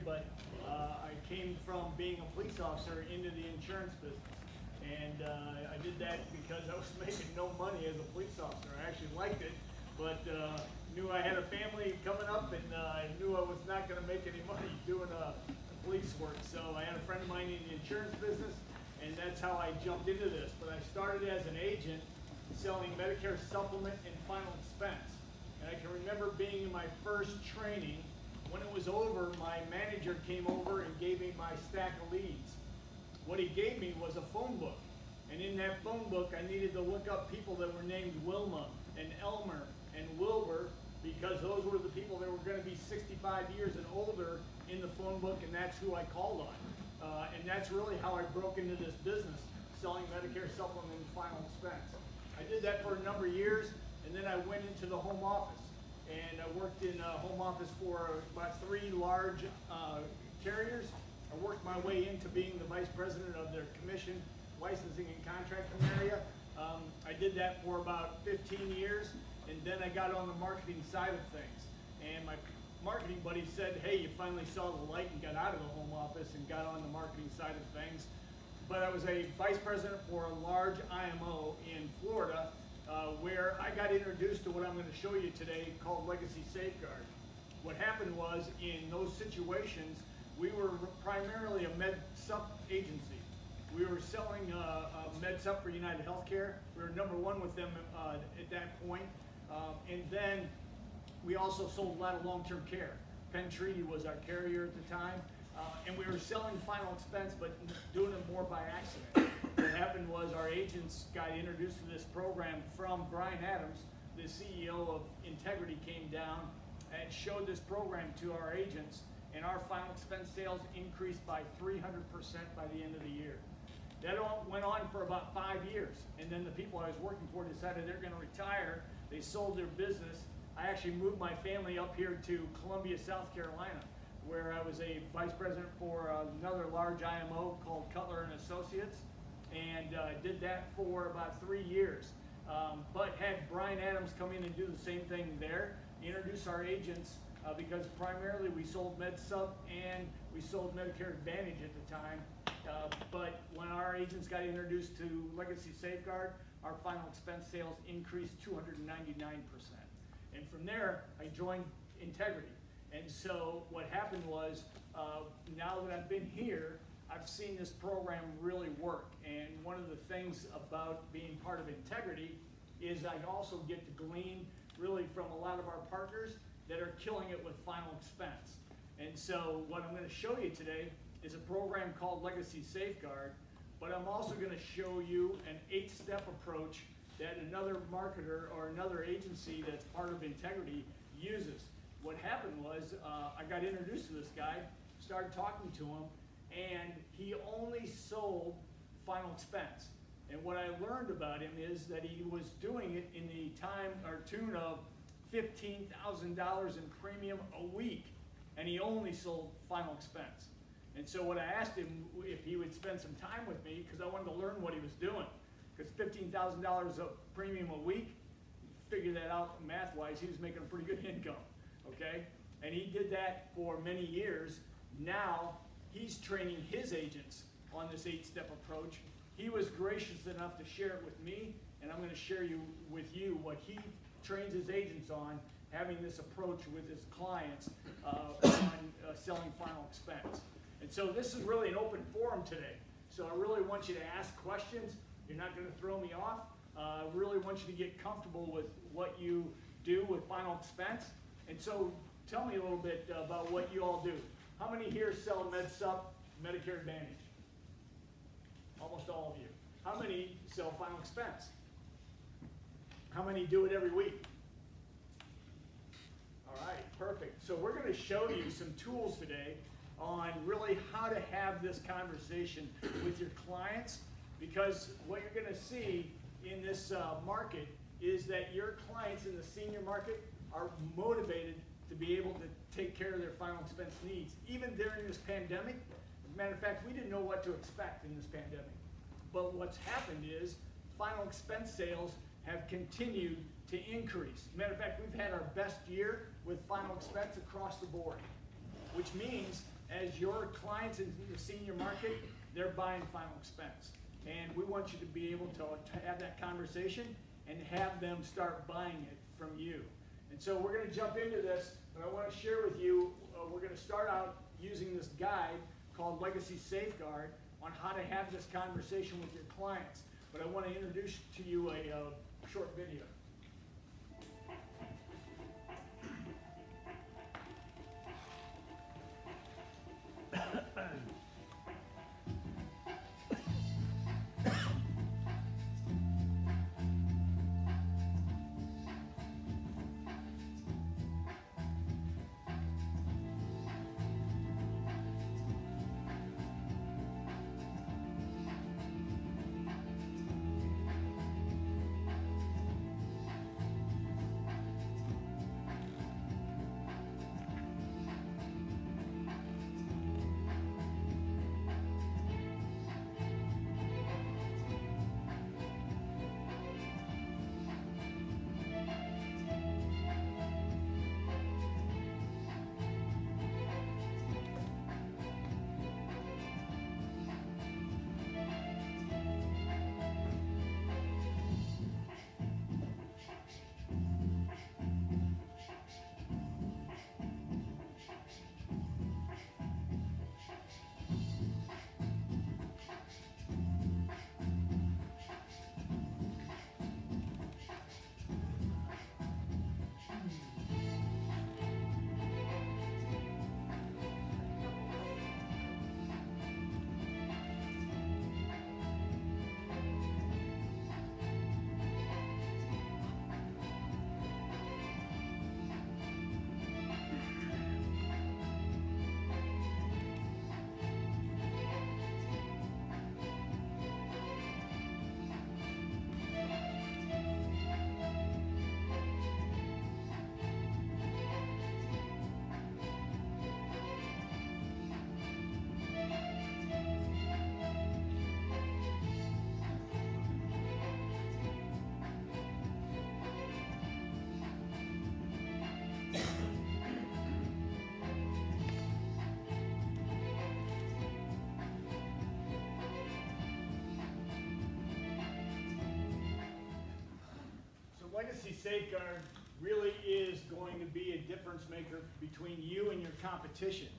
but I came from being a police officer into the insurance business. And I did that because I was making no money as a police officer. I actually liked it, but knew I had a family coming up, and I knew I was not going to make any money doing police work. So I had a friend of mine in the insurance business, and that's how I jumped into this. But I started as an agent selling Medicare supplement and final expense. And I can remember being in my first training. When it was over, my manager came over and gave me my stack of leads. What he gave me was a phone book. And in that phone book, I needed to look up people that were named Wilma and Elmer and Wilbur, because those were the people that were going to be 65 years and older in the phone book, and that's who I called on. And that's really how I broke into this business, selling Medicare supplement and final expense. I did that for a number of years, and then I went into the home office. And I worked in home office for about 3 large carriers. I worked my way into being the vice president of their commission, licensing, and contracting area. I did that for about 15 years, and then I got on the marketing side of things. And my marketing buddy said, hey, you finally saw the light and got out of the home office and got on the marketing side of things. But I was a vice president for a large IMO in Florida, where I got introduced to what I'm going to show you today, called Legacy Safeguard. What happened was, in those situations, we were primarily a med sup agency. We were selling med sup for United Healthcare. We were #1 with them at that point. And then we also sold a lot of long-term care. Penn Treaty was our carrier at the time. And we were selling final expense, but doing it more by accident. What happened was our agents got introduced to this program from Brian Adams, the CEO of Integrity, came down and showed this program to our agents, and our final expense sales increased by 300% by the end of the year. That went on for about 5 years, and then the people I was working for decided they're going to retire. They sold their business. I actually moved my family up here to Columbia, South Carolina, where I was a vice president for another large IMO called Cutler and Associates, and did that for about 3 years. But had Brian Adams come in and do the same thing there, introduce our agents, because primarily we sold MedSup and we sold Medicare Advantage at the time. But when our agents got introduced to Legacy Safeguard, our final expense sales increased 299%. And from there, I joined Integrity. And so what happened was, now that I've been here, I've seen this program really work. And one of the things about being part of Integrity is I also get to glean really from a lot of our partners that are killing it with final expense. And so what I'm going to show you today is a program called Legacy Safeguard, but I'm also going to show you an 8-step approach that another marketer or another agency that's part of Integrity uses. What happened was, I got introduced to this guy, started talking to him, and he only sold final expense. And what I learned about him is that he was doing it in the tune of $15,000 in premium a week, and he only sold final expense. And so what I asked him if he would spend some time with me, because I wanted to learn what he was doing, because $15,000 of premium a week, figure that out math-wise, he was making a pretty good income. Okay, and he did that for many years. Now he's training his agents on this 8-step approach. He was gracious enough to share it with me, and I'm going to share with you what he trains his agents on, having this approach with his clients on selling final expense. And so this is really an open forum today. So I really want you to ask questions. You're not going to throw me off. I really want you to get comfortable with what you do with final expense. And so tell me a little bit about what you all do. How many here sell MedSup, Medicare Advantage? Almost all of you. How many sell final expense? How many do it every week? All right, perfect. So we're going to show you some tools today on really how to have this conversation with your clients, because what you're going to see in this market is that your clients in the senior market are motivated to be able to take care of their final expense needs, even during this pandemic. As a matter of fact, we didn't know what to expect in this pandemic. But what's happened is final expense sales have continued to increase. As a matter of fact, we've had our best year with final expense across the board, which means as your clients in the senior market, they're buying final expense. And we want you to be able to have that conversation and have them start buying it from you. And so we're going to jump into this, but I want to share with you, we're going to start out using this guide called Legacy Safeguard on how to have this conversation with your clients. But I want to introduce to you a short video. Legacy Safeguard really is going to be a difference maker between you and your competition,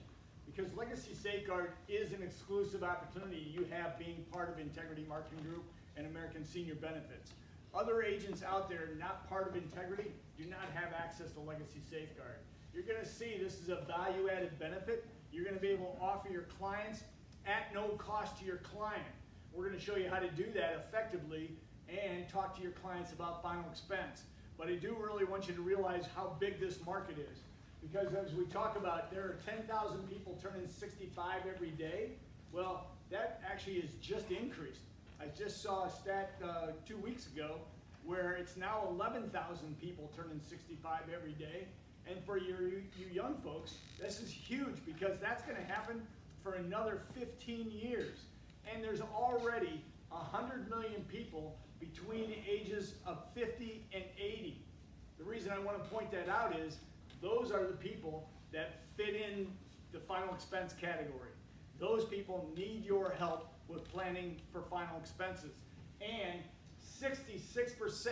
because Legacy Safeguard is an exclusive opportunity you have being part of Integrity Marketing Group and American Senior Benefits. Other agents out there not part of Integrity do not have access to Legacy Safeguard. You're going to see this is a value-added benefit. You're going to be able to offer your clients at no cost to your client. We're going to show you how to do that effectively and talk to your clients about final expense. But I do really want you to realize how big this market is, because as we talk about, there are 10,000 people turning 65 every day. Well, that actually is just increased. I just saw a stat 2 weeks ago where it's now 11,000 people turning 65 every day. And for you young folks, this is huge, because that's going to happen for another 15 years. And there's already 100 million people between the ages of 50 and 80. The reason I want to point that out is those are the people that fit in the final expense category. Those people need your help with planning for final expenses. And 66%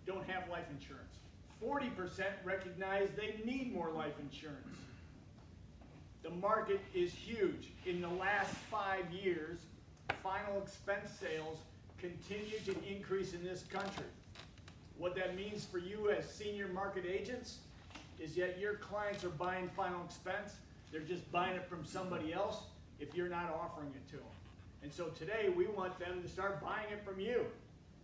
don't have life insurance. 40% recognize they need more life insurance. The market is huge. In the last 5 years, final expense sales continue to increase in this country. What that means for you as senior market agents is that your clients are buying final expense. They're just buying it from somebody else if you're not offering it to them. And so today we want them to start buying it from you.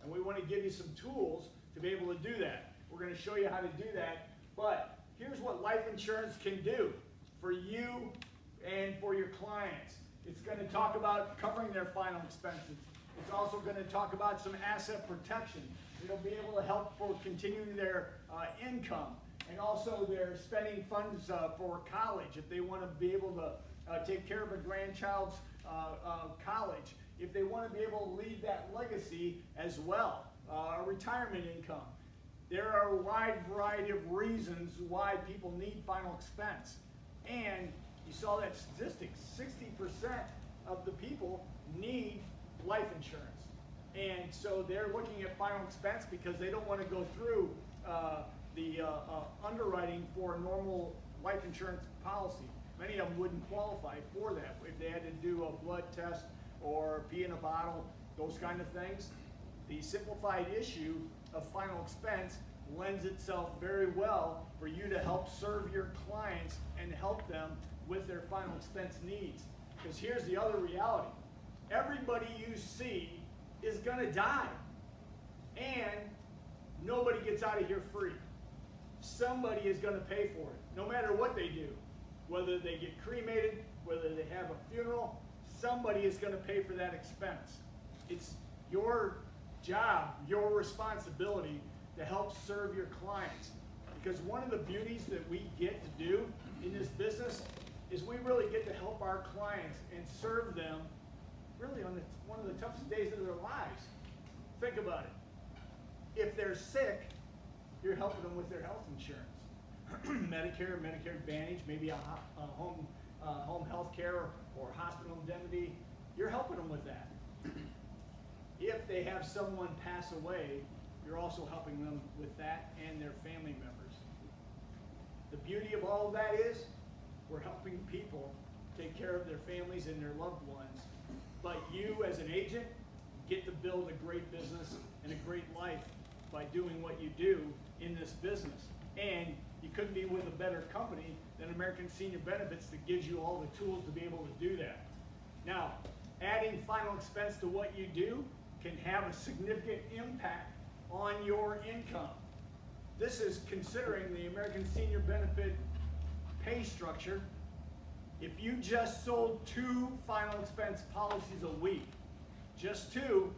And we want to give you some tools to be able to do that. We're going to show you how to do that. But here's what life insurance can do for you and for your clients. It's going to talk about covering their final expenses. It's also going to talk about some asset protection. It'll be able to help for continuing their income, and also their spending funds for college if they want to be able to take care of a grandchild's college, if they want to be able to leave that legacy as well, retirement income. There are a wide variety of reasons why people need final expense. And you saw that statistic, 60% of the people need life insurance. And so they're looking at final expense because they don't want to go through the underwriting for a normal life insurance policy. Many of them wouldn't qualify for that if they had to do a blood test or pee in a bottle, those kind of things. The simplified issue of final expense lends itself very well for you to help serve your clients and help them with their final expense needs. Because here's the other reality. Everybody you see is gonna die. And nobody gets out of here free. Somebody is gonna pay for it, no matter what they do. Whether they get cremated, whether they have a funeral, somebody is gonna pay for that expense. It's your job, your responsibility to help serve your clients. Because one of the beauties that we get to do in this business is we really get to help our clients and serve them really on one of the toughest days of their lives. Think about it. If they're sick, you're helping them with their health insurance. Medicare, Medicare Advantage, maybe a home health care or hospital indemnity, you're helping them with that. If they have someone pass away, you're also helping them with that and their family members. The beauty of all of that is we're helping people take care of their families and their loved ones. But you as an agent get to build a great business and a great life by doing what you do in this business. And you couldn't be with a better company than American Senior Benefits that gives you all the tools to be able to do that. Now, adding final expense to what you do can have a significant impact on your income. This is considering the American Senior Benefit pay structure. If you just sold 2 final expense policies a week, just 2,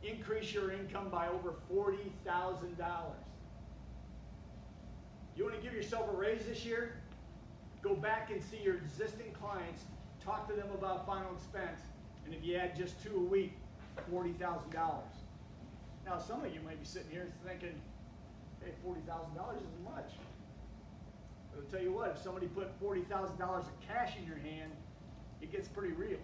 increase your income by over $40,000. You want to give yourself a raise this year? Go back and see your existing clients, talk to them about final expense, and if you add just 2 a week, $40,000. Now, some of you might be sitting here thinking, hey, $40,000 isn't much. But I'll tell you what, if somebody put $40,000 of cash in your hand, it gets pretty real.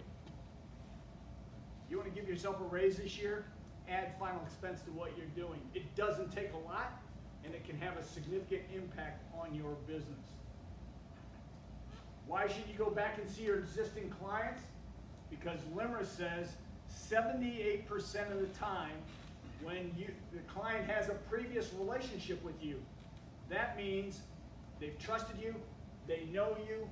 You want to give yourself a raise this year? Add final expense to what you're doing. It doesn't take a lot, and it can have a significant impact on your business. Why should you go back and see your existing clients? Because LIMRA says 78% of the time when the client has a previous relationship with you, that means they've trusted you, they know you.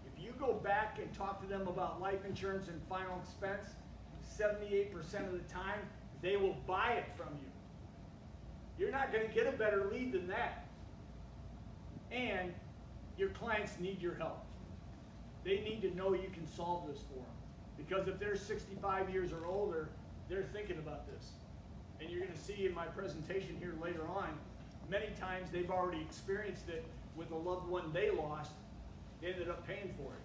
If you go back and talk to them about life insurance and final expense, 78% of the time, they will buy it from you. You're not going to get a better lead than that. And your clients need your help. They need to know you can solve this for them. Because if they're 65 years or older, they're thinking about this. And you're going to see in my presentation here later on, many times they've already experienced it with a loved one they lost. They ended up paying for it.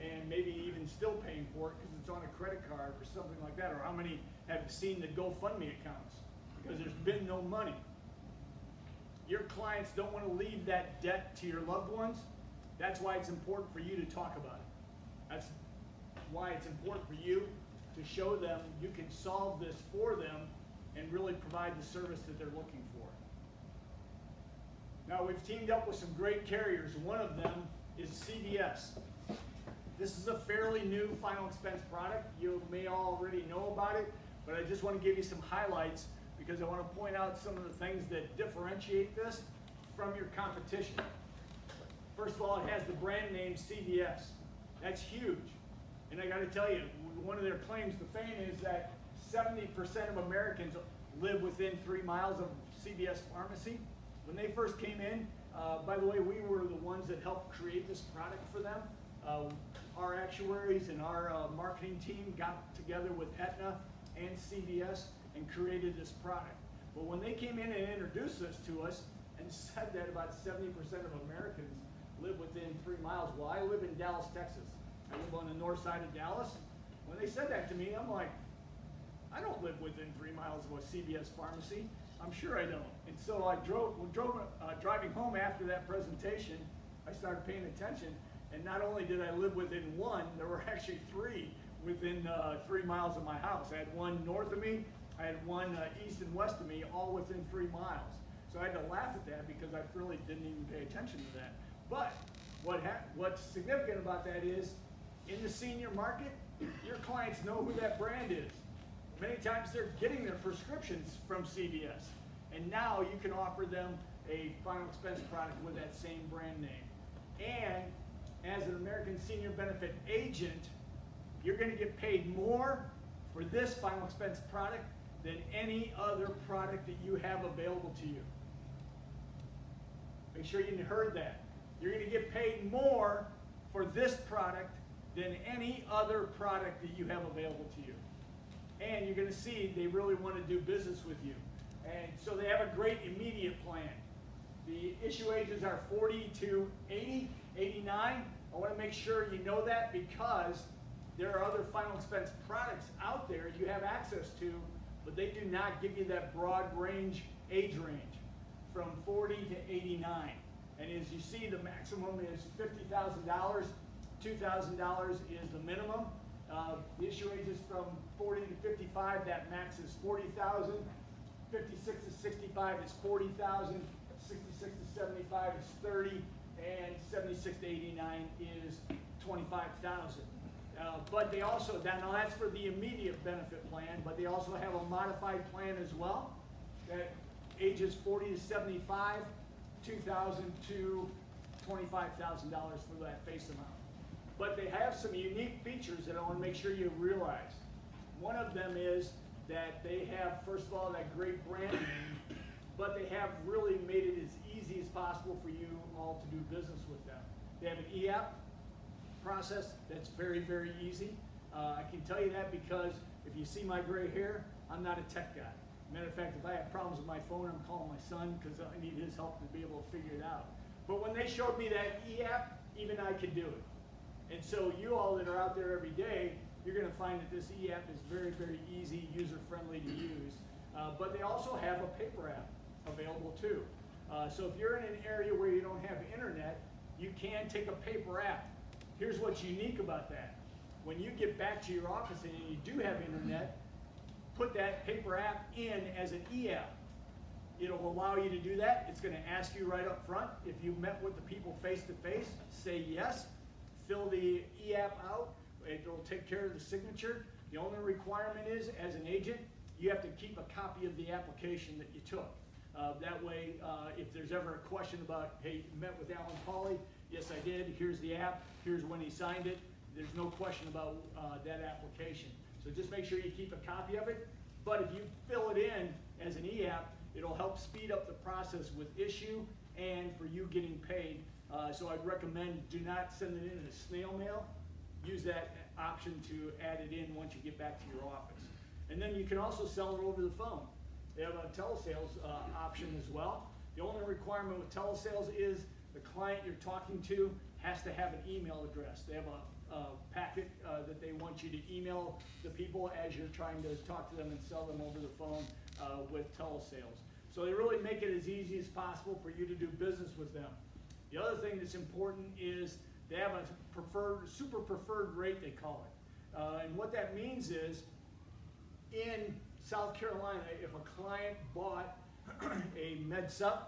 And maybe even still paying for it because it's on a credit card or something like that. Or how many have seen the GoFundMe accounts? Because there's been no money. Your clients don't want to leave that debt to your loved ones. That's why it's important for you to talk about it. That's why it's important for you to show them you can solve this for them and really provide the service that they're looking for. Now, we've teamed up with some great carriers. One of them is CVS. This is a fairly new final expense product. You may already know about it, but I just want to give you some highlights because I want to point out some of the things that differentiate this from your competition. First of all, it has the brand name CVS. That's huge. And I got to tell you, one of their claims to fame is that 70% of Americans live within 3 miles of CVS pharmacy. When they first came in, by the way, we were the ones that helped create this product for them. Our actuaries and our marketing team got together with Aetna and CVS and created this product. But when they came in and introduced this to us and said that about 70% of Americans live within 3 miles, well, I live in Dallas, Texas. I live on the north side of Dallas. When they said that to me, I'm like, I don't live within 3 miles of a CVS pharmacy. I'm sure I don't. And so I driving home after that presentation, I started paying attention, And not only did I live within one, there were actually three within 3 miles of my house. I had one north of me, I had one east and west of me, all within 3 miles. So I had to laugh at that because I really didn't even pay attention to that. But what's significant about that is, in the senior market, your clients know who that brand is. Many times they're getting their prescriptions from CVS. And now you can offer them a final expense product with that same brand name. And as an American Senior Benefit agent, you're going to get paid more for this final expense product than any other product that you have available to you. Make sure you heard that. You're going to get paid more for this product than any other product that you have available to you. And you're going to see they really want to do business with you. And so they have a great immediate plan. The issue ages are 40 to 80, 89. I want to make sure you know that because there are other final expense products out there you have access to, but they do not give you that broad range, age range, from 40 to 89. And as you see, the maximum is $50,000. $2,000 is the minimum. The issue age is from 40 to 55. That max is 40,000. 56 to 65 is 40,000. 66 to 75 is 30, and 76 to 89 is 25,000. But they also, now that's for the immediate benefit plan, but they also have a modified plan as well that ages 40 to 75, $2,000 to $25,000 for that face amount. But they have some unique features that I want to make sure you realize. One of them is that they have, first of all, that great brand name, but they have really made it as easy as possible for you all to do business with them. They have an e-app process that's very, very easy. I can tell you that because if you see my gray hair, I'm not a tech guy. Matter of fact, if I have problems with my phone, I'm calling my son because I need his help to be able to figure it out. But when they showed me that e-app, even I could do it. And so you all that are out there every day, you're going to find that this e-app is very, very easy, user-friendly to use. But they also have a paper app available too. So if you're in an area where you don't have internet, you can take a paper app. Here's what's unique about that. When you get back to your office and you do have internet, put that paper app in as an e-app. It'll allow you to do that. It's going to ask you right up front if you met with the people face to face, say yes, fill the e-app out. It'll take care of the signature. The only requirement is, as an agent, you have to keep a copy of the application that you took. That way, if there's ever a question about, hey, you met with Alan Pauley? Yes, I did. Here's the app. Here's when he signed it. There's no question about that application. So just make sure you keep a copy of it. But if you fill it in as an e-app, it'll help speed up the process with issue and for you getting paid. So I'd recommend do not send it in as snail mail. Use that option to add it in once you get back to your office. And then you can also sell it over the phone. They have a telesales option as well. The only requirement with telesales is the client you're talking to has to have an email address. They have a packet that they want you to email the people as you're trying to talk to them and sell them over the phone with telesales. So they really make it as easy as possible for you to do business with them. The other thing that's important is they have a super preferred rate, they call it. And what that means is, in South Carolina, if a client bought a MedSup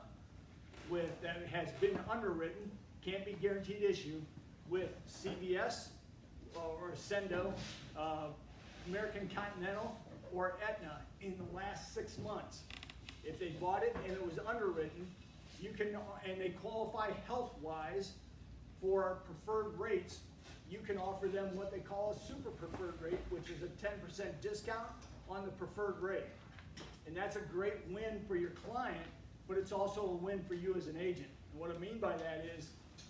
that has been underwritten, can't be guaranteed issue, with CVS or Sendo, American Continental, or Aetna in the last 6 months, if they bought it and it was underwritten, you can, and they qualify health-wise for preferred rates, you can offer them what they call a super preferred rate, which is a 10% discount on the preferred rate. And that's a great win for your client, but it's also a win for you as an agent. And what I mean by that is,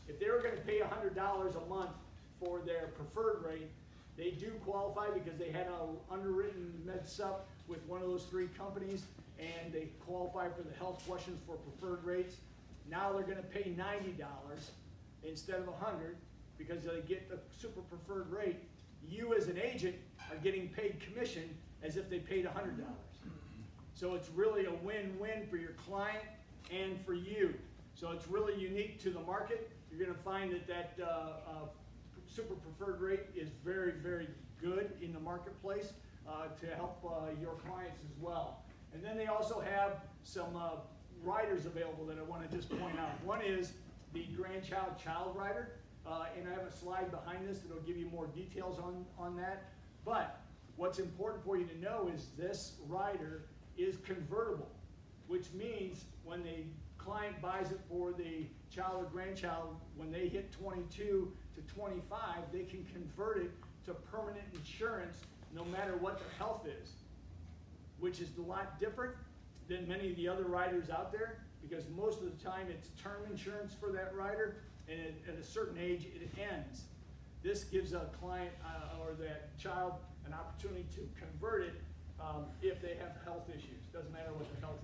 if they were going to pay $100 a month for their preferred rate, they do qualify because they had an underwritten MedSup with one of those 3 companies, and they qualify for the health questions for preferred rates. Now they're going to pay $90 instead of $100 because they get the super preferred rate. You as an agent are getting paid commission as if they paid $100. So it's really a win-win for your client and for you. So it's really unique to the market. you're going to find that super preferred rate is very, very good in the marketplace to help your clients as well. And then they also have some riders available that I want to just point out. One is the grandchild child rider, and I have a slide behind this that will give you more details on that. But what's important for you to know is this rider is convertible, which means when the client buys it for the child or grandchild, when they hit 22 to 25, they can convert it to permanent insurance no matter what their health is, which is a lot different than many of the other riders out there, because most of the time it's term insurance for that rider, and at a certain age it ends. This gives a client or that child an opportunity to convert it if they have health issues. Doesn't matter what their health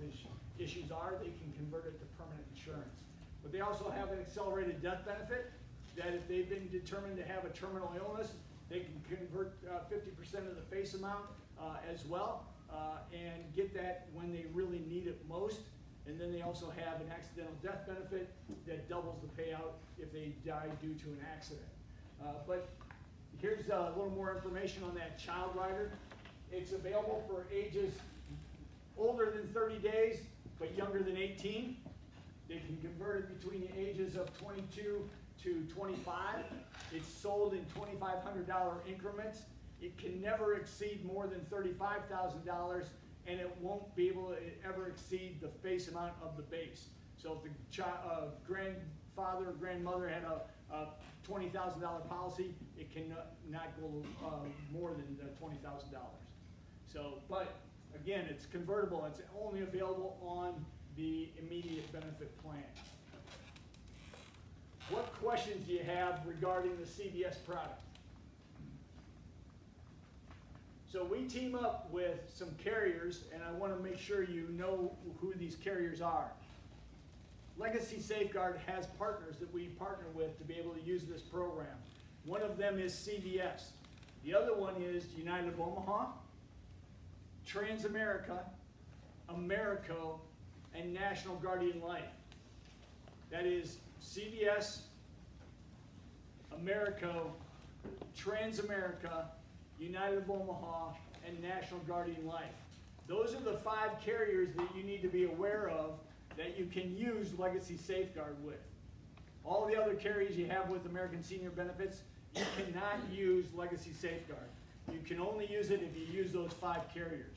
issues are, they can convert it to permanent insurance. But they also have an accelerated death benefit that if they've been determined to have a terminal illness, they can convert 50% of the face amount as well and get that when they really need it most. And then they also have an accidental death benefit that doubles the payout if they die due to an accident. But here's a little more information on that child rider. It's available for ages older than 30 days, but younger than 18. They can convert it between the ages of 22 to 25. It's sold in $2,500 increments. It can never exceed more than $35,000, and it won't be able to ever exceed the face amount of the base. So if the grandfather or grandmother had a $20,000 policy, it can not go more than $20,000. So, but again, it's convertible. It's only available on the immediate benefit plan. What questions do you have regarding the CVS product? So we team up with some carriers, and I want to make sure you know who these carriers are. Legacy Safeguard has partners that we partner with to be able to use this program. One of them is CVS. The other one is United of Omaha, Transamerica, Americo, and National Guardian Life. That is CVS, Americo, Transamerica, United of Omaha, and National Guardian Life. Those are the 5 carriers that you need to be aware of that you can use Legacy Safeguard with. All the other carriers you have with American Senior Benefits, you cannot use Legacy Safeguard. You can only use it if you use those 5 carriers.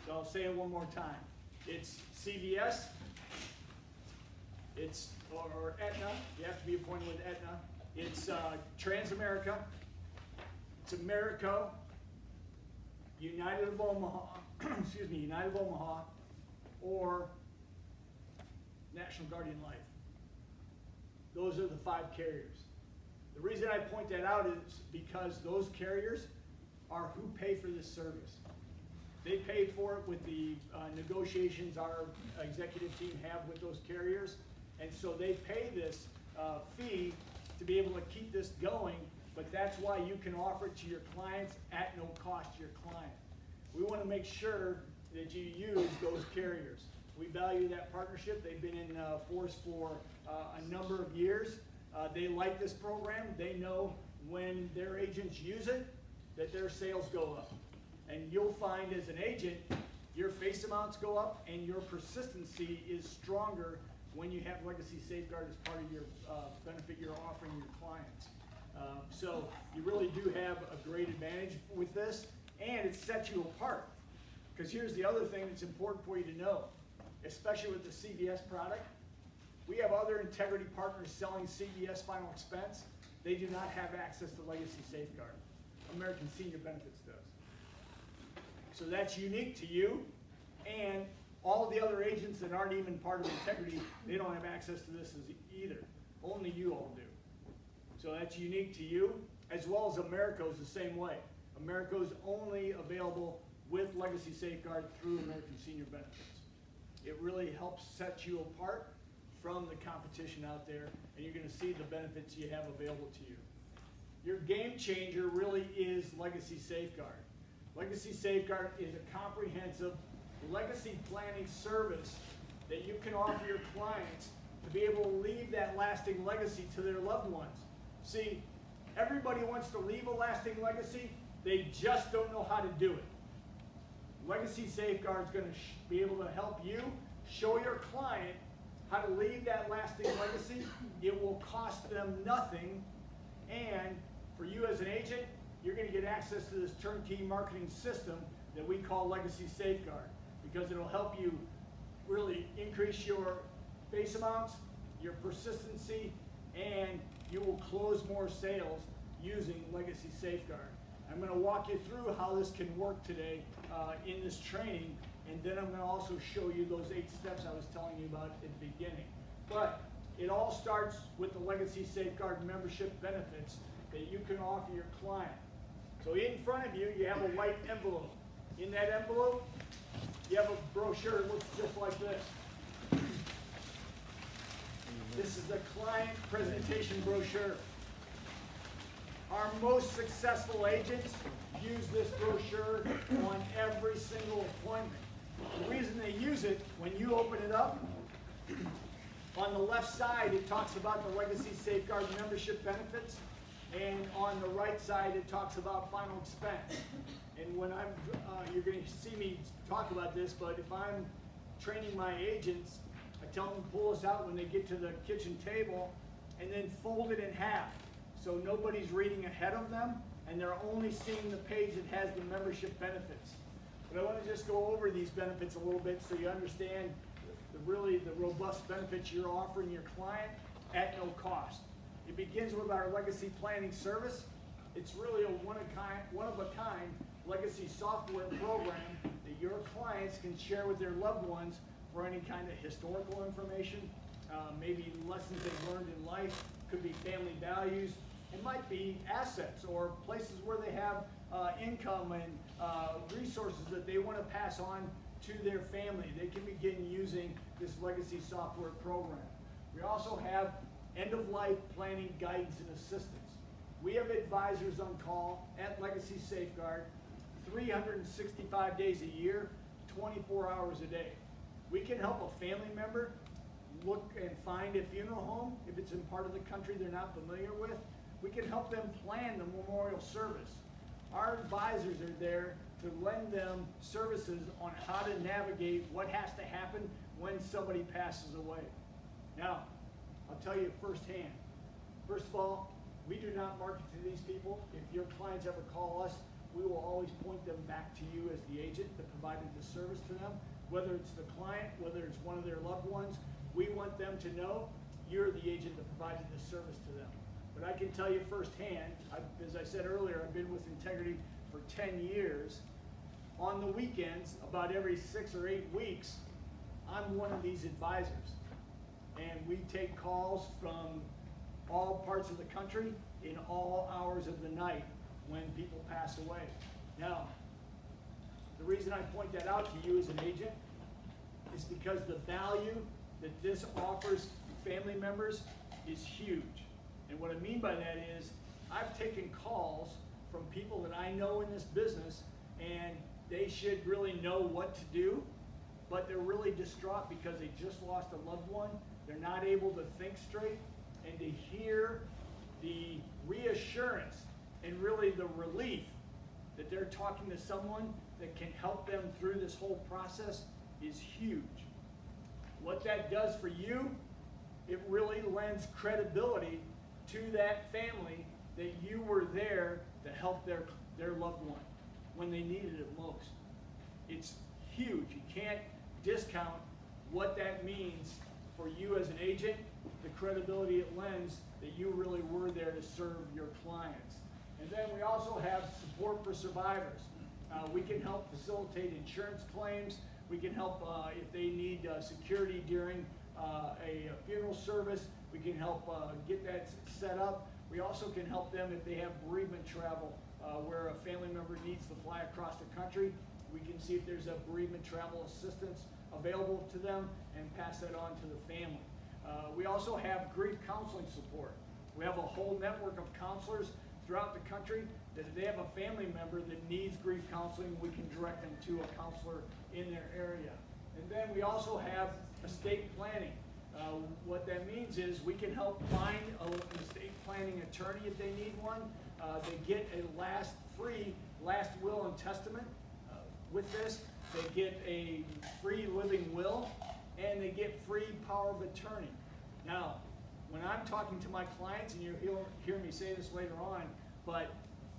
So I'll say it one more time. It's CVS, it's or Aetna, you have to be appointed with Aetna. It's Transamerica, it's Americo, United of Omaha, excuse me, United of Omaha, or National Guardian Life. Those are the 5 carriers. The reason I point that out is because those carriers are who pay for this service. They pay for it with the negotiations our executive team have with those carriers, and so they pay this fee to be able to keep this going, but that's why you can offer it to your clients at no cost to your client. We want to make sure that you use those carriers. We value that partnership. They've been in force for a number of years. They like this program. They know when their agents use it that their sales go up. And you'll find as an agent, your face amounts go up and your persistency is stronger when you have Legacy Safeguard as part of your benefit you're offering your clients. So you really do have a great advantage with this, and it sets you apart. Because here's the other thing that's important for you to know, especially with the CVS product. We have other integrity partners selling CVS Final Expense. They do not have access to Legacy Safeguard. American Senior Benefits does. So that's unique to you, and all the other agents that aren't even part of integrity, they don't have access to this either. Only you all do. So that's unique to you, as well as Americo's the same way. Americo's only available with Legacy Safeguard through American Senior Benefits. It really helps set you apart from the competition out there, and you're going to see the benefits you have available to you. Your game changer really is Legacy Safeguard. Legacy Safeguard is a comprehensive legacy planning service that you can offer your clients to be able to leave that lasting legacy to their loved ones. See, everybody wants to leave a lasting legacy, they just don't know how to do it. Legacy Safeguard is going to be able to help you show your client how to leave that lasting legacy. It will cost them nothing, and for you as an agent, you're going to get access to this turnkey marketing system that we call Legacy Safeguard, because it'll help you really increase your base amounts, your persistency, and you will close more sales using Legacy Safeguard. I'm going to walk you through how this can work today in this training, and then I'm going to also show you those 8 steps I was telling you about at the beginning. But it all starts with the Legacy Safeguard membership benefits that you can offer your client. So in front of you, you have a white envelope. In that envelope, you have a brochure that looks just like this. This is the client presentation brochure. Our most successful agents use this brochure on every single appointment. The reason they use it, when you open it up, on the left side it talks about the Legacy Safeguard membership benefits, and on the right side it talks about final expense. And when you're going to see me talk about this, but if I'm training my agents, I tell them to pull this out when they get to the kitchen table and then fold it in half, so nobody's reading ahead of them and they're only seeing the page that has the membership benefits. But I want to just go over these benefits a little bit so you understand the robust benefits you're offering your client at no cost. It begins with our legacy planning service. It's really a one-of-a-kind legacy software program that your clients can share with their loved ones for any kind of historical information, maybe lessons they've learned in life, could be family values. It might be assets or places where they have income and resources that they want to pass on to their family. They can begin using this legacy software program. We also have end-of-life planning guidance and assistance. We have advisors on call at Legacy Safeguard 365 days a year, 24 hours a day. We can help a family member look and find a funeral home if it's in part of the country they're not familiar with. We can help them plan the memorial service. Our advisors are there to lend them services on how to navigate what has to happen when somebody passes away. Now, I'll tell you firsthand. First of all, we do not market to these people. If your clients ever call us, we will always point them back to you as the agent that provided the service to them. Whether it's the client, whether it's one of their loved ones, we want them to know you're the agent that provided the service to them. But I can tell you firsthand, as I said earlier, I've been with Integrity for 10 years. On the weekends, about every 6 or 8 weeks, I'm one of these advisors. And we take calls from all parts of the country in all hours of the night when people pass away. Now, the reason I point that out to you as an agent is because the value that this offers family members is huge. And what I mean by that is I've taken calls from people that I know in this business, and they should really know what to do, but they're really distraught because they just lost a loved one. They're not able to think straight, and to hear the reassurance and really the relief that they're talking to someone that can help them through this whole process is huge. What that does for you, it really lends credibility to that family that you were there to help their loved one when they needed it most. It's huge. You can't discount what that means for you as an agent, the credibility it lends that you really were there to serve your clients. And then we also have support for survivors. We can help facilitate insurance claims. We can help if they need security during a funeral service. We can help get that set up. We also can help them if they have bereavement travel where a family member needs to fly across the country. We can see if there's a bereavement travel assistance available to them and pass that on to the family. We also have grief counseling support. We have a whole network of counselors throughout the country that if they have a family member that needs grief counseling, we can direct them to a counselor in their area. And then we also have estate planning. What that means is we can help find an estate planning attorney if they need one. They get a free last will and testament with this. They get a free living will, and they get free power of attorney. Now, when I'm talking to my clients, and you'll hear me say this later on, but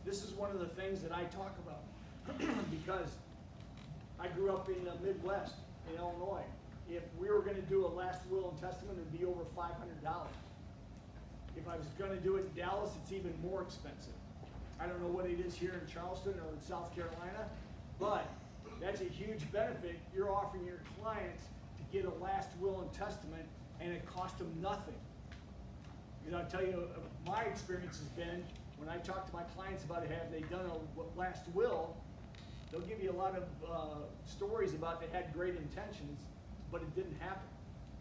this is one of the things that I talk about because I grew up in the Midwest in Illinois. If we were going to do a last will and testament, it would be over $500. If I was going to do it in Dallas, it's even more expensive. I don't know what it is here in Charleston or in South Carolina, but that's a huge benefit. You're offering your clients to get a last will and testament, and it costs them nothing. Because I'll tell you, my experience has been, when I talk to my clients about it, have they done a last will, they'll give you a lot of stories about they had great intentions, but it didn't happen.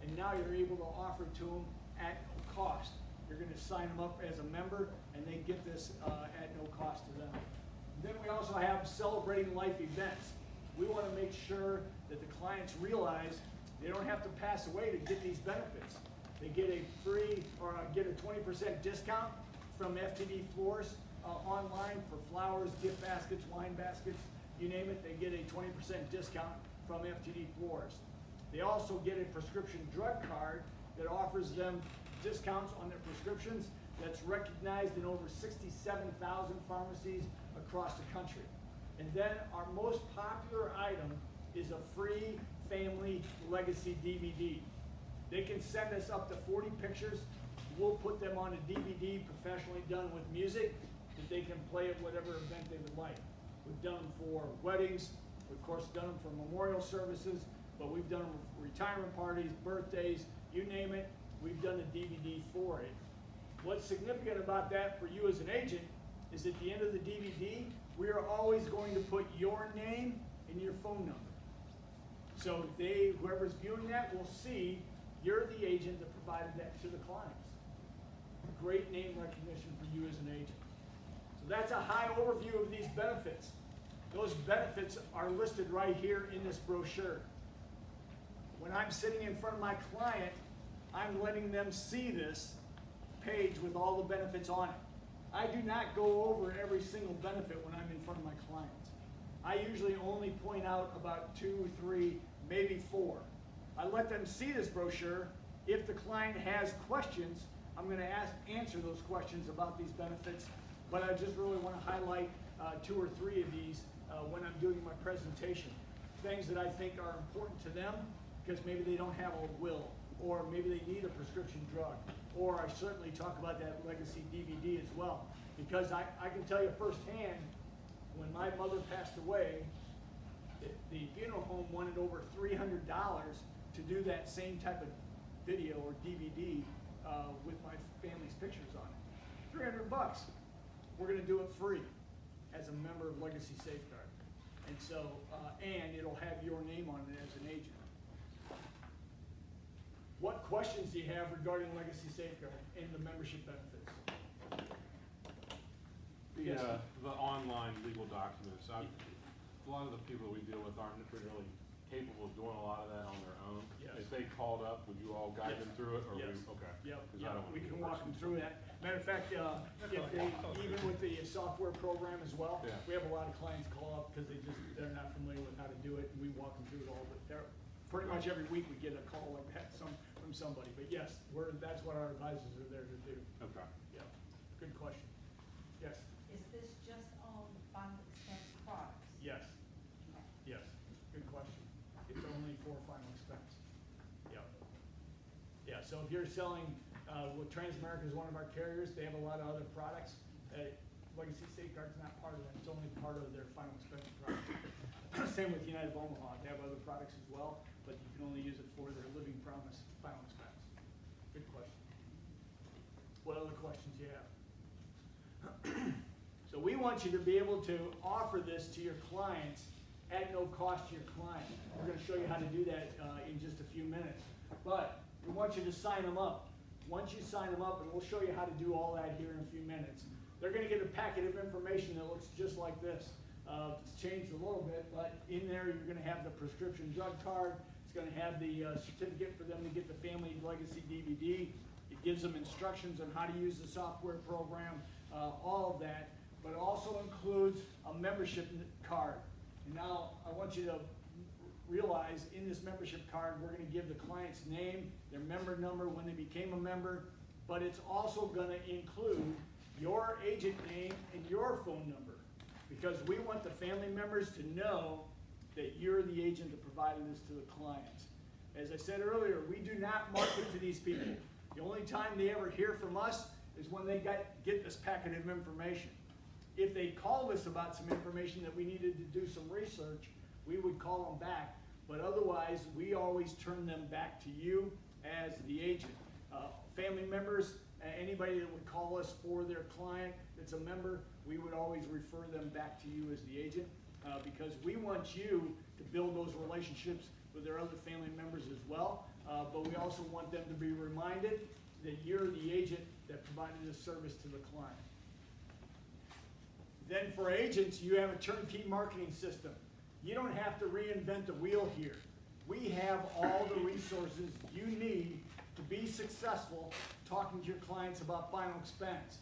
And now you're able to offer it to them at no cost. You're going to sign them up as a member, and they get this at no cost to them. Then we also have celebrating life events. We want to make sure that the clients realize they don't have to pass away to get these benefits. They get a free, or get a 20% discount from FTD Floors online for flowers, gift baskets, wine baskets, you name it. They get a 20% discount from FTD Floors. They also get a prescription drug card that offers them discounts on their prescriptions that's recognized in over 67,000 pharmacies across the country. And then our most popular item is a free family legacy DVD. They can send us up to 40 pictures. We'll put them on a DVD professionally done with music that they can play at whatever event they would like. We've done them for weddings, we've of course done them for memorial services, but we've done them for retirement parties, birthdays, you name it, we've done a DVD for it. What's significant about that for you as an agent is at the end of the DVD, we are always going to put your name and your phone number. So whoever's viewing that will see you're the agent that provided that to the clients. Great name recognition for you as an agent. So that's a high overview of these benefits. Those benefits are listed right here in this brochure. When I'm sitting in front of my client, I'm letting them see this page with all the benefits on it. I do not go over every single benefit when I'm in front of my clients. I usually only point out about 2, 3, maybe 4. I let them see this brochure. If the client has questions, I'm going to answer those questions about these benefits, but I just really want to highlight 2 or 3 of these when I'm doing my presentation. Things that I think are important to them because maybe they don't have a will, or maybe they need a prescription drug, or I certainly talk about that legacy DVD as well, because I can tell you firsthand, when my mother passed away, the funeral home wanted over $300 to do that same type of video or DVD with my family's pictures on it. $300. We're going to do it free as a member of Legacy Safeguard. And so, and it'll have your name on it as an agent. What questions do you have regarding Legacy Safeguard and the membership benefits? The online legal documents. A lot of the people we deal with aren't really capable of doing a lot of that on their own. Yes. If they called up, would you all guide them through it? Or Yes. Okay. Yep. I don't We wanna can be the walk them person. through that. Matter of fact, even with the software program as well, Yeah. we have a lot of clients call up because they're not familiar with how to do it, and we walk them through it all. But pretty much every week we get a call like that from somebody. But yes, that's what our advisors are there to do. Okay. Yeah. Good question. Yes. Is this just on final expense products? Yes. Okay. Yes. Good question. It's only for final expense. Yeah. Yeah. So if you're selling, Transamerica is one of our carriers. They have a lot of other products. Legacy Safeguard's not part of that. It's only part of their final expense product. Same with United of Omaha. They have other products as well, but you can only use it for their Living Promise final expense. Good question. What other questions do you have? So we want you to be able to offer this to your clients at no cost to your client. We're going to show you how to do that in just a few minutes. But we want you to sign them up. Once you sign them up, and we'll show you how to do all that here in a few minutes, they're going to get a packet of information that looks just like this. It's changed a little bit, but in there you're going to have the prescription drug card. It's going to have the certificate for them to get the Family Legacy DVD. It gives them instructions on how to use the software program, all of that, but it also includes a membership card. And now I want you to realize in this membership card, we're going to give the client's name, their member number, when they became a member, but it's also going to include your agent name and your phone number, because we want the family members to know that you're the agent that provided this to the clients. As I said earlier, we do not market to these people. The only time they ever hear from us is when they get this packet of information. If they called us about some information that we needed to do some research, we would call them back. But otherwise, we always turn them back to you as the agent. Family members, anybody that would call us for their client that's a member, we would always refer them back to you as the agent, because we want you to build those relationships with their other family members as well, but we also want them to be reminded that you're the agent that provided this service to the client. Then for agents, you have a turnkey marketing system. You don't have to reinvent the wheel here. We have all the resources you need to be successful talking to your clients about final expense.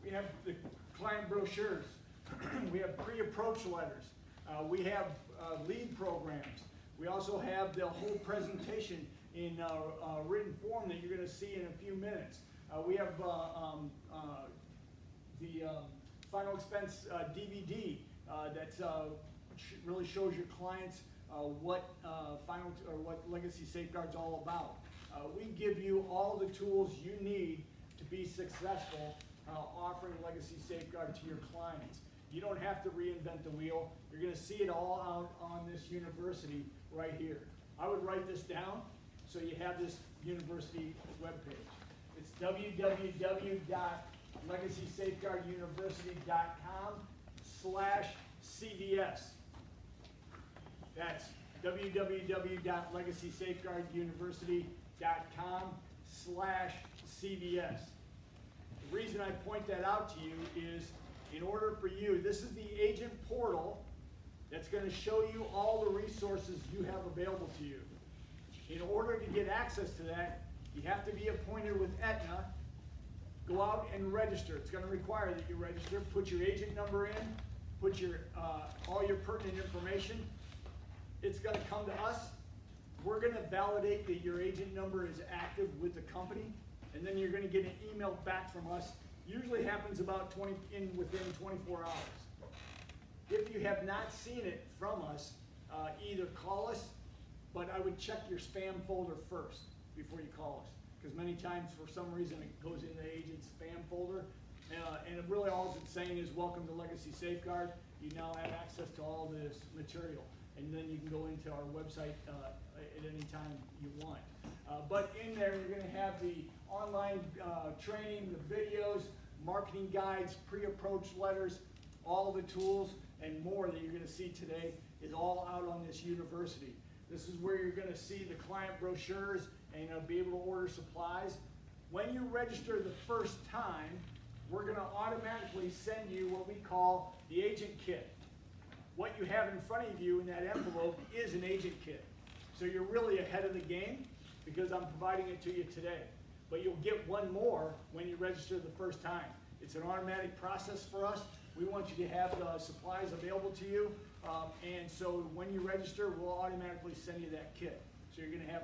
We have the client brochures. We have pre-approach letters. We have lead programs. We also have the whole presentation in written form that you're going to see in a few minutes. We have the final expense DVD that really shows your clients what what Legacy Safeguard's all about. We give you all the tools you need to be successful offering Legacy Safeguard to your clients. You don't have to reinvent the wheel. You're going to see it all out on this university right here. I would write this down so you have this university webpage. It's www.legacysafeguarduniversity.com/CVS. That's www.legacysafeguarduniversity.com/CVS. The reason I point that out to you is in order for you, this is the agent portal that's going to show you all the resources you have available to you. In order to get access to that, you have to be appointed with Aetna. Go out and register. It's going to require that you register. Put your agent number in. Put your all your pertinent information. It's going to come to us. We're going to validate that your agent number is active with the company, and then you're going to get an email back from us. Usually happens about within 24 hours. If you have not seen it from us, either call us, but I would check your spam folder first before you call us, because many times for some reason it goes in the agent's spam folder, and it really all it's saying is welcome to Legacy Safeguard. You now have access to all this material, and then you can go into our website at any time you want. But in there you're going to have the online training, the videos, marketing guides, pre-approach letters, all the tools and more that you're going to see today is all out on this university. This is where you're going to see the client brochures and be able to order supplies. When you register the first time, we're going to automatically send you what we call the agent kit. What you have in front of you in that envelope is an agent kit. So you're really ahead of the game because I'm providing it to you today. But you'll get one more when you register the first time. It's an automatic process for us. We want you to have the supplies available to you. And so when you register, we'll automatically send you that kit. So you're going to have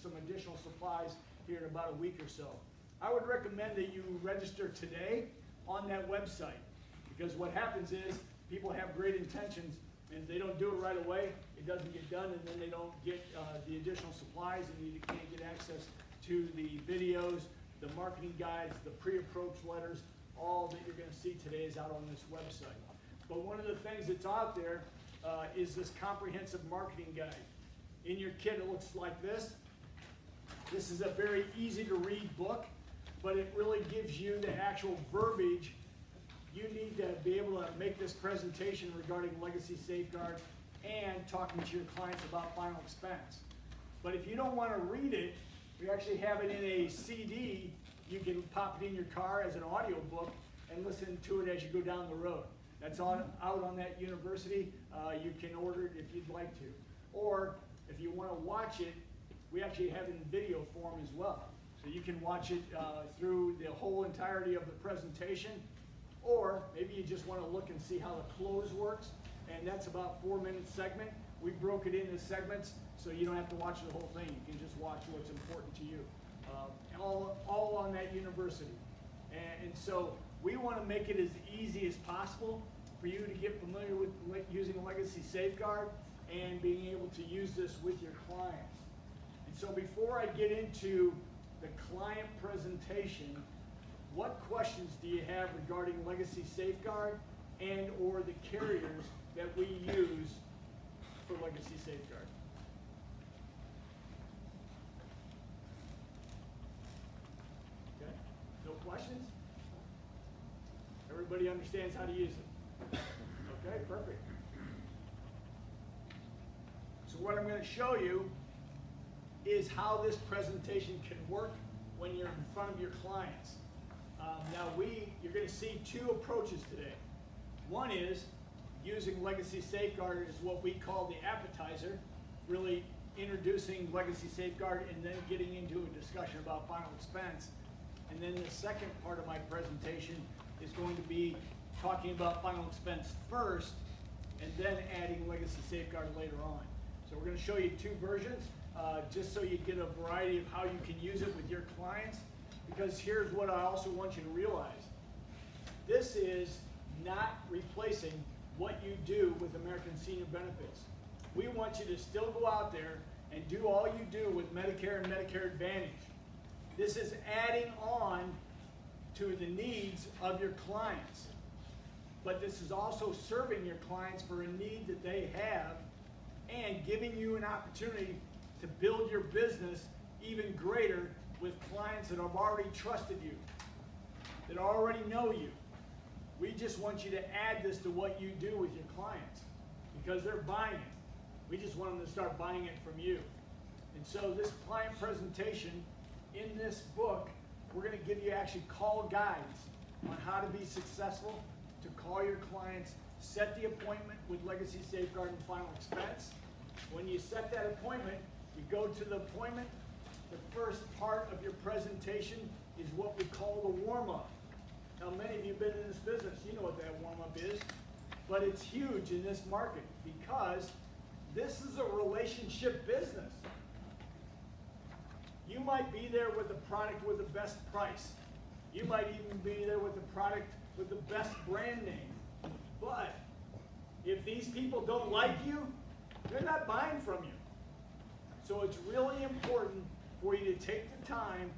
some additional supplies here in about a week or so. I would recommend that you register today on that website, because what happens is people have great intentions, and if they don't do it right away, it doesn't get done, and then they don't get the additional supplies, and you can't get access to the videos, the marketing guides, the pre-approach letters. All that you're going to see today is out on this website. But one of the things that's out there is this comprehensive marketing guide. In your kit, it looks like this. This is a very easy to read book, but it really gives you the actual verbiage you need to be able to make this presentation regarding Legacy Safeguard and talking to your clients about final expense. But if you don't want to read it, we actually have it in a CD. You can pop it in your car as an audio book and listen to it as you go down the road. That's out on that university. You can order it if you'd like to. Or If you want to watch it, we actually have it in video form as well. So you can watch it through the whole entirety of the presentation, or maybe you just want to look and see how the close works, and that's about 4-minute segment. We broke it into segments, so you don't have to watch the whole thing. You can just watch what's important to you. All on that university. And so we want to make it as easy as possible for you to get familiar with using Legacy Safeguard and being able to use this with your clients. And so before I get into the client presentation, what questions do you have regarding Legacy Safeguard and or the carriers that we use for Legacy Safeguard? Okay, no questions? Everybody understands how to use it? Okay, perfect. So what I'm going to show you is how this presentation can work when you're in front of your clients. Now you're going to see two approaches today. One is using Legacy Safeguard as what we call the appetizer, really introducing Legacy Safeguard and then getting into a discussion about final expense. And then the second part of my presentation is going to be talking about final expense first and then adding Legacy Safeguard later on. So we're going to show you two versions just so you get a variety of how you can use it with your clients, because here's what I also want you to realize. This is not replacing what you do with American Senior Benefits. We want you to still go out there and do all you do with Medicare and Medicare Advantage. This is adding on to the needs of your clients. But this is also serving your clients for a need that they have and giving you an opportunity to build your business even greater with clients that have already trusted you, that already know you. We just want you to add this to what you do with your clients because they're buying it. We just want them to start buying it from you. And so this client presentation in this book, we're going to give you actually call guides on how to be successful, to call your clients, set the appointment with Legacy Safeguard and Final Expense. When you set that appointment, you go to the appointment. The first part of your presentation is what we call the warm-up. Now, many of you have been in this business. You know what that warm-up is. But it's huge in this market because this is a relationship business. You might be there with a product with the best price. You might even be there with a product with the best brand name. But if these people don't like you, they're not buying from you. So it's really important for you to take the time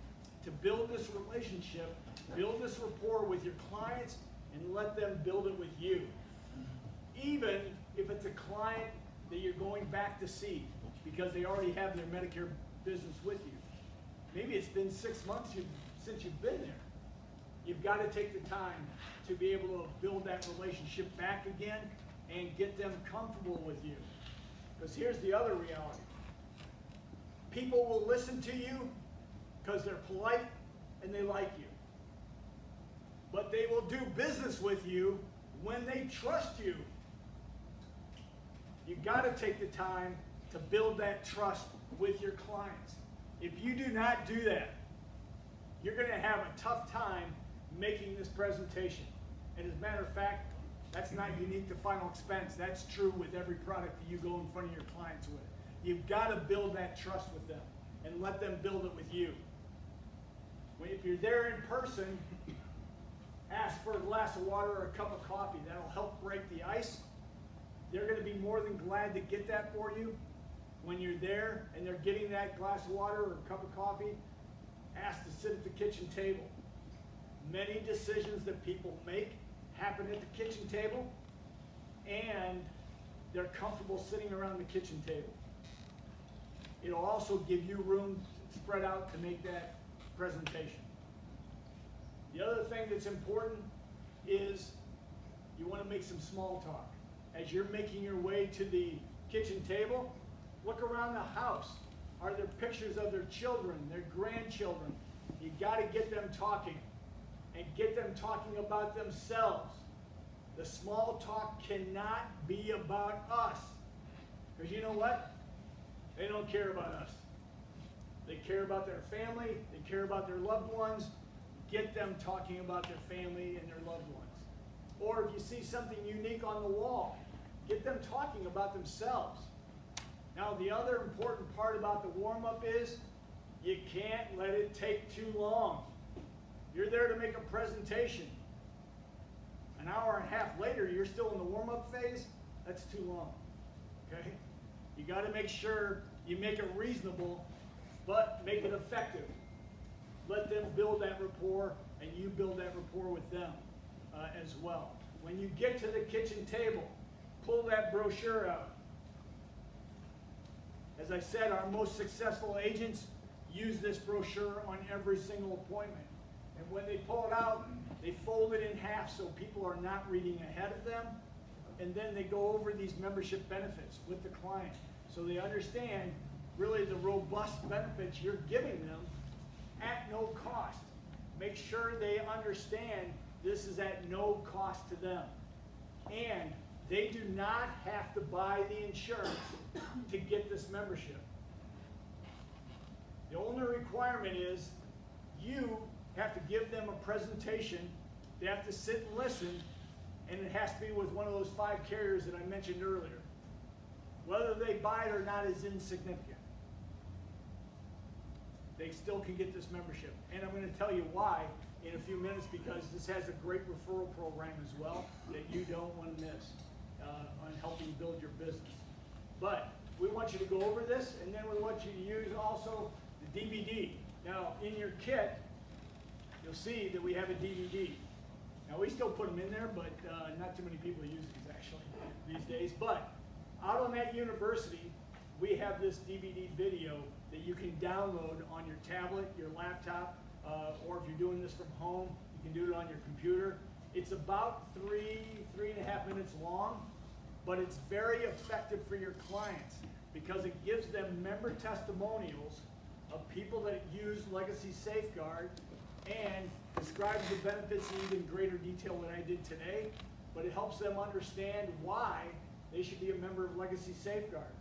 to build this relationship, build this rapport with your clients, and let them build it with you. Even if it's a client that you're going back to see because they already have their Medicare business with you. Maybe it's been 6 months since you've been there. You've got to take the time to be able to build that relationship back again and get them comfortable with you. Because here's the other reality. People will listen to you because they're polite and they like you. But they will do business with you when they trust you. You've got to take the time to build that trust with your clients. If you do not do that, you're going to have a tough time making this presentation. And as a matter of fact, that's not unique to Final Expense. That's true with every product that you go in front of your clients with. You've got to build that trust with them and let them build it with you. If you're there in person, ask for a glass of water or a cup of coffee. That'll help break the ice. They're going to be more than glad to get that for you. When you're there and they're getting that glass of water or a cup of coffee, ask to sit at the kitchen table. Many decisions that people make happen at the kitchen table, and they're comfortable sitting around the kitchen table. It'll also give you room spread out to make that presentation. The other thing that's important is you want to make some small talk. As you're making your way to the kitchen table, look around the house. Are there pictures of their children, their grandchildren? You got to get them talking and get them talking about themselves. The small talk cannot be about us. Because you know what? They don't care about us. They care about their family, they care about their loved ones. Get them talking about their family and their loved ones. Or if you see something unique on the wall, get them talking about themselves. Now, the other important part about the warm-up is you can't let it take too long. You're there to make a presentation. An hour and a half later, you're still in the warm-up phase. That's too long. Okay? You got to make sure you make it reasonable, but make it effective. Let them build that rapport, and you build that rapport with them as well. When you get to the kitchen table, pull that brochure out. As I said, our most successful agents use this brochure on every single appointment. And when they pull it out, they fold it in half so people are not reading ahead of them. And then they go over these membership benefits with the client. So they understand really the robust benefits you're giving them at no cost. Make sure they understand this is at no cost to them. And they do not have to buy the insurance to get this membership. The only requirement is you have to give them a presentation. They have to sit and listen, and it has to be with one of those 5 carriers that I mentioned earlier. Whether they buy it or not is insignificant. They still can get this membership. And I'm going to tell you why in a few minutes, because this has a great referral program as well that you don't want to miss on helping build your business. But we want you to go over this, and then we want you to use also the DVD. Now, in your kit, you'll see that we have a DVD. Now, we still put them in there, but not too many people use these actually these days. But out on that university, we have this DVD video that you can download on your tablet, your laptop, or if you're doing this from home, you can do it on your computer. It's about 3.5 minutes long, but it's very effective for your clients because it gives them member testimonials of people that use Legacy Safeguard and describes the benefits in even greater detail than I did today, but it helps them understand why they should be a member of Legacy Safeguard.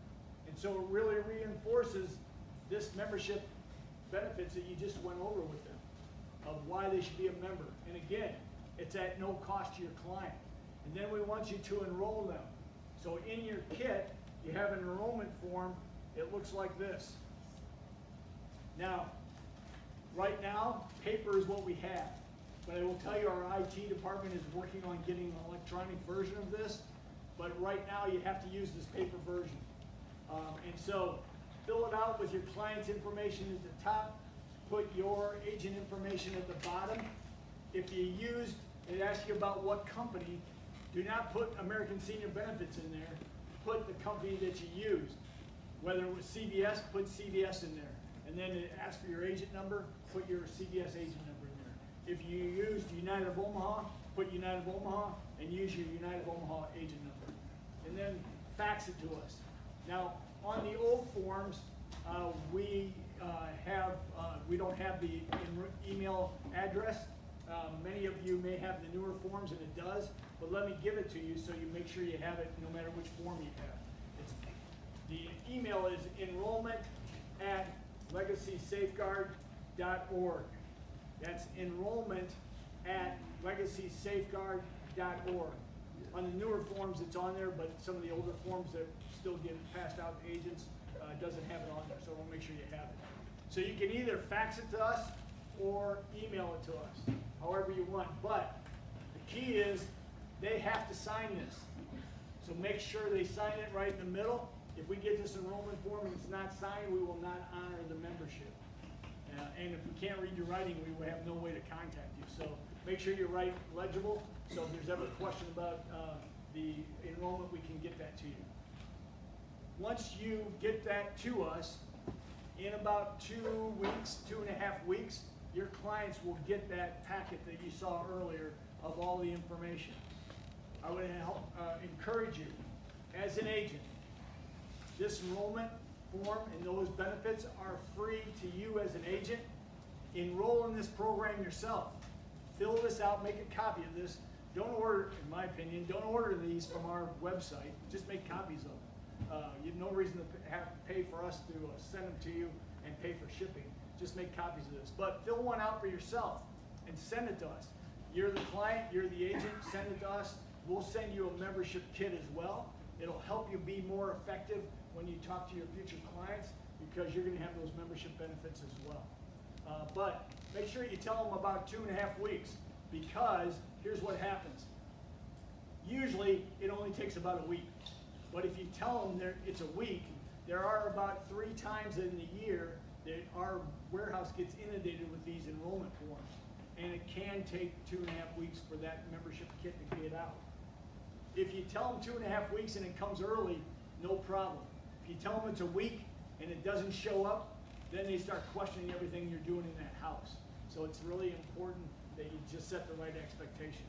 And so it really reinforces this membership benefits that you just went over with them, of why they should be a member. And again, it's at no cost to your client. And then we want you to enroll them. So in your kit, you have an enrollment form. It looks like this. Now, right now, paper is what we have. But I will tell you our IT department is working on getting an electronic version of this. But right now, you have to use this paper version. And so fill it out with your client's information at the top. Put your agent information at the bottom. If you used, it asks you about what company. Do not put American Senior Benefits in there. Put the company that you used. Whether it was CVS, put CVS in there. And then it asks for your agent number, put your CVS agent number in there. If you used United of Omaha, put United of Omaha and use your United of Omaha agent number. And then fax it to us. Now, on the old forms, we don't have the email address. Many of you may have the newer forms, and it does, but let me give it to you so you make sure you have it no matter which form you have. The email is enrollment@legacysafeguard.org. That's enrollment@legacysafeguard.org. On the newer forms, it's on there, but some of the older forms that still get passed out to agents doesn't have it on there, so I want to make sure you have it. So you can either fax it to us or email it to us, however you want. But the key is they have to sign this. So make sure they sign it right in the middle. If we get this enrollment form and it's not signed, we will not honor the membership. And if we can't read your writing, we will have no way to contact you. So make sure you write legible. So if there's ever a question about the enrollment, we can get that to you. Once you get that to us, in about 2 weeks, 2.5 weeks, your clients will get that packet that you saw earlier of all the information. I would encourage you, as an agent, this enrollment form and those benefits are free to you as an agent. Enroll in this program yourself. Fill this out, make a copy of this. Don't order, in my opinion, don't order these from our website. Just make copies of them. You have no reason to pay for us to send them to you and pay for shipping. Just make copies of this. But fill one out for yourself and send it to us. You're the client, you're the agent, send it to us. We'll send you a membership kit as well. It'll help you be more effective when you talk to your future clients because you're going to have those membership benefits as well. But make sure you tell them about 2.5 weeks because here's what happens. Usually it only takes about a week. But if you tell them it's a week, there are about 3 times in the year that our warehouse gets inundated with these enrollment forms. And it can take 2.5 weeks for that membership kit to get out. If you tell them 2.5 weeks and it comes early, no problem. If you tell them it's a week and it doesn't show up, then they start questioning everything you're doing in that house. So it's really important that you just set the right expectation.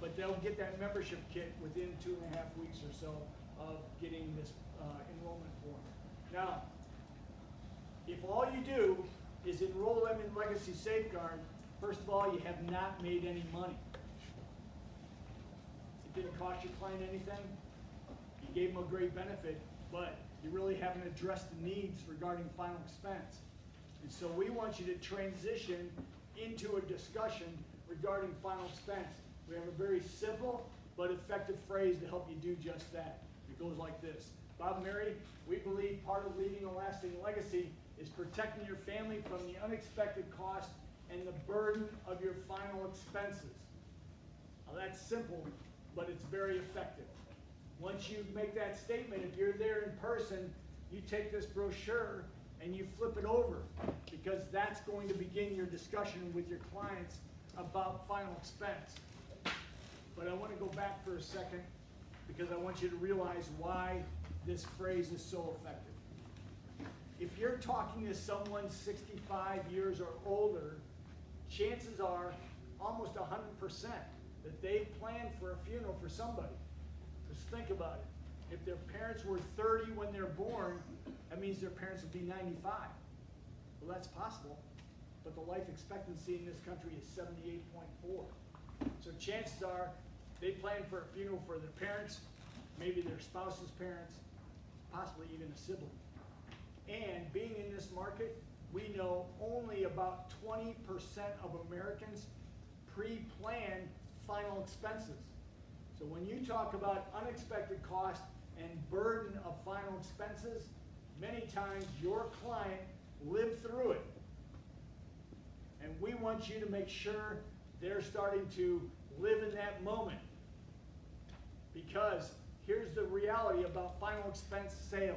But they'll get that membership kit within 2.5 weeks or so of getting this enrollment form. Now, if all you do is enroll them in Legacy Safeguard, first of all, you have not made any money. It didn't cost your client anything. You gave them a great benefit, but you really haven't addressed the needs regarding final expense. And so we want you to transition into a discussion regarding final expense. We have a very simple but effective phrase to help you do just that. It goes like this. Bob and Mary, we believe part of leaving a lasting legacy is protecting your family from the unexpected cost and the burden of your final expenses. Now that's simple, but it's very effective. Once you make that statement, if you're there in person, you take this brochure and you flip it over because that's going to begin your discussion with your clients about final expense. But I want to go back for a second because I want you to realize why this phrase is so effective. If you're talking to someone 65 years or older, chances are almost 100% that they planned for a funeral for somebody. Just think about it. If their parents were 30 when they're born, that means their parents would be 95. Well, that's possible, but the life expectancy in this country is 78.4. So chances are they planned for a funeral for their parents, maybe their spouse's parents, possibly even a sibling. And being in this market, we know only about 20% of Americans pre-plan final expenses. So when you talk about unexpected cost and burden of final expenses, many times your client lived through it. And we want you to make sure they're starting to live in that moment. Because here's the reality about final expense sales.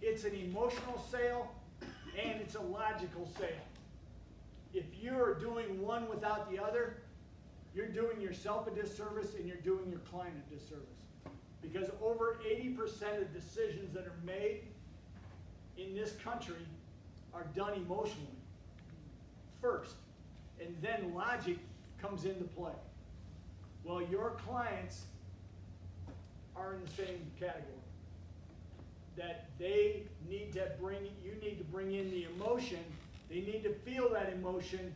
It's an emotional sale and it's a logical sale. If you're doing one without the other, you're doing yourself a disservice and you're doing your client a disservice. Because over 80% of decisions that are made in this country are done emotionally first, and then logic comes into play. Well, your clients are in the same category. That they need to you need to bring in the emotion. They need to feel that emotion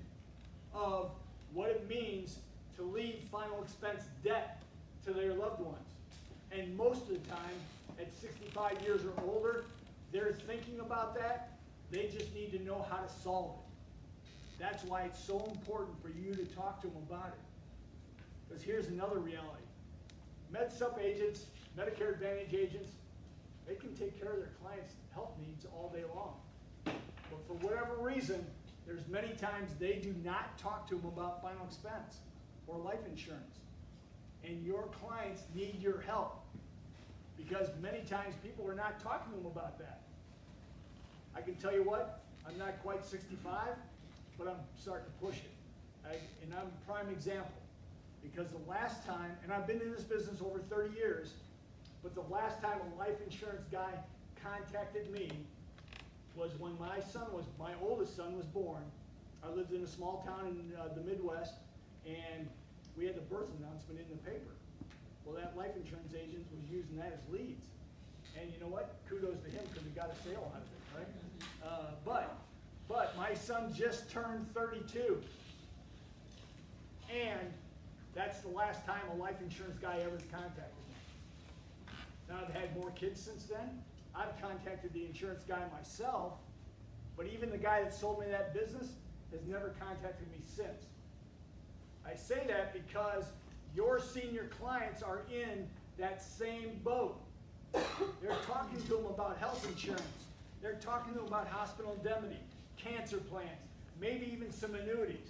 of what it means to leave final expense debt to their loved ones. And most of the time, at 65 years or older, they're thinking about that. They just need to know how to solve it. That's why it's so important for you to talk to them about it. Because here's another reality. MedSup agents, Medicare Advantage agents, they can take care of their clients' health needs all day long. But for whatever reason, there's many times they do not talk to them about final expense or life insurance. And your clients need your help. Because many times people are not talking to them about that. I can tell you what, I'm not quite 65, but I'm starting to push it. And I'm a prime example. Because the last time, and I've been in this business over 30 years, but the last time a life insurance guy contacted me was when my oldest son was born. I lived in a small town in the Midwest, and we had the birth announcement in the paper. Well, that life insurance agent was using that as leads. And you know what? Kudos to him because he got a sale out of it, right? But my son just turned 32. And that's the last time a life insurance guy ever contacted me. Now, I've had more kids since then. I've contacted the insurance guy myself, but even the guy that sold me that business has never contacted me since. I say that because your senior clients are in that same boat. They're talking to them about health insurance. They're talking to them about hospital indemnity, cancer plans, maybe even some annuities,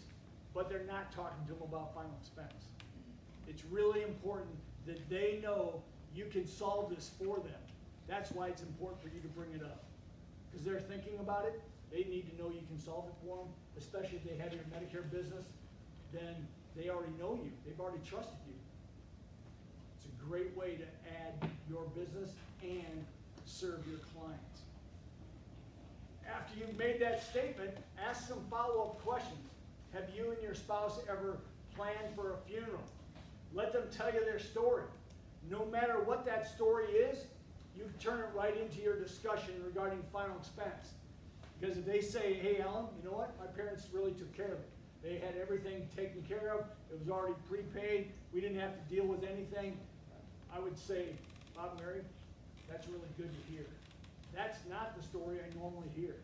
but they're not talking to them about final expense. It's really important that they know you can solve this for them. That's why it's important for you to bring it up. Because they're thinking about it, they need to know you can solve it for them, especially if they have your Medicare business, then they already know you. They've already trusted you. It's a great way to add your business and serve your clients. After you've made that statement, ask some follow-up questions. Have you and your spouse ever planned for a funeral? Let them tell you their story. No matter what that story is, you turn it right into your discussion regarding final expense. Because if they say, hey, Alan, you know what? My parents really took care of it. They had everything taken care of. It was already prepaid. We didn't have to deal with anything. I would say, Bob, Mary, that's really good to hear. That's not the story I normally hear.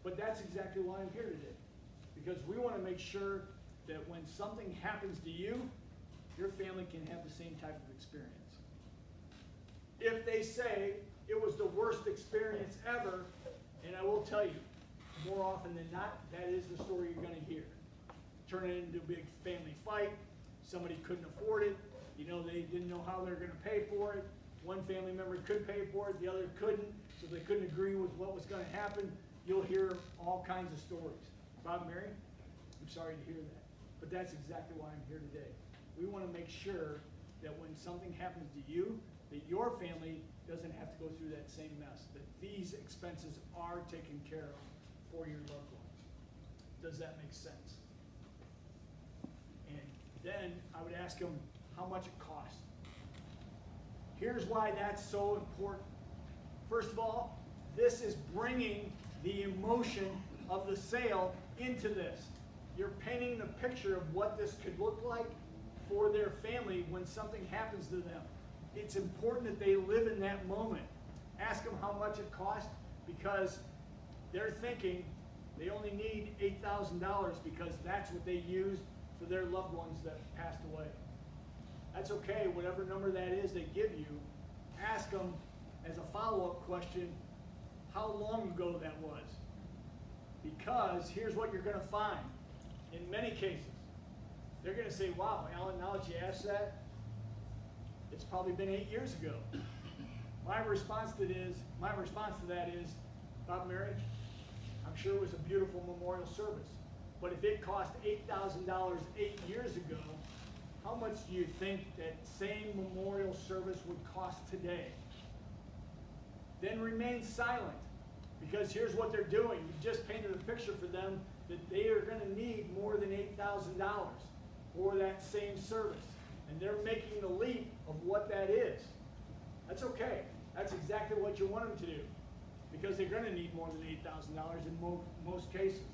But that's exactly why I'm here today. Because we want to make sure that when something happens to you, your family can have the same type of experience. If they say it was the worst experience ever, and I will tell you, more often than not, that is the story you're going to hear. Turn it into a big family fight. Somebody couldn't afford it. You know, they didn't know how they were going to pay for it. One family member could pay for it, the other couldn't, so they couldn't agree with what was going to happen. You'll hear all kinds of stories. Bob, Mary, I'm sorry to hear that, but that's exactly why I'm here today. We want to make sure that when something happens to you, that your family doesn't have to go through that same mess, that these expenses are taken care of for your loved ones. Does that make sense? And then I would ask them how much it costs. Here's why that's so important. First of all, this is bringing the emotion of the sale into this. You're painting the picture of what this could look like for their family when something happens to them. It's important that they live in that moment. Ask them how much it costs, because they're thinking they only need $8,000 because that's what they used for their loved ones that passed away. That's okay, whatever number that is they give you, ask them as a follow-up question how long ago that was. Because here's what you're going to find. In many cases, they're going to say, wow, Alan, now that you asked that, it's probably been 8 years ago. My response to that is, Bob, Mary, I'm sure it was a beautiful memorial service, but if it cost $8,000 8 years ago, how much do you think that same memorial service would cost today? Then remain silent, because here's what they're doing. You just painted a picture for them that they are going to need more than $8,000 for that same service. And they're making the leap of what that is. That's okay. That's exactly what you want them to do, because they're going to need more than $8,000 in most cases.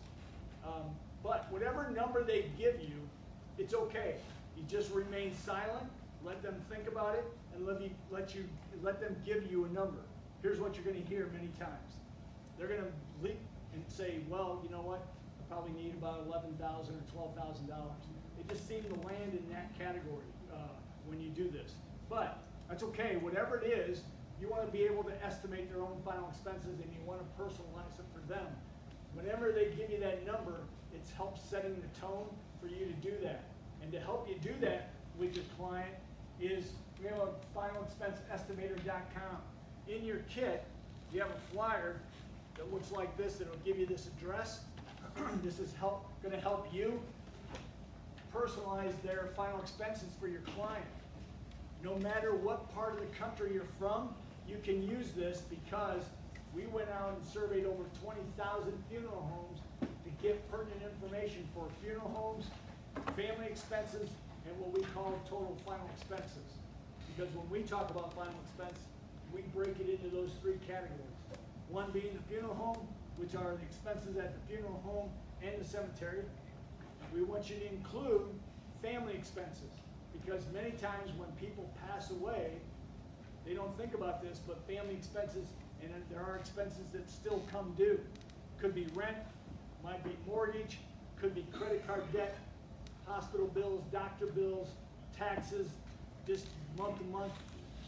But whatever number they give you, it's okay. You just remain silent, let them think about it, and let them give you a number. Here's what you're going to hear many times. They're going to leap and say, well, you know what? I probably need about $11,000 or $12,000. They just seem to land in that category when you do this. But that's okay. Whatever it is, you want to be able to estimate their own final expenses, and you want to personalize it for them. Whenever they give you that number, it helps setting the tone for you to do that. And to help you do that with your client is we have a finalexpenseestimator.com. In your kit, you have a flyer that looks like this that will give you this address. This is going to help you personalize their final expenses for your client. No matter what part of the country you're from, you can use this, because we went out and surveyed over 20,000 funeral homes to get pertinent information for funeral homes, family expenses, and what we call total final expenses. Because when we talk about final expense, we break it into those three categories. One being the funeral home, which are the expenses at the funeral home and the cemetery. We want you to include family expenses, because many times when people pass away, they don't think about this, but family expenses, and there are expenses that still come due. Could be rent, might be mortgage, could be credit card debt, hospital bills, doctor bills, taxes, just month to month,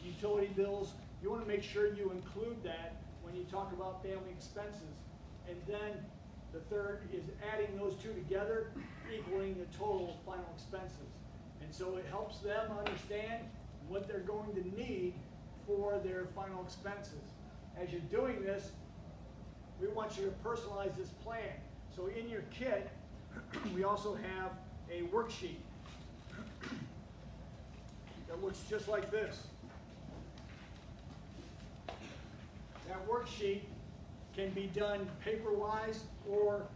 utility bills. You want to make sure you include that when you talk about family expenses. And then the third is adding those two together, equaling the total final expenses. And so it helps them understand what they're going to need for their final expenses. As you're doing this, we want you to personalize this plan. So in your kit, we also have a worksheet that looks just like this. That worksheet can be done paper-wise, or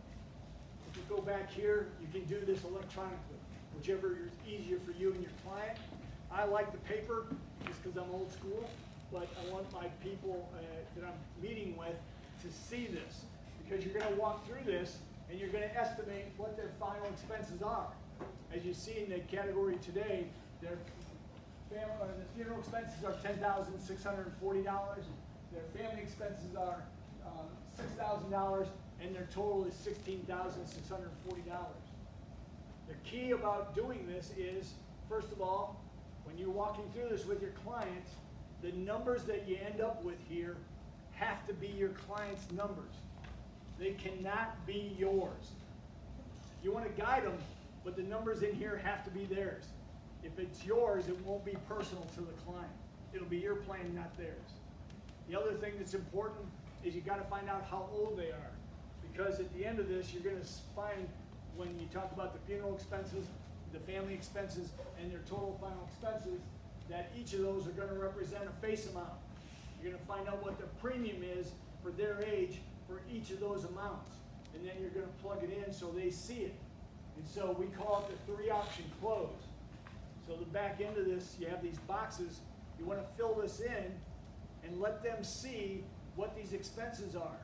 if you go back here, you can do this electronically, whichever is easier for you and your client. I like the paper just because I'm old school, but I want my people that I'm meeting with to see this, because you're going to walk through this and you're going to estimate what their final expenses are. As you see in the category today, their the funeral expenses are $10,640. Their family expenses are $6,000, and their total is $16,640. The key about doing this is, first of all, when you're walking through this with your clients, the numbers that you end up with here have to be your client's numbers. They cannot be yours. You want to guide them, but the numbers in here have to be theirs. If it's yours, it won't be personal to the client. It'll be your plan, not theirs. The other thing that's important is you got to find out how old they are, because at the end of this, you're going to find, when you talk about the funeral expenses, the family expenses, and their total final expenses, that each of those are going to represent a face amount. You're going to find out what the premium is for their age for each of those amounts, and then you're going to plug it in so they see it. And so we call it the 3-option close. So the back end of this, you have these boxes. You want to fill this in and let them see what these expenses are.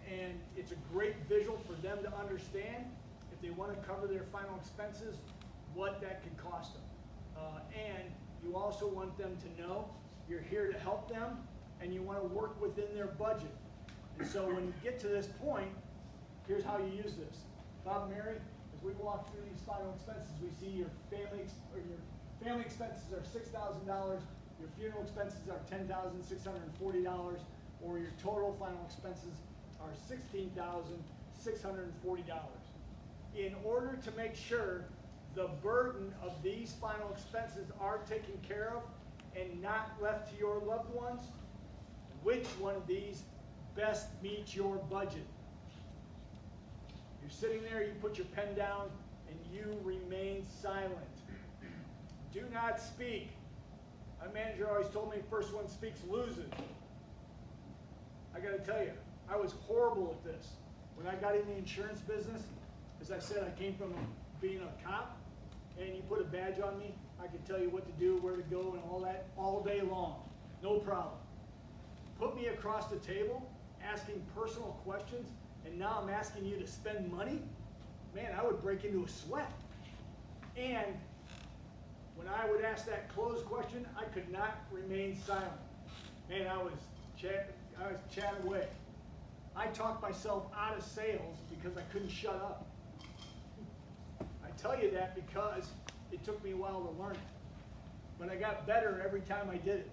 And it's a great visual for them to understand, if they want to cover their final expenses, what that could cost them. And you also want them to know you're here to help them, and you want to work within their budget. And so when you get to this point, here's how you use this. Bob and Mary, as we walk through these final expenses, we see your family expenses are $6,000, your funeral expenses are $10,640, or your total final expenses are $16,640. In order to make sure the burden of these final expenses are taken care of and not left to your loved ones, which one of these best meets your budget? You're sitting there, you put your pen down, and you remain silent. Do not speak. My manager always told me, first one speaks loses. I got to tell you, I was horrible at this. When I got in the insurance business, as I said, I came from being a cop, and you put a badge on me, I could tell you what to do, where to go, and all that all day long. No problem. Put me across the table, asking personal questions, and now I'm asking you to spend money? Man, I would break into a sweat. And when I would ask that closed question, I could not remain silent. Man, I was chatting away. I talked myself out of sales because I couldn't shut up. I tell you that because it took me a while to learn it. But I got better every time I did it.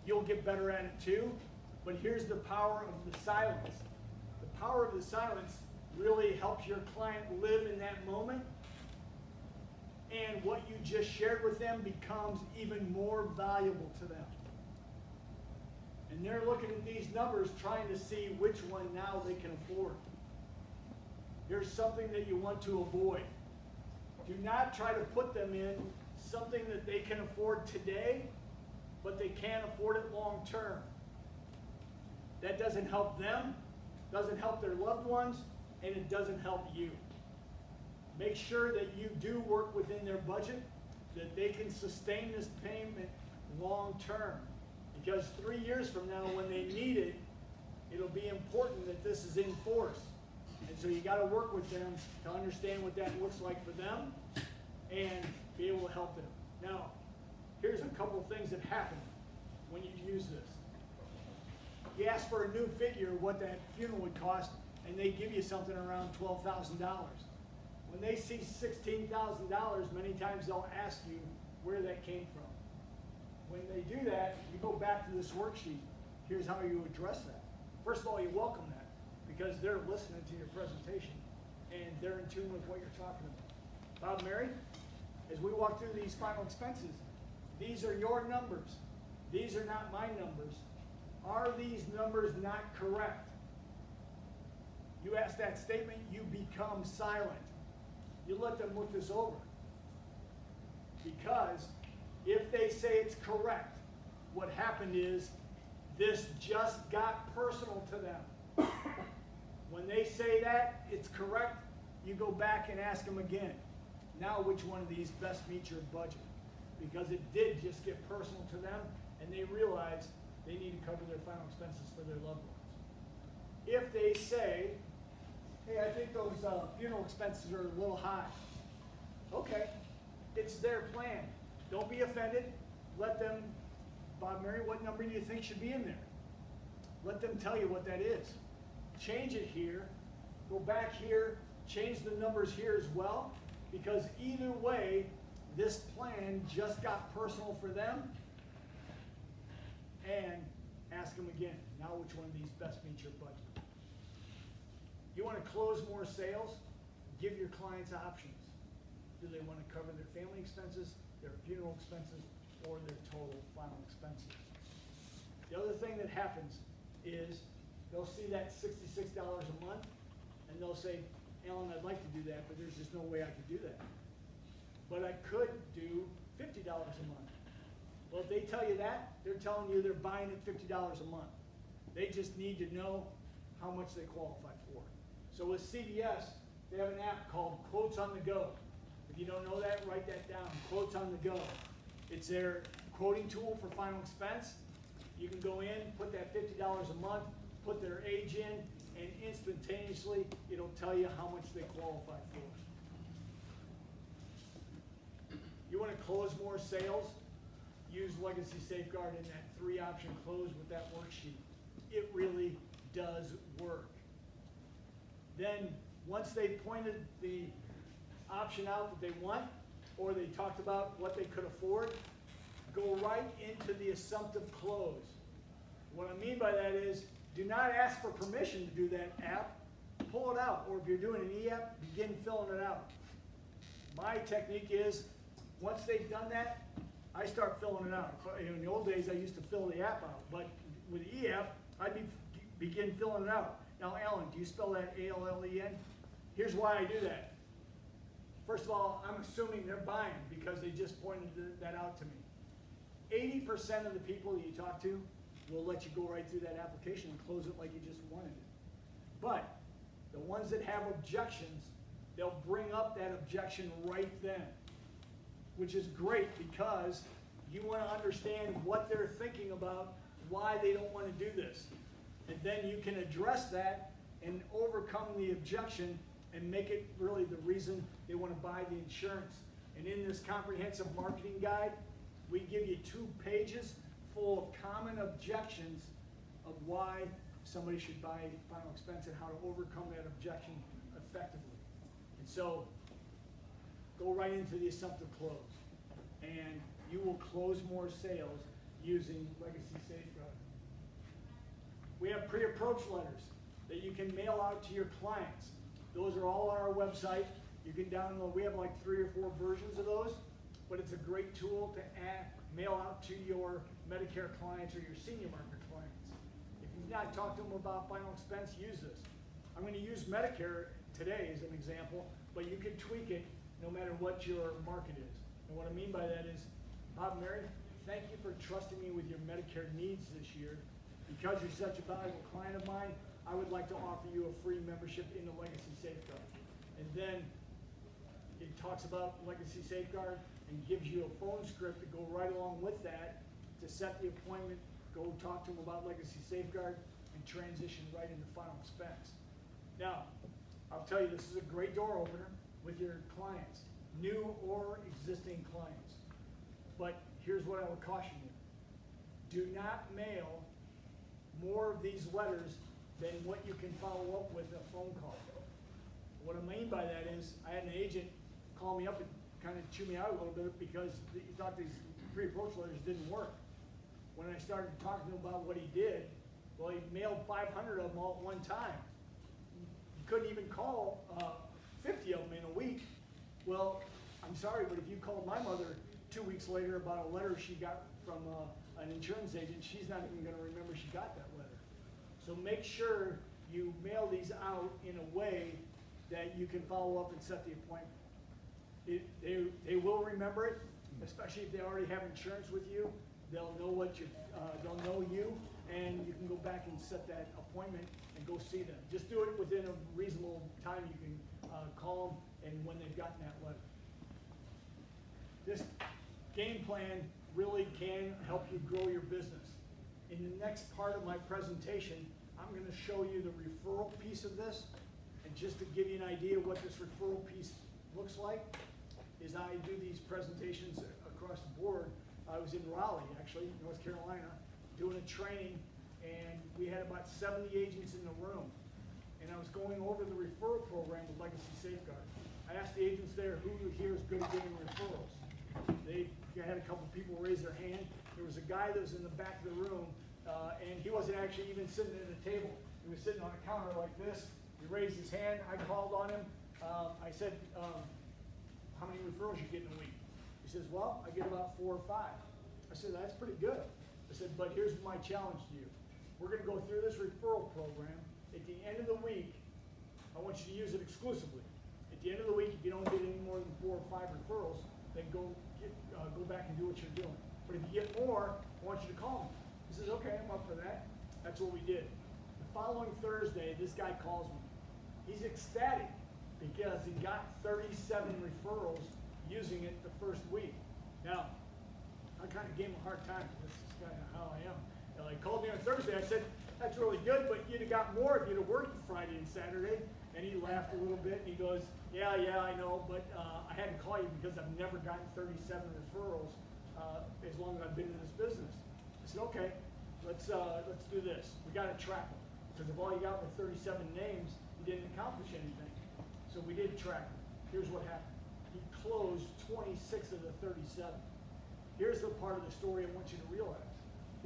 You'll get better at it too, but here's the power of the silence. The power of the silence really helps your client live in that moment, and what you just shared with them becomes even more valuable to them. And they're looking at these numbers trying to see which one now they can afford. Here's something that you want to avoid. Do not try to put them in something that they can afford today, but they can't afford it long term. That doesn't help them, doesn't help their loved ones, and it doesn't help you. Make sure that you do work within their budget, that they can sustain this payment long term. Because 3 years from now, when they need it, it'll be important that this is in force. And so you got to work with them to understand what that looks like for them and be able to help them. Now, here's a couple of things that happen when you use this. You ask for a new figure, what that funeral would cost, and they give you something around $12,000. When they see $16,000, many times they'll ask you where that came from. When they do that, you go back to this worksheet. Here's how you address that. First of all, you welcome that because they're listening to your presentation and they're in tune with what you're talking about. Bob, Mary, as we walk through these final expenses, these are your numbers. These are not my numbers. Are these numbers not correct? You ask that statement, you become silent. You let them look this over. Because if they say it's correct, what happened is this just got personal to them. When they say that it's correct, you go back and ask them again. Now which one of these best meets your budget? Because it did just get personal to them and they realize they need to cover their final expenses for their loved ones. If they say, hey, I think those funeral expenses are a little high. Okay, it's their plan. Don't be offended. Let them, Bob, Mary, what number do you think should be in there? Let them tell you what that is. Change it here, go back here, change the numbers here as well, because either way, this plan just got personal for them. And ask them again, now which one of these best meets your budget? You want to close more sales? Give your clients options. Do they want to cover their family expenses, their funeral expenses, or their total final expenses? The other thing that happens is they'll see that $66 a month and they'll say, Alan, I'd like to do that, but there's just no way I could do that. But I could do $50 a month. Well, if they tell you that, they're telling you they're buying at $50 a month. They just need to know how much they qualify for. So with CVS, they have an app called Quotes on the Go. If you don't know that, write that down, Quotes on the Go. It's their quoting tool for final expense. You can go in, put that $50 a month, put their age in, and instantaneously it'll tell you how much they qualify for. You want to close more sales? Use Legacy Safeguard in that 3-option close with that worksheet. It really does work. Then, once they pointed the option out that they want, or they talked about what they could afford, go right into the assumptive close. What I mean by that is, do not ask for permission to do that app. Pull it out, or if you're doing an e-app, begin filling it out. My technique is, once they've done that, I start filling it out. In the old days, I used to fill the app out, but with the e-app, I begin filling it out. Now, Alan, do you spell that A-L-L-E-N? Here's why I do that. First of all, I'm assuming they're buying because they just pointed that out to me. 80% of the people that you talk to will let you go right through that application and close it like you just wanted it. But the ones that have objections, they'll bring up that objection right then, which is great because you want to understand what they're thinking about, why they don't want to do this. And then you can address that and overcome the objection and make it really the reason they want to buy the insurance. And in this comprehensive marketing guide, we give you 2 pages full of common objections of why somebody should buy final expense and how to overcome that objection effectively. And so, go right into the assumptive close. And you will close more sales using Legacy Safeguard. We have pre-approach letters that you can mail out to your clients. Those are all on our website. You can download, we have like 3 or 4 versions of those, but it's a great tool to mail out to your Medicare clients or your senior market clients. If you've not talked to them about final expense, use this. I'm going to use Medicare today as an example, but you can tweak it no matter what your market is. And what I mean by that is, Bob, Mary, thank you for trusting me with your Medicare needs this year. Because you're such a valuable client of mine, I would like to offer you a free membership into Legacy Safeguard. And then it talks about Legacy Safeguard and gives you a phone script to go right along with that to set the appointment, go talk to them about Legacy Safeguard, and transition right into final expense. Now, I'll tell you, this is a great door opener with your clients, new or existing clients. But here's what I would caution you. Do not mail more of these letters than what you can follow up with a phone call. What I mean by that is, I had an agent call me up and kind of chew me out a little bit because he thought these pre-approach letters didn't work. When I started talking to him about what he did, well, he mailed 500 of them all at one time. You couldn't even call 50 of them in a week. Well, I'm sorry, but if you called my mother 2 weeks later about a letter she got from an insurance agent, she's not even going to remember she got that letter. So make sure you mail these out in a way that you can follow up and set the appointment. They will remember it, especially if they already have insurance with you. They'll know they'll know you, and you can go back and set that appointment and go see them. Just do it within a reasonable time. You can call them and when they've gotten that letter. This game plan really can help you grow your business. In the next part of my presentation, I'm going to show you the referral piece of this. And just to give you an idea what this referral piece looks like, is I do these presentations across the board. I was in Raleigh, actually, North Carolina, doing a training, and we had about 70 agents in the room. And I was going over the referral program with Legacy Safeguard. I asked the agents there, who here is good at giving referrals? They had a couple people raise their hand. There was a guy that was in the back of the room, and he wasn't actually even sitting at a table. He was sitting on a counter like this. He raised his hand. I called on him. I said, how many referrals you get in a week? He says, well, I get about 4 or 5. I said, that's pretty good. I said, but here's my challenge to you. We're going to go through this referral program. At the end of the week, I want you to use it exclusively. At the end of the week, if you don't get any more than 4 or 5 referrals, then go back and do what you're doing. But if you get more, I want you to call me. He says, okay, I'm up for that. That's what we did. The following Thursday, this guy calls me. He's ecstatic because he got 37 referrals using it the first week. Now, I kind of gave him a hard time. This is kind of how I am. He called me on Thursday. I said, that's really good, but you'd have got more if you'd have worked Friday and Saturday. And he laughed a little bit, and he goes, yeah, I know, but I had to call you because I've never gotten 37 referrals as long as I've been in this business. I said, okay, let's do this. We got to track them. Because if all you got were 37 names, you didn't accomplish anything. So we did track them. Here's what happened. He closed 26 of the 37. Here's the part of the story I want you to realize.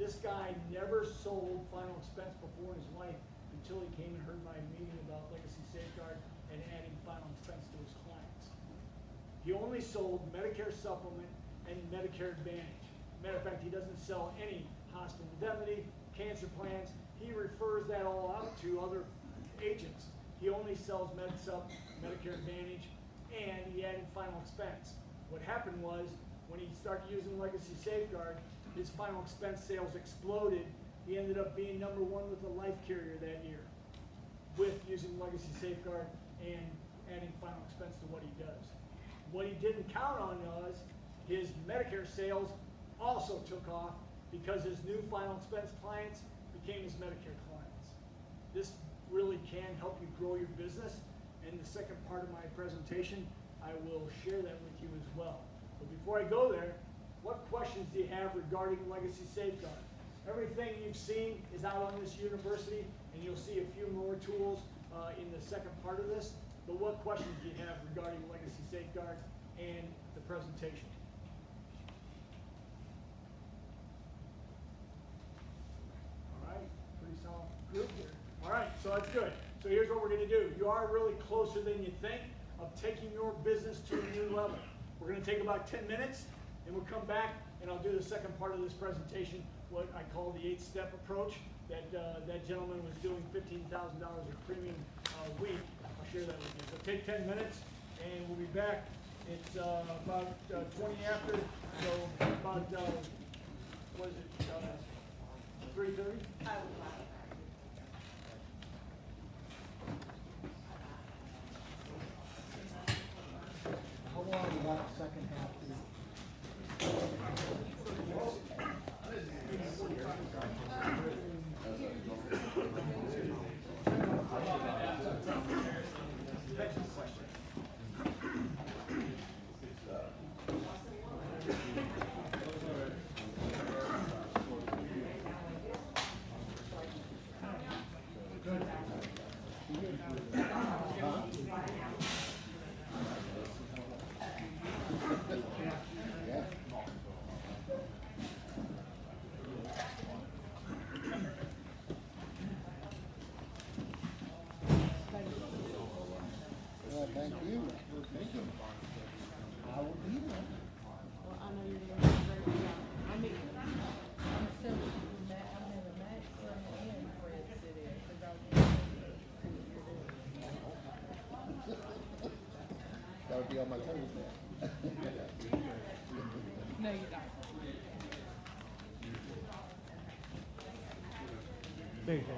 This guy never sold final expense before in his life until he came and heard my meeting about Legacy Safeguard and adding final expense to his clients. He only sold Medicare Supplement and Medicare Advantage. Matter of fact, he doesn't sell any hospital indemnity, cancer plans. He refers that all out to other agents. He only sells MedSup, Medicare Advantage, and he added final expense. What happened was, when he started using Legacy Safeguard, his final expense sales exploded. He ended up being #1 with the life carrier that year, with using Legacy Safeguard and adding final expense to what he does. What he didn't count on was his Medicare sales also took off because his new final expense clients became his Medicare clients. This really can help you grow your business. In the second part of my presentation, I will share that with you as well. But before I go there, what questions do you have regarding Legacy Safeguard? Everything you've seen is out on this university, and you'll see a few more tools in the second part of this. But what questions do you have regarding Legacy Safeguard and the presentation? All right, pretty solid group here. All right, so that's good. So here's what we're going to do. You are really closer than you think of taking your business to a new level. We're going to take about 10 minutes, and we'll come back, and I'll do the second part of this presentation, what I call the 8-step approach. That gentleman was doing $15,000 of premium a week. I'll share that with you. So take 10 minutes, and we'll be back. It's about 20 after, so about, what is it, 3:30? How long you got the second half to? be on my toes now. No, you don't. There you go.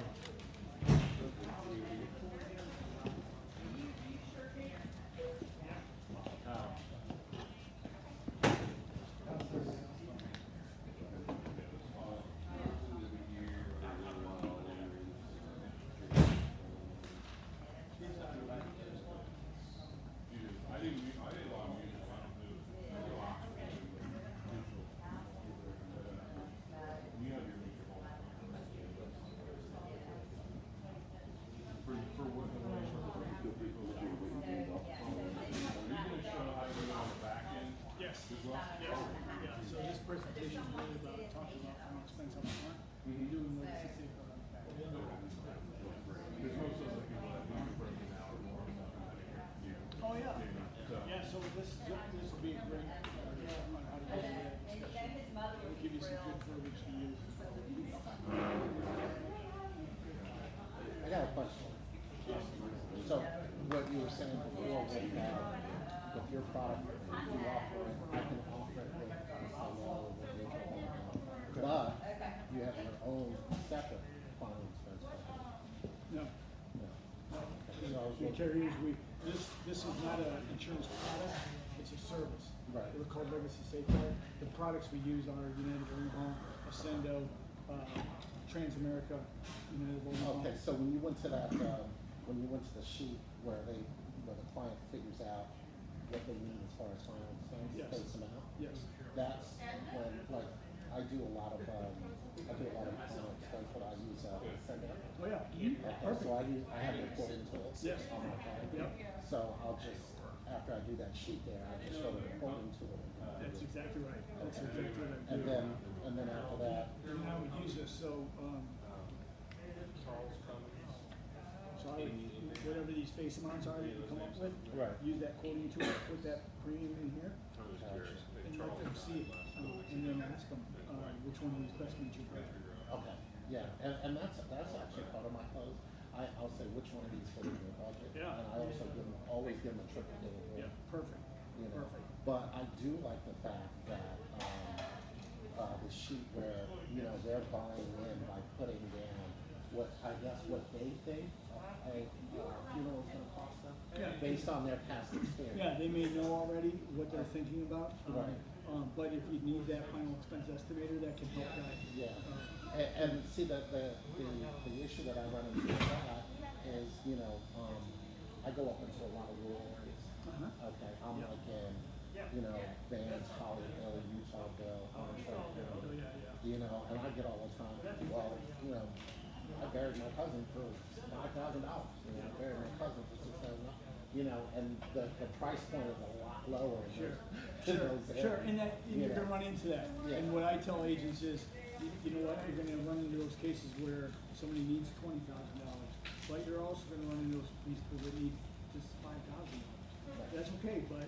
Yes, yeah, so this presentation is really about talking about final expense up front, and doing what the safeguard on the back. There's most of the people that do broken out or more. Oh, yeah, yeah, so this will be a great, on how to do that discussion. It'll give you some good verbiage to use. I got a question. So, what you were saying before with your product, you offer it, I can offer it with but you have your own separate final expense company. No, No. the So I was the looking- carriers, this is not an insurance product, it's a service. Right. They're called Legacy Safeguard. The products we use are United Home Home, Ascendo, Transamerica, United Home Home. Okay, so when you went to that, when you went to the sheet where the client figures out what they need as far as final expense, Yes. pays them out. Yes. That's when, like, I do a lot of final expense, but I use, Ascendo. Oh, yeah. Okay, Perfect. so I have it put into it. Yes. On my phone. Yep. So I'll just, after I do that sheet there, I just go to the quote into it. That's exactly right. That's exactly what I And do. then after that, And I would use this, so, Charles Cummings. so I would, whatever these face amounts are that you come up with. Right. Use that quoting tool, put that premium in here, I'm just curious. and let them see it, and then ask them, which one of these best meets your budget. okay, yeah, and that's actually part of my close. I'll say which one of these fit in your budget. Yeah. And I also always give them a triple delivery. Yeah, perfect, You know, perfect. but I do like the fact that, the sheet where, you know, they're buying in by putting down what they think a funeral is gonna cost them. Yeah. Based on their past experience. Yeah, they may know already what they're thinking about. Right. But if you need that final expense estimator, that can help guide. Yeah, and see that the issue that I run into with that is, you know, I go up into a lot of rural areas. Uh-huh. Okay, I'm Yeah. like in, you know, Vance, Hollyville, Utahville, Oh, Armstrongville, yeah. you know, and I get all the time, well, you know, I buried my cousin for $5,000, you know, I buried my cousin for $6,000, you know, and the price point is a lot lower in Sure, those areas. sure, and that, you you're know. gonna run into that. Yeah. And what I tell agents is, you know what, you're gonna run into those cases where somebody needs $20,000, but you're also gonna run into those people that need just $5,000. That's okay, but,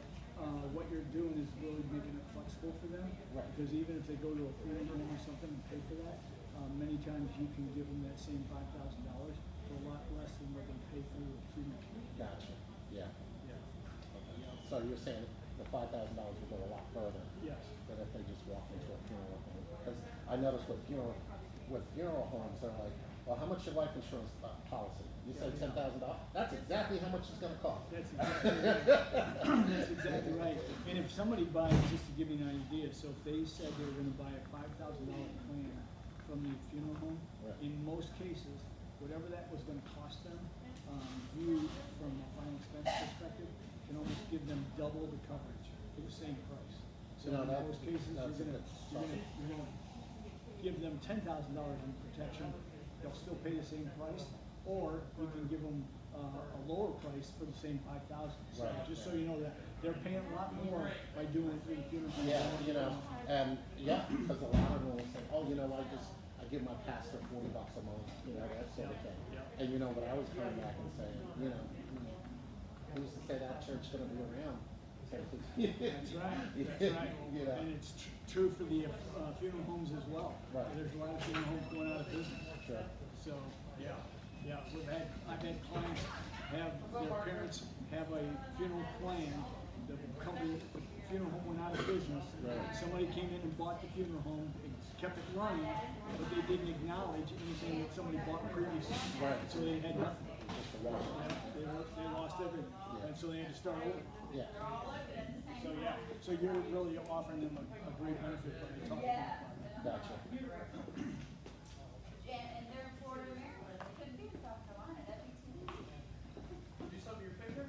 what you're doing is really making it flexible for them. Right. Because even if they go to a funeral home or something and pay for that, many times you can give them that same $5,000 for a lot less than what they pay for a funeral. Gotcha, yeah. Yeah. Okay. So you're saying the $5,000 will go a lot further Yes. than if they just walk into a funeral home? Because I noticed with funeral homes, they're like, well, how much your life insurance policy? You say $10,000? That's exactly how much it's gonna cost. That's exactly right. That's exactly right. And if somebody buys, just to give you an idea, so if they said they were gonna buy a $5,000 plan from the funeral home, Right. in most cases, whatever that was gonna cost them, you, from a final expense perspective, can almost give them double the coverage for the same price. So No, in that- most cases, that's a good you're gonna give them $10,000 in protection, they'll still pay the same price, or you can give them a lower price for the same $5,000. So Right. just so you know that they're paying a lot more by doing it through the funeral home. Yeah, you know, and yeah, because a lot of them will say, oh, you know, I give my pastor $40 a month, you know, that sort of thing. Yeah. And you know, but I was coming back and saying, you know, who's to say that church gonna be around? That's right, that's right. You know. And it's true for the funeral homes as well. Right. There's a lot of funeral homes going out of business. Sure. So, yeah, I've had clients have, their parents have a funeral plan, the company, the funeral home went out of business. Somebody came in and bought the funeral home, and kept it running, but they didn't acknowledge anything that somebody bought previously. Right. So they had nothing. Just a wash. They lost everything, and so they had to start over. Yeah. So yeah, so you're really offering them a great benefit by talking about it. Gotcha. And they're in Florida and Maryland, they couldn't be in South Carolina, that'd be too easy. Do something with your finger?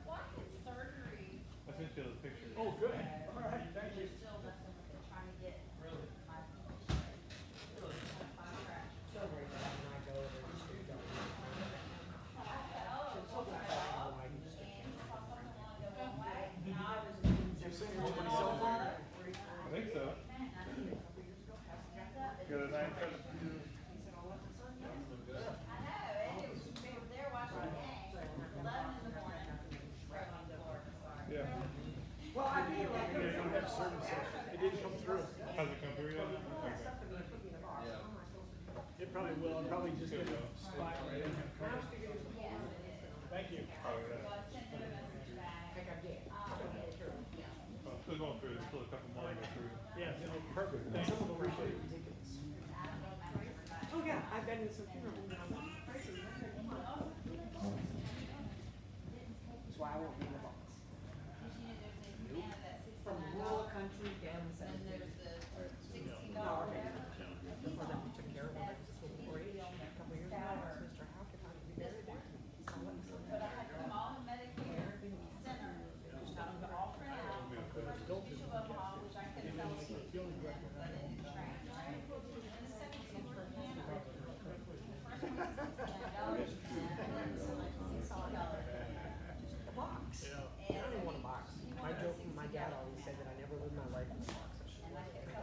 Well, I had surgery. I sent you the picture. Oh, good. All right, thank you. They're still messing with it, trying to get my contract. So worried that when I go over to street go. I said, oh, it's so bad. And he saw something want to go one way, and I was. You send it to my cell phone? I think so. Good, I tried to. I know, and it was, they were there watching the game, 11 in the morning, right on the floor. Yeah. Well, I did like. Yeah, you don't have service session. It didn't come through. Has it come through yet? Okay. It probably will. It probably just did a spot right in there. Yes, it is. Thank you. Probably So that. I sent them a message back. I did. Well, still going through, there's still a couple more to go through. Yeah, no, perfect. Thanks. Appreciate it. Oh, yeah, I've been in some funeral homes. That's why I won't be in the box. From rural country down to Then there's the $16 No. whatever. before that we took care of it. For a couple of years ago, I asked Mr. How could I be buried there? So let me see. But I had them all in Medicare Center, got them all printed out, first Bishop of Omaha, which I couldn't sell to you, because I didn't train. And the second two were Hanover. The first one was $69, and then $16. A box. Yeah. I don't even want a box. My joke from my dad always said that I never lived my life in a box. I should And I live kept in a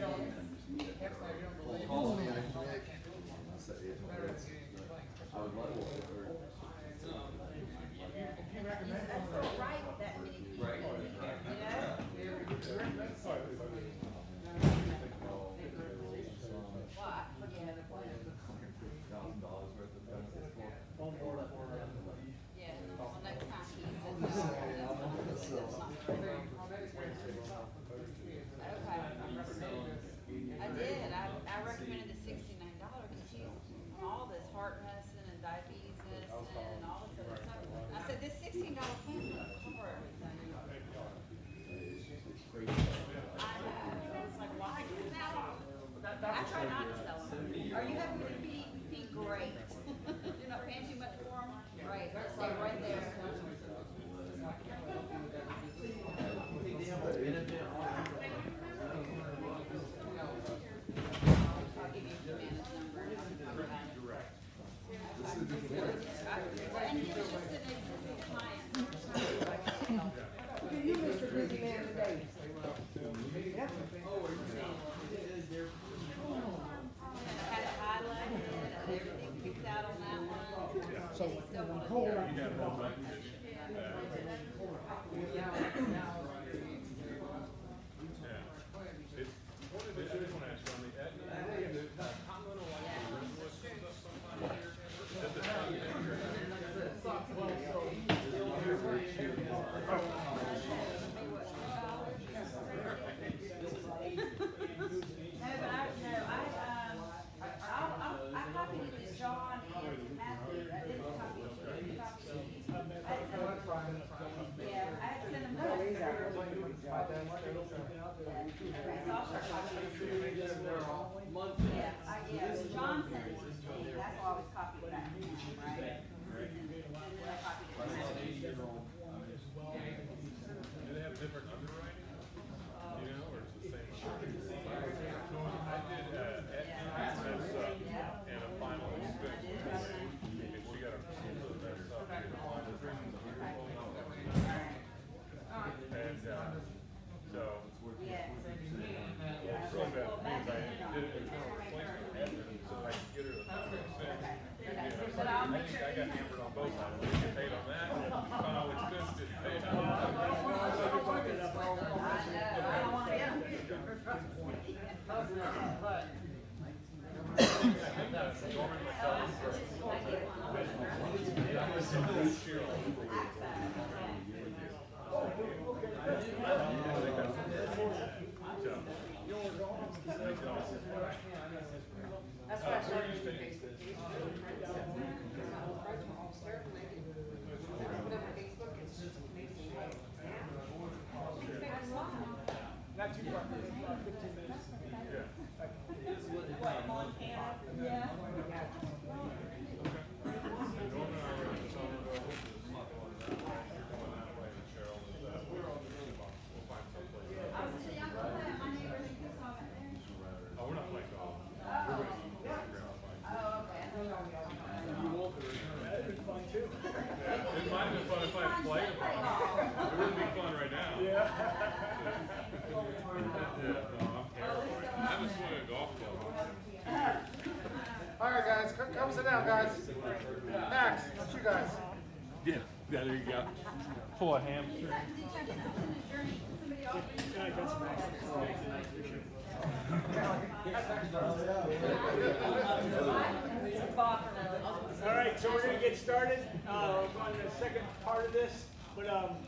telling bag. myself that that's so right with that many people, you know? Well, yeah, yeah, well, next time he says that's not right. Okay. I did, I recommended the $69 because he's on all this heart medicine and diabetes medicine and all this other stuff. I said, this $16 plan's gonna cover everything. I know, it's like, why sell them? I try not to sell them. Are you having a meeting? Great. You're not paying too much for them? Great, let's stay right there. I'll give you Joanna's number. And he was just an existing client. Look at you, Mr. Busy Man today. Yep. Had it highlighted and everything picked out on that one. So, And he still wanted hold to- on. You got a whole bunch. Yeah. I just want to ask you on the, Continental Life Reservoir comes up sometime here. Does it have any I copied it to John and Matthew, I didn't copy it to you. Yeah, I had sent them both. Okay, so I'll start copying it. Yeah, John sent it to me, that's why I was copying back, right? And then I copied it to Matthew. Do they have different underwriting? You know, or it's the same? I did, and a final expense. And she got a procedure of that stuff. And, so, Yeah. Certainly. I put up on Facebook, it's just amazing. Not too far, 15 minutes. What, Montana? Yeah. I was saying, I'm glad my neighbor in Tucson right there. Oh, we're not playing golf. Oh, okay. That'd be fun too. It might have been fun if I had played golf. It wouldn't be fun right now. Yeah. Yeah, no, I'm terrible. I haven't swung a golf club. All right, guys, come sit down, guys. Max, that's you guys. Yeah, there you go. Pull a hamstring. Did you get something in the journey? Somebody offered you? I got some extra. I appreciate it. All right, so we're going to get started on the second part of this, but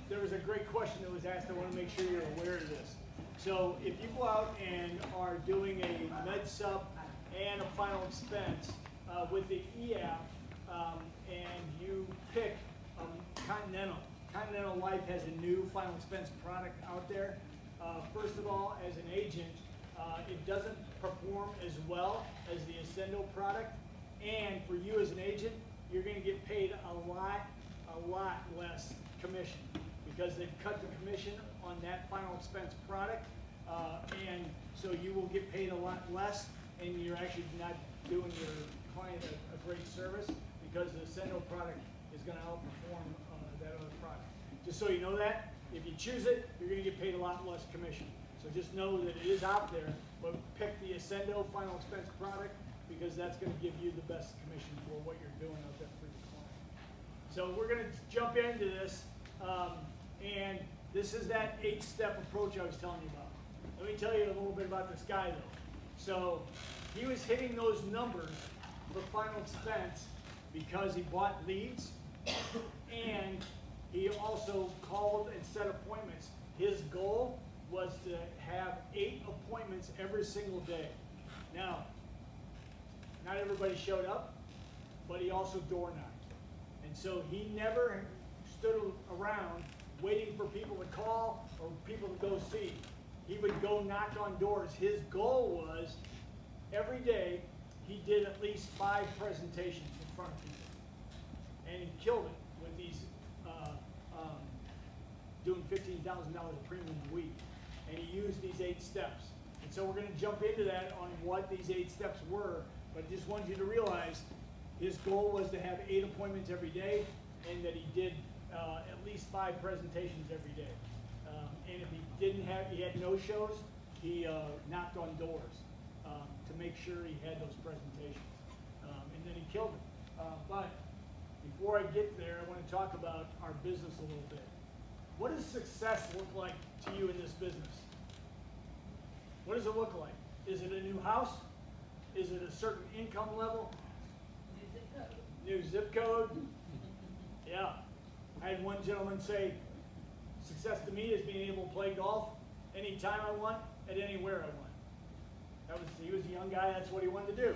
there was a great question that was asked. I want to make sure you're aware of this. So if you go out and are doing a med sub and a final expense with the e-app, and you pick Continental Life has a new final expense product out there. First of all, as an agent, it doesn't perform as well as the Ascendo product. And for you as an agent, you're going to get paid a lot less commission because they've cut the commission on that final expense product. And so you will get paid a lot less, and you're actually not doing your client a great service because the Ascendo product is going to outperform that other product. Just so you know that, if you choose it, you're going to get paid a lot less commission. So just know that it is out there, but pick the Ascendo final expense product because that's going to give you the best commission for what you're doing out there for your client. So we're going to jump into this, and this is that 8-step approach I was telling you about. Let me tell you a little bit about this guy though. So he was hitting those numbers for final expense because he bought leads and he also called and set appointments. His goal was to have 8 appointments every single day. Now, not everybody showed up, but he also door knocked. And so he never stood around waiting for people to call or people to go see. He would go knock on doors. His goal was every day he did at least 5 presentations in front of people. And he killed it with these, doing $15,000 of premium a week. And he used these 8 steps. And so we're going to jump into that on what these 8 steps were. But I just wanted you to realize his goal was to have 8 appointments every day and that he did at least 5 presentations every day. And if he had no shows, he knocked on doors to make sure he had those presentations. And then he killed it. But before I get there, I want to talk about our business a little bit. What does success look like to you in this business? What does it look like? Is it a new house? Is it a certain income level? New zip code? Yeah. I had one gentleman say, success to me is being able to play golf anytime I want, at anywhere I want. He was a young guy, that's what he wanted to do.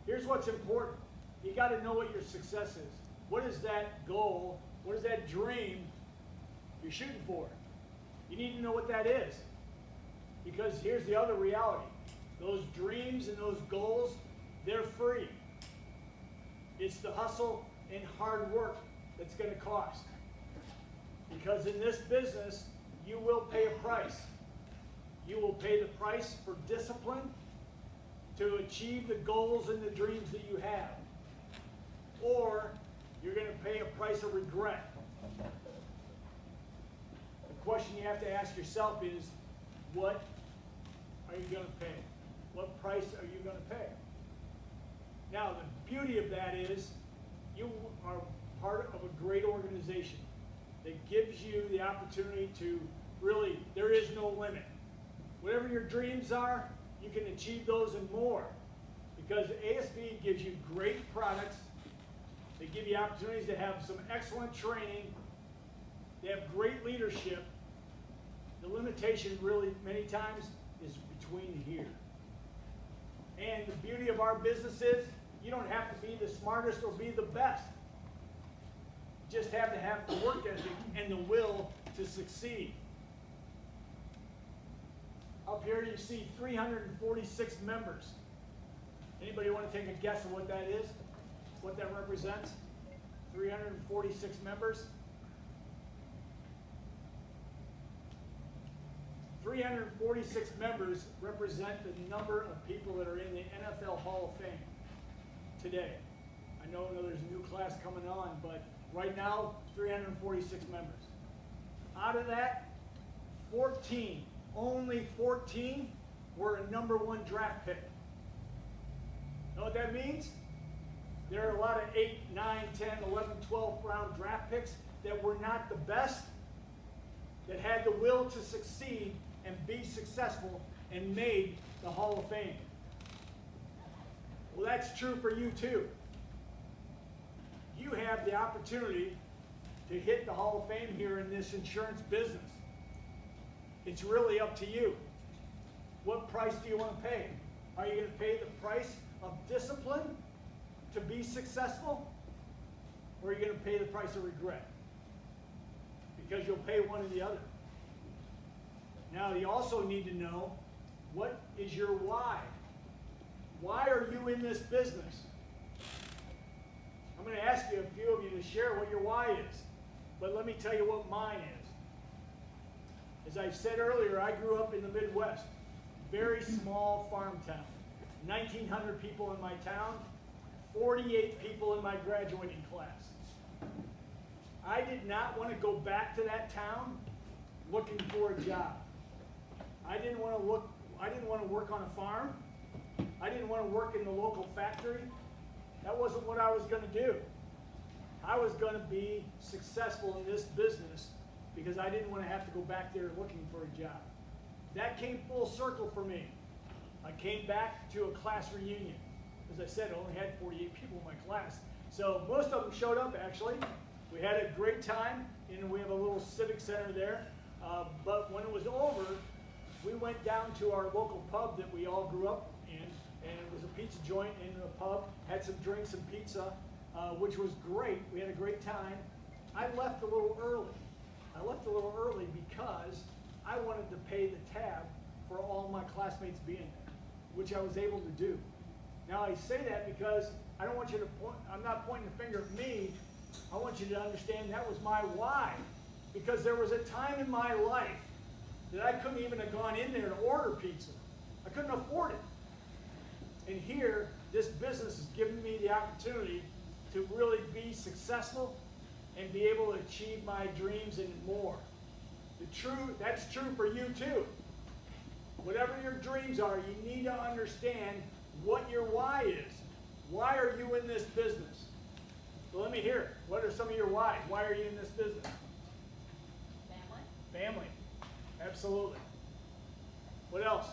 Here's what's important. You got to know what your success is. What is that goal? What is that dream you're shooting for? You need to know what that is. Because here's the other reality. Those dreams and those goals, they're free. It's the hustle and hard work that's going to cost. Because in this business, you will pay a price. You will pay the price for discipline to achieve the goals and the dreams that you have. Or you're going to pay a price of regret. The question you have to ask yourself is, what are you going to pay? What price are you going to pay? Now, the beauty of that is you are part of a great organization that gives you the opportunity to really, there is no limit. Whatever your dreams are, you can achieve those and more. Because ASB gives you great products. They give you opportunities to have some excellent training. They have great leadership. The limitation really many times is between here. And the beauty of our business is you don't have to be the smartest or be the best. just have to have the work ethic and the will to succeed. Up here you see 346 members. Anybody want to take a guess of what that is? What that represents? 346 members. 346 members represent the number of people that are in the NFL Hall of Fame today. I know there's a new class coming on, but right now, 346 members. Out of that, 14, only 14 were a number 1 draft pick. Know what that means? There are a lot of 8, 9, 10, 11, 12 round draft picks that were not the best, that had the will to succeed and be successful and made the Hall of Fame. Well, that's true for you too. You have the opportunity to hit the Hall of Fame here in this insurance business. It's really up to you. What price do you want to pay? Are you going to pay the price of discipline to be successful? Or are you going to pay the price of regret? Because you'll pay one or the other. Now, you also need to know, what is your why? Why are you in this business? I'm going to ask you, a few of you, to share what your why is. But let me tell you what mine is. As I said earlier, I grew up in the Midwest. Very small farm town. 1,900 people in my town. 48 people in my graduating class. I did not want to go back to that town looking for a job. I didn't want to work on a farm. I didn't want to work in the local factory. That wasn't what I was going to do. I was going to be successful in this business because I didn't want to have to go back there looking for a job. That came full circle for me. I came back to a class reunion. As I said, I only had 48 people in my class. So most of them showed up, actually. We had a great time, and we have a little civic center there. But when it was over, we went down to our local pub that we all grew up in, and it was a pizza joint in the pub, had some drinks and pizza, which was great. We had a great time. I left a little early. I left a little early because I wanted to pay the tab for all my classmates being there, which I was able to do. Now I say that because I don't want you to point, I'm not pointing the finger at me. I want you to understand that was my why. Because there was a time in my life that I couldn't even have gone in there to order pizza. I couldn't afford it. And here, this business has given me the opportunity to really be successful and be able to achieve my dreams and more. That's true for you too. Whatever your dreams are, you need to understand what your why is. Why are you in this business? So let me hear it. What are some of your whys? Why are you in this business? Family. Family. Absolutely. What else?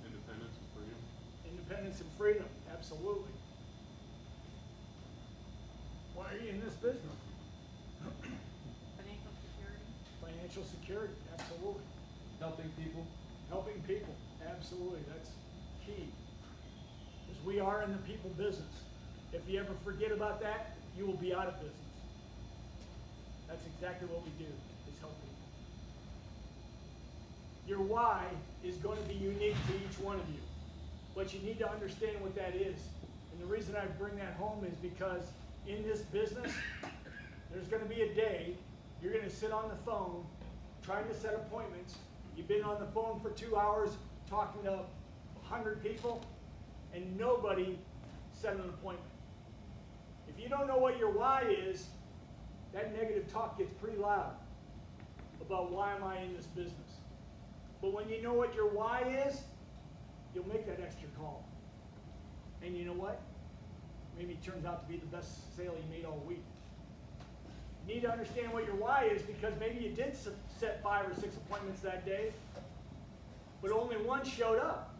Independence and freedom. Independence and freedom. Absolutely. Why are you in this business? Financial security. Financial security. Absolutely. Helping people. Helping people. Absolutely. That's key. Because we are in the people business. If you ever forget about that, you will be out of business. That's exactly what we do, is help people. Your why is going to be unique to each one of you. But you need to understand what that is. And the reason I bring that home is because in this business, there's going to be a day you're going to sit on the phone trying to set appointments. You've been on the phone for 2 hours talking to 100 people, and nobody set an appointment. If you don't know what your why is, that negative talk gets pretty loud about why am I in this business. But when you know what your why is, you'll make that extra call. And you know what? Maybe it turns out to be the best sale you made all week. You need to understand what your why is, because maybe you did set 5 or 6 appointments that day, but only one showed up.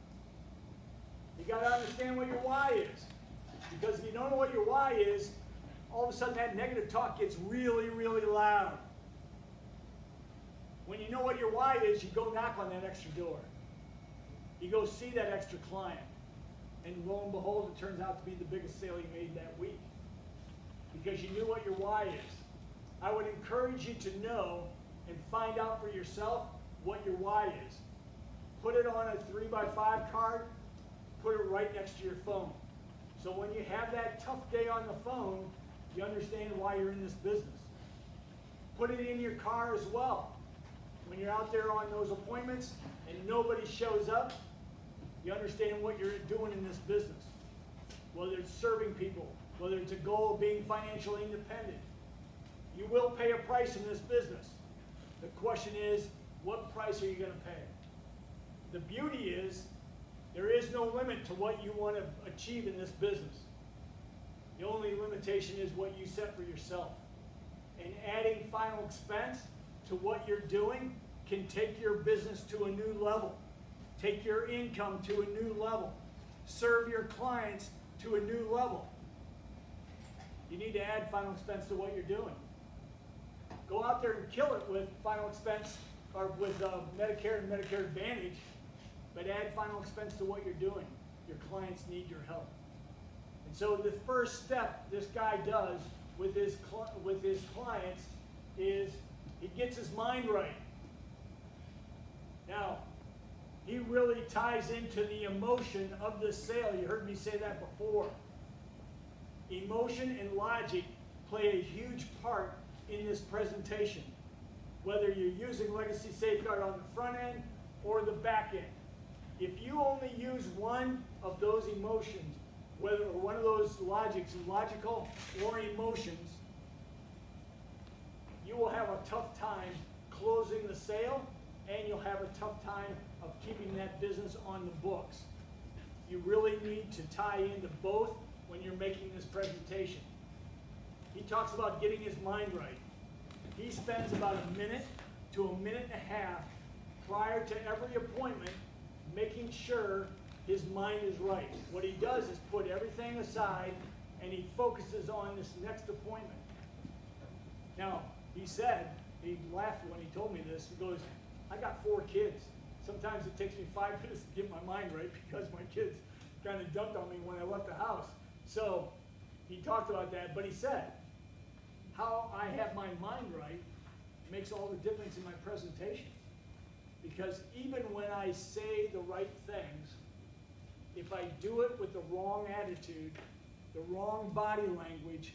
You got to understand what your why is. Because if you don't know what your why is, all of a sudden that negative talk gets really, really loud. When you know what your why is, you go knock on that extra door. You go see that extra client. And lo and behold, it turns out to be the biggest sale you made that week. Because you knew what your why is. I would encourage you to know and find out for yourself what your why is. Put it on a 3x5 card, put it right next to your phone. So when you have that tough day on the phone, you understand why you're in this business. Put it in your car as well. When you're out there on those appointments and nobody shows up, you understand what you're doing in this business. Whether it's serving people, whether it's a goal of being financially independent. You will pay a price in this business. The question is, what price are you going to pay? The beauty is, there is no limit to what you want to achieve in this business. The only limitation is what you set for yourself. And adding final expense to what you're doing can take your business to a new level. Take your income to a new level. Serve your clients to a new level. You need to add final expense to what you're doing. Go out there and kill it with final expense, or with Medicare and Medicare Advantage, but add final expense to what you're doing. Your clients need your help. And so the first step this guy does with his clients is he gets his mind right. Now, he really ties into the emotion of the sale. You heard me say that before. Emotion and logic play a huge part in this presentation, whether you're using Legacy Safeguard on the front end or the back end. If you only use one of those emotions, whether or one of those logics, logical or emotions, you will have a tough time closing the sale, and you'll have a tough time of keeping that business on the books. You really need to tie into both when you're making this presentation. He talks about getting his mind right. He spends about a minute to a minute and a half prior to every appointment making sure his mind is right. What he does is put everything aside and he focuses on this next appointment. Now, he said, he laughed when he told me this, he goes, I got 4 kids. Sometimes it takes me 5 minutes to get my mind right because my kids kind of dumped on me when I left the house. So he talked about that, but he said, how I have my mind right makes all the difference in my presentation. Because even when I say the right things, if I do it with the wrong attitude, the wrong body language,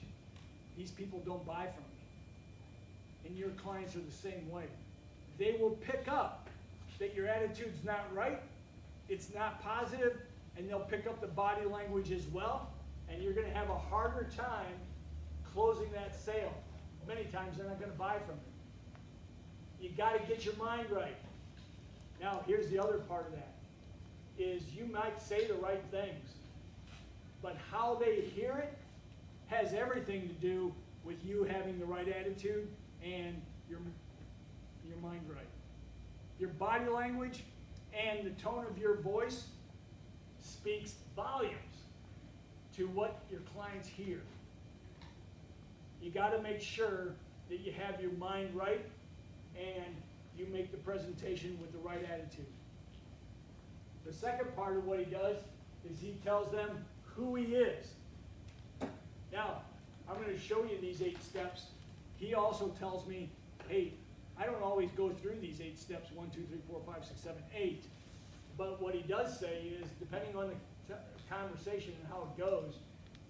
these people don't buy from me. And your clients are the same way. They will pick up that your attitude's not right, it's not positive, and they'll pick up the body language as well, and you're gonna have a harder time closing that sale. Many times they're not gonna buy from you. You gotta get your mind right. Now, here's the other part of that, is you might say the right things, but how they hear it has everything to do with you having the right attitude and your mind right. Your body language and the tone of your voice speaks volumes to what your clients hear. You got to make sure that you have your mind right and you make the presentation with the right attitude. The second part of what he does is he tells them who he is. Now, I'm going to show you these 8 steps. He also tells me, hey, I don't always go through these 8 steps, 1, 2, 3, 4, 5, 6, 7, 8. But what he does say is, depending on the conversation and how it goes,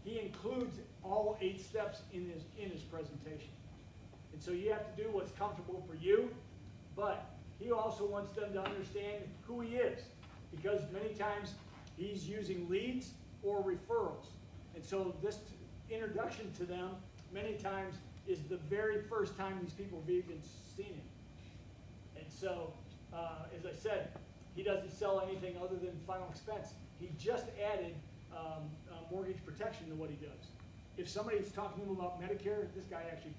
he includes all 8 steps in his presentation. And so you have to do what's comfortable for you, but he also wants them to understand who he is, because many times he's using leads or referrals. And so this introduction to them many times is the very first time these people have even seen him. And so, as I said, he doesn't sell anything other than final expense. He just added mortgage protection to what he does. If somebody's talking to him about Medicare, this guy actually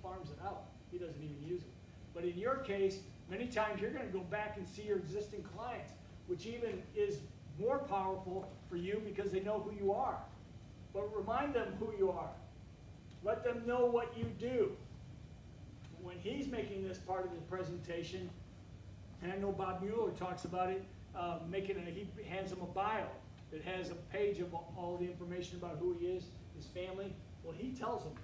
farms it out. He doesn't even use it. But in your case, many times you're going to go back and see your existing clients, which even is more powerful for you because they know who you are. But remind them who you are. Let them know what you do. When he's making this part of the presentation, and I know Bob Mueller talks about it, he hands them a bio. that has a page of all the information about who he is, his family. Well, he tells them,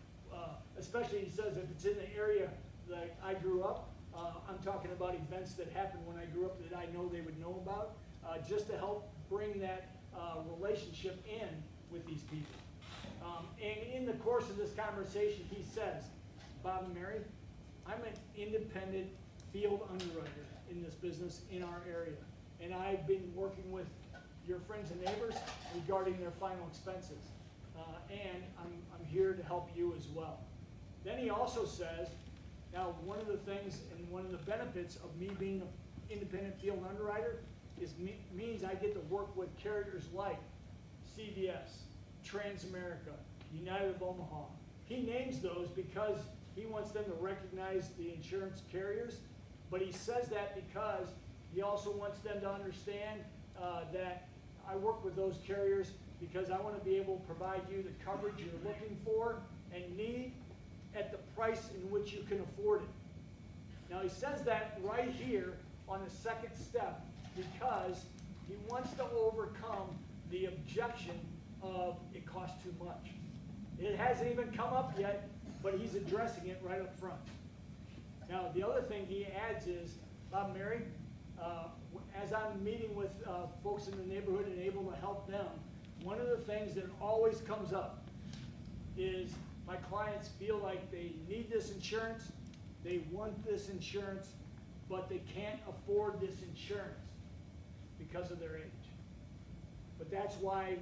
especially he says if it's in the area that I grew up, I'm talking about events that happened when I grew up that I know they would know about, just to help bring that relationship in with these people. And in the course of this conversation, he says, Bob and Mary, I'm an independent field underwriter in this business in our area. And I've been working with your friends and neighbors regarding their final expenses. And I'm here to help you as well. Then he also says, now one of the things and one of the benefits of me being an independent field underwriter is means I get to work with carriers like CVS, Transamerica, United of Omaha. He names those because he wants them to recognize the insurance carriers, but he says that because he also wants them to understand that I work with those carriers because I want to be able to provide you the coverage you're looking for and need at the price in which you can afford it. Now he says that right here on the second step because he wants to overcome the objection of it costs too much. It hasn't even come up yet, but he's addressing it right up front. Now the other thing he adds is, Bob and Mary, as I'm meeting with folks in the neighborhood and able to help them, one of the things that always comes up is my clients feel like they need this insurance, they want this insurance, but they can't afford this insurance because of their age. But that's why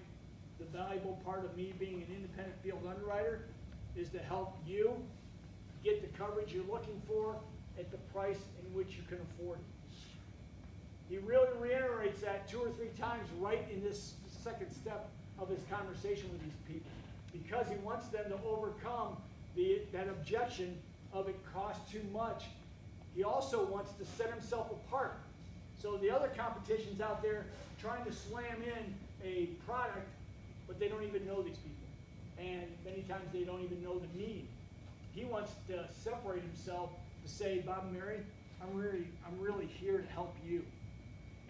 the valuable part of me being an independent field underwriter is to help you get the coverage you're looking for at the price in which you can afford it. He really reiterates that 2 or 3 times right in this second step of his conversation with these people, because he wants them to overcome that objection of it costs too much. He also wants to set himself apart. So the other competition's out there trying to slam in a product, but they don't even know these people. And many times they don't even know the need. He wants to separate himself to say, Bob and Mary, I'm really here to help you.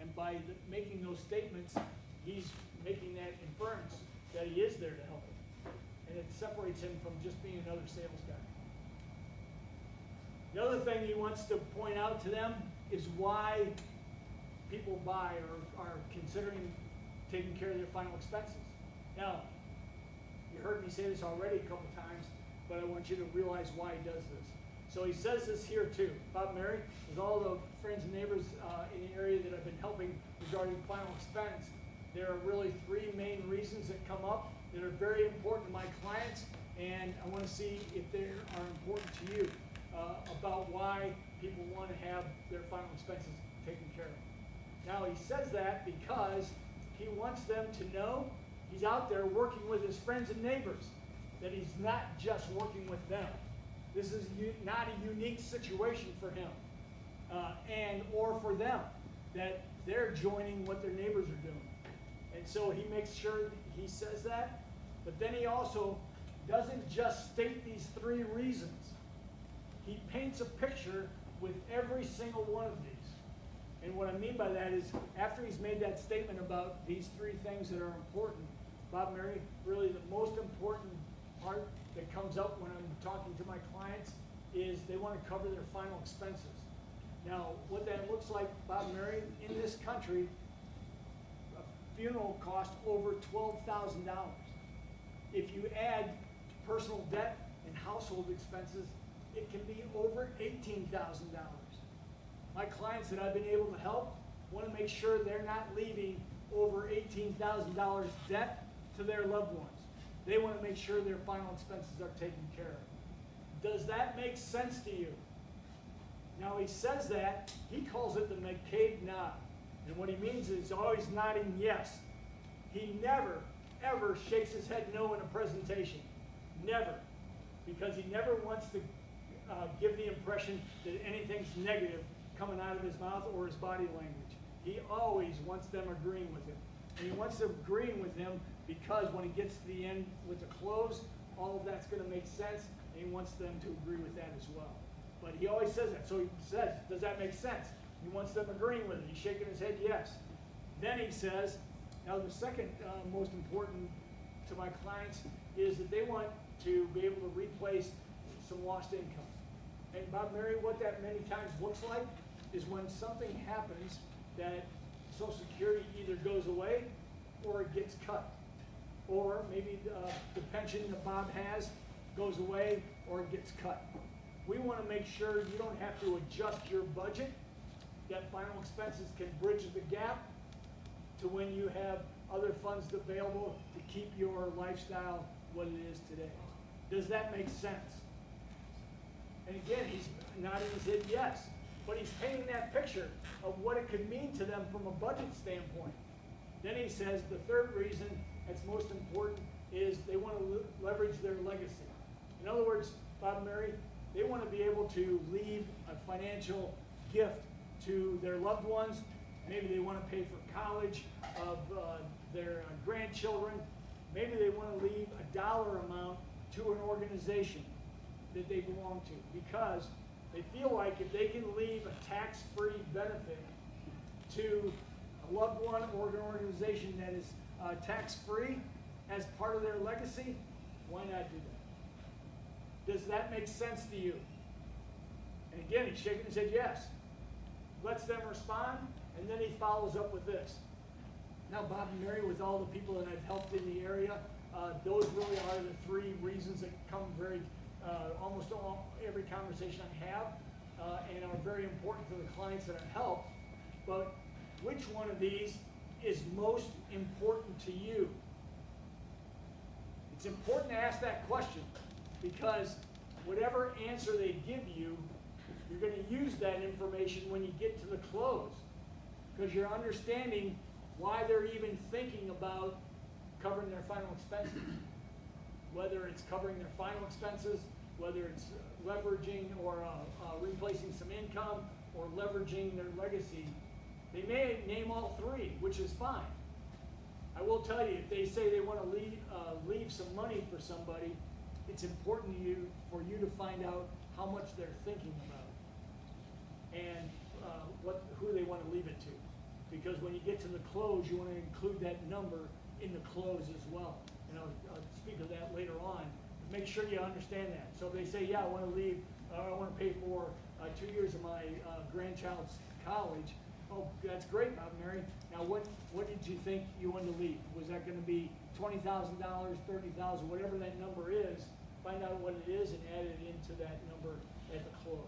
And by making those statements, he's making that inference that he is there to help him. And it separates him from just being another sales guy. The other thing he wants to point out to them is why people buy or are considering taking care of their final expenses. Now, you heard me say this already a couple times, but I want you to realize why he does this. So he says this here too. Bob and Mary, with all the friends and neighbors in the area that I've been helping regarding final expense, there are really 3 main reasons that come up that are very important to my clients, and I want to see if they are important to you about why people want to have their final expenses taken care of. Now he says that because he wants them to know he's out there working with his friends and neighbors, that he's not just working with them. This is not a unique situation for him and or for them, that they're joining what their neighbors are doing. And so he makes sure he says that, but then he also doesn't just state these 3 reasons. He paints a picture with every single one of these. And what I mean by that is, after he's made that statement about these 3 things that are important, Bob and Mary, really the most important part that comes up when I'm talking to my clients is they want to cover their final expenses. Now, what that looks like, Bob and Mary, in this country, a funeral costs over $12,000. If you add personal debt and household expenses, it can be over $18,000. My clients that I've been able to help want to make sure they're not leaving over $18,000 debt to their loved ones. They want to make sure their final expenses are taken care of. Does that make sense to you? Now he says that, he calls it the McCabe nod. And what he means is he's always nodding yes. He never, ever shakes his head no in a presentation. Never. Because he never wants to give the impression that anything's negative coming out of his mouth or his body language. He always wants them agreeing with him. And he wants them agreeing with him because when he gets to the end with the close, all of that's going to make sense, and he wants them to agree with that as well. But he always says that. So he says, does that make sense? He wants them agreeing with it. He's shaking his head yes. Then he says, Now, the second most important to my clients is that they want to be able to replace some lost income. And Bob and Mary, what that many times looks like is when something happens that Social Security either goes away or it gets cut. Or maybe the pension that Bob has goes away or it gets cut. We want to make sure you don't have to adjust your budget, that final expenses can bridge the gap to when you have other funds available to keep your lifestyle what it is today. Does that make sense? And again, he's nodding his head yes, but he's painting that picture of what it could mean to them from a budget standpoint. Then he says the third reason that's most important is they want to leverage their legacy. In other words, Bob and Mary, they want to be able to leave a financial gift to their loved ones. Maybe they want to pay for college of their grandchildren. Maybe they want to leave a dollar amount to an organization that they belong to, because they feel like if they can leave a tax-free benefit to a loved one or an organization that is tax-free as part of their legacy, why not do that? Does that make sense to you? And again, he's shaking his head yes. Lets them respond, and then he follows up with this. Now, Bob and Mary, with all the people that I've helped in the area, those really are the three reasons that come very, almost every conversation I have, and are very important to the clients that I've helped. But which one of these is most important to you? It's important to ask that question, because whatever answer they give you, you're going to use that information when you get to the close, because you're understanding why they're even thinking about covering their final expenses. Whether it's covering their final expenses, whether it's leveraging or replacing some income, or leveraging their legacy. They may name all three, which is fine. I will tell you, if they say they want to leave some money for somebody, it's important for you to find out how much they're thinking about and who they want to leave it to. Because when you get to the close, you want to include that number in the close as well. And I'll speak of that later on. Make sure you understand that. So if they say, yeah, I want to leave, I want to pay for 2 years of my grandchild's college. Oh, that's great, Bob and Mary. Now, what did you think you wanted to leave? Was that going to be $20,000, $30,000, whatever that number is? Find out what it is and add it into that number at the close.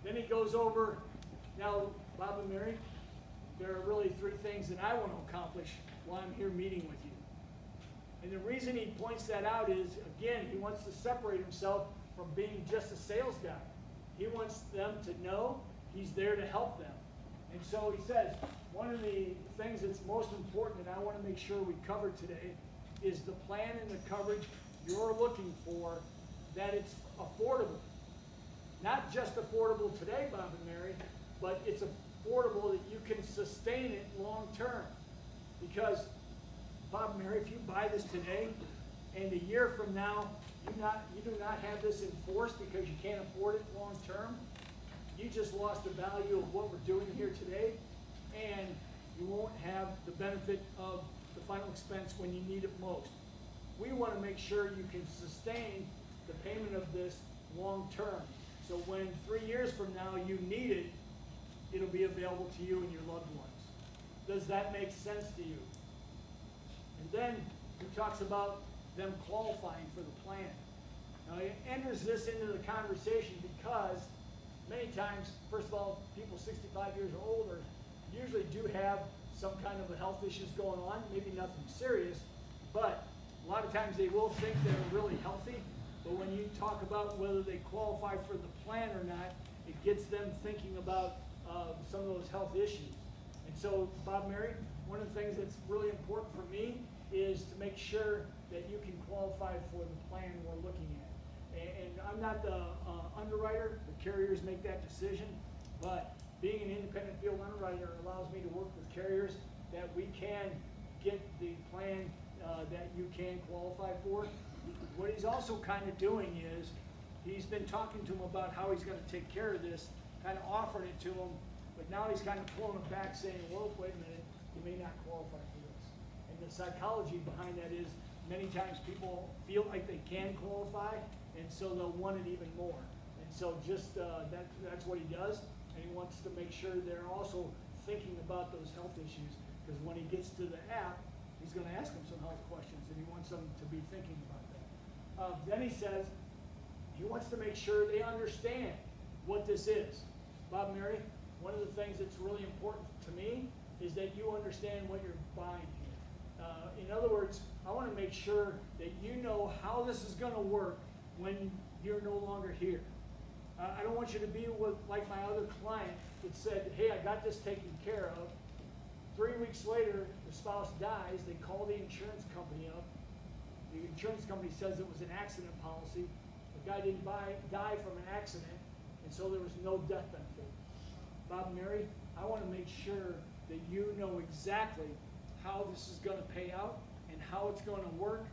Then he goes over, now, Bob and Mary, there are really three things that I want to accomplish while I'm here meeting with you. And the reason he points that out is, again, he wants to separate himself from being just a sales guy. He wants them to know he's there to help them. And so he says, one of the things that's most important that I want to make sure we cover today is the plan and the coverage you're looking for, that it's affordable. Not just affordable today, Bob and Mary, but it's affordable that you can sustain it long term. Because, Bob and Mary, if you buy this today, and a year from now, you do not have this enforced because you can't afford it long term, you just lost the value of what we're doing here today, and you won't have the benefit of the final expense when you need it most. We want to make sure you can sustain the payment of this long term. So when 3 years from now you need it, it'll be available to you and your loved ones. Does that make sense to you? And then he talks about them qualifying for the plan. Now he enters this into the conversation because many times, first of all, people 65 years or older usually do have some kind of a health issues going on, maybe nothing serious, but a lot of times they will think they're really healthy, but when you talk about whether they qualify for the plan or not, it gets them thinking about some of those health issues. And so, Bob, Mary, one of the things that's really important for me is to make sure that you can qualify for the plan we're looking at. And I'm not the underwriter, the carriers make that decision, but being an independent field underwriter allows me to work with carriers that we can get the plan that you can qualify for. What he's also kind of doing is, he's been talking to him about how he's going to take care of this, kind of offering it to him, but now he's kind of pulling him back saying, whoa, wait a minute, you may not qualify for this. And the psychology behind that is many times people feel like they can qualify, and so they'll want it even more. And so just that's what he does, and he wants to make sure they're also thinking about those health issues, because when he gets to the app, he's going to ask them some health questions, and he wants them to be thinking about that. Then he says he wants to make sure they understand what this is. Bob and Mary, one of the things that's really important to me is that you understand what you're buying here. In other words, I want to make sure that you know how this is going to work when you're no longer here. I don't want you to be like my other client that said, hey, I got this taken care of. 3 weeks later, the spouse dies. They call the insurance company up. The insurance company says it was an accident policy. The guy didn't die from an accident, and so there was no death benefit. Bob and Mary, I want to make sure that you know exactly how this is going to pay out and how it's going to work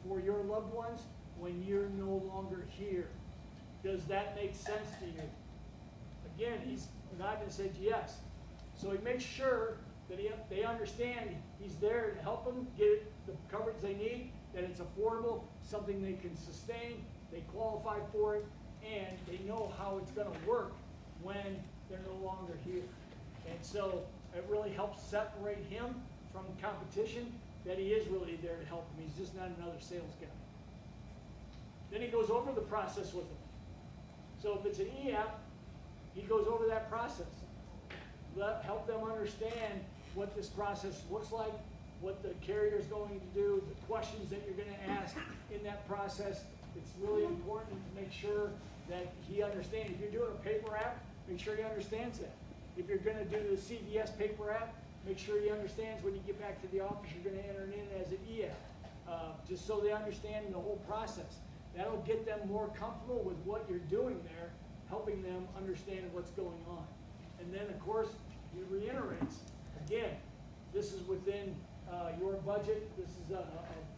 for your loved ones when you're no longer here. Does that make sense to you? Again, he's nodding and said yes. So he makes sure that they understand he's there to help them get the coverage they need, that it's affordable, something they can sustain, they qualify for it, and they know how it's going to work when they're no longer here. And so it really helps separate him from competition, that he is really there to help them. He's just not another sales guy. Then he goes over the process with them. So if it's an e-app, he goes over that process. Help them understand what this process looks like, what the carrier is going to do, the questions that you're going to ask in that process. It's really important to make sure that he understands. If you're doing a paper app, make sure he understands that. If you're going to do the CVS paper app, make sure he understands when you get back to the office, you're going to enter it in as an e-app, just so they understand the whole process. That'll get them more comfortable with what you're doing there, helping them understand what's going on. And then, of course, he reiterates, again, this is within your budget. This is a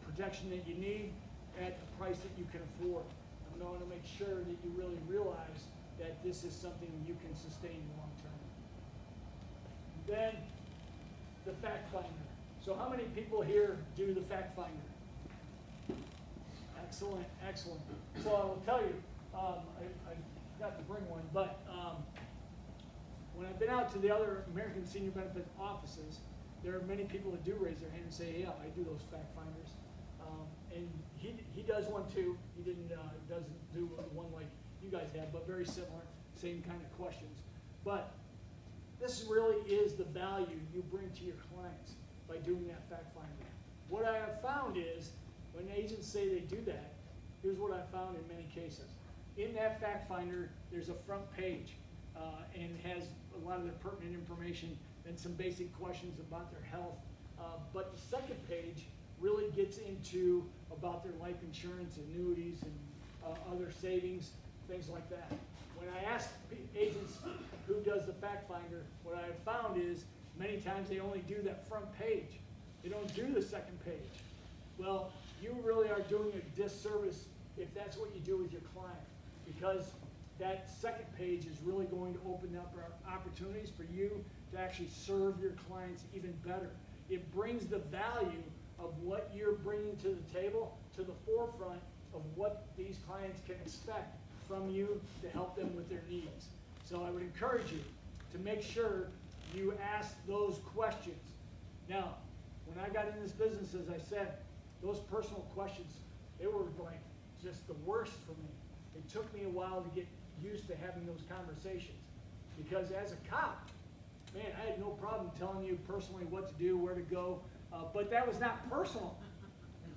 protection that you need at the price that you can afford. I want to make sure that you really realize that this is something you can sustain long term. Then, the fact finder. So how many people here do the fact finder? Excellent, excellent. So I will tell you, I forgot to bring one, but when I've been out to the other American Senior Benefit offices, there are many people that do raise their hand and say, yeah, I do those fact finders. And he does one too. He doesn't do one like you guys have, but very similar, same kind of questions. But this really is the value you bring to your clients by doing that fact finder. What I have found is, when agents say they do that, here's what I found in many cases. In that fact finder, there's a front page, and has a lot of their pertinent information and some basic questions about their health. But the second page really gets into about their life insurance, annuities, and other savings, things like that. When I ask agents who does the fact finder, what I have found is many times they only do that front page. They don't do the second page. Well, you really are doing a disservice if that's what you do with your client, because that second page is really going to open up opportunities for you to actually serve your clients even better. It brings the value of what you're bringing to the table to the forefront of what these clients can expect from you to help them with their needs. So I would encourage you to make sure you ask those questions. Now, when I got in this business, as I said, those personal questions, they were like just the worst for me. It took me a while to get used to having those conversations, because as a cop, man, I had no problem telling you personally what to do, where to go, but that was not personal.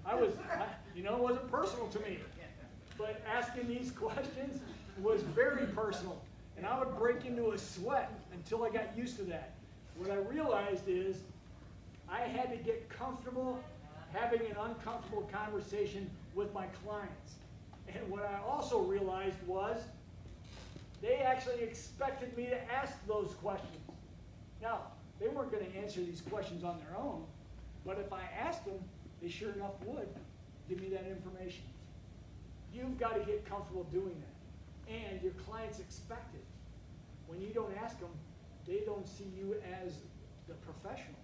It wasn't personal to me. But asking these questions was very personal, and I would break into a sweat until I got used to that. What I realized is I had to get comfortable having an uncomfortable conversation with my clients. And what I also realized was they actually expected me to ask those questions. Now, they weren't going to answer these questions on their own, but if I asked them, they sure enough would give me that information. You've got to get comfortable doing that. And your clients expect it. When you don't ask them, they don't see you as the professional.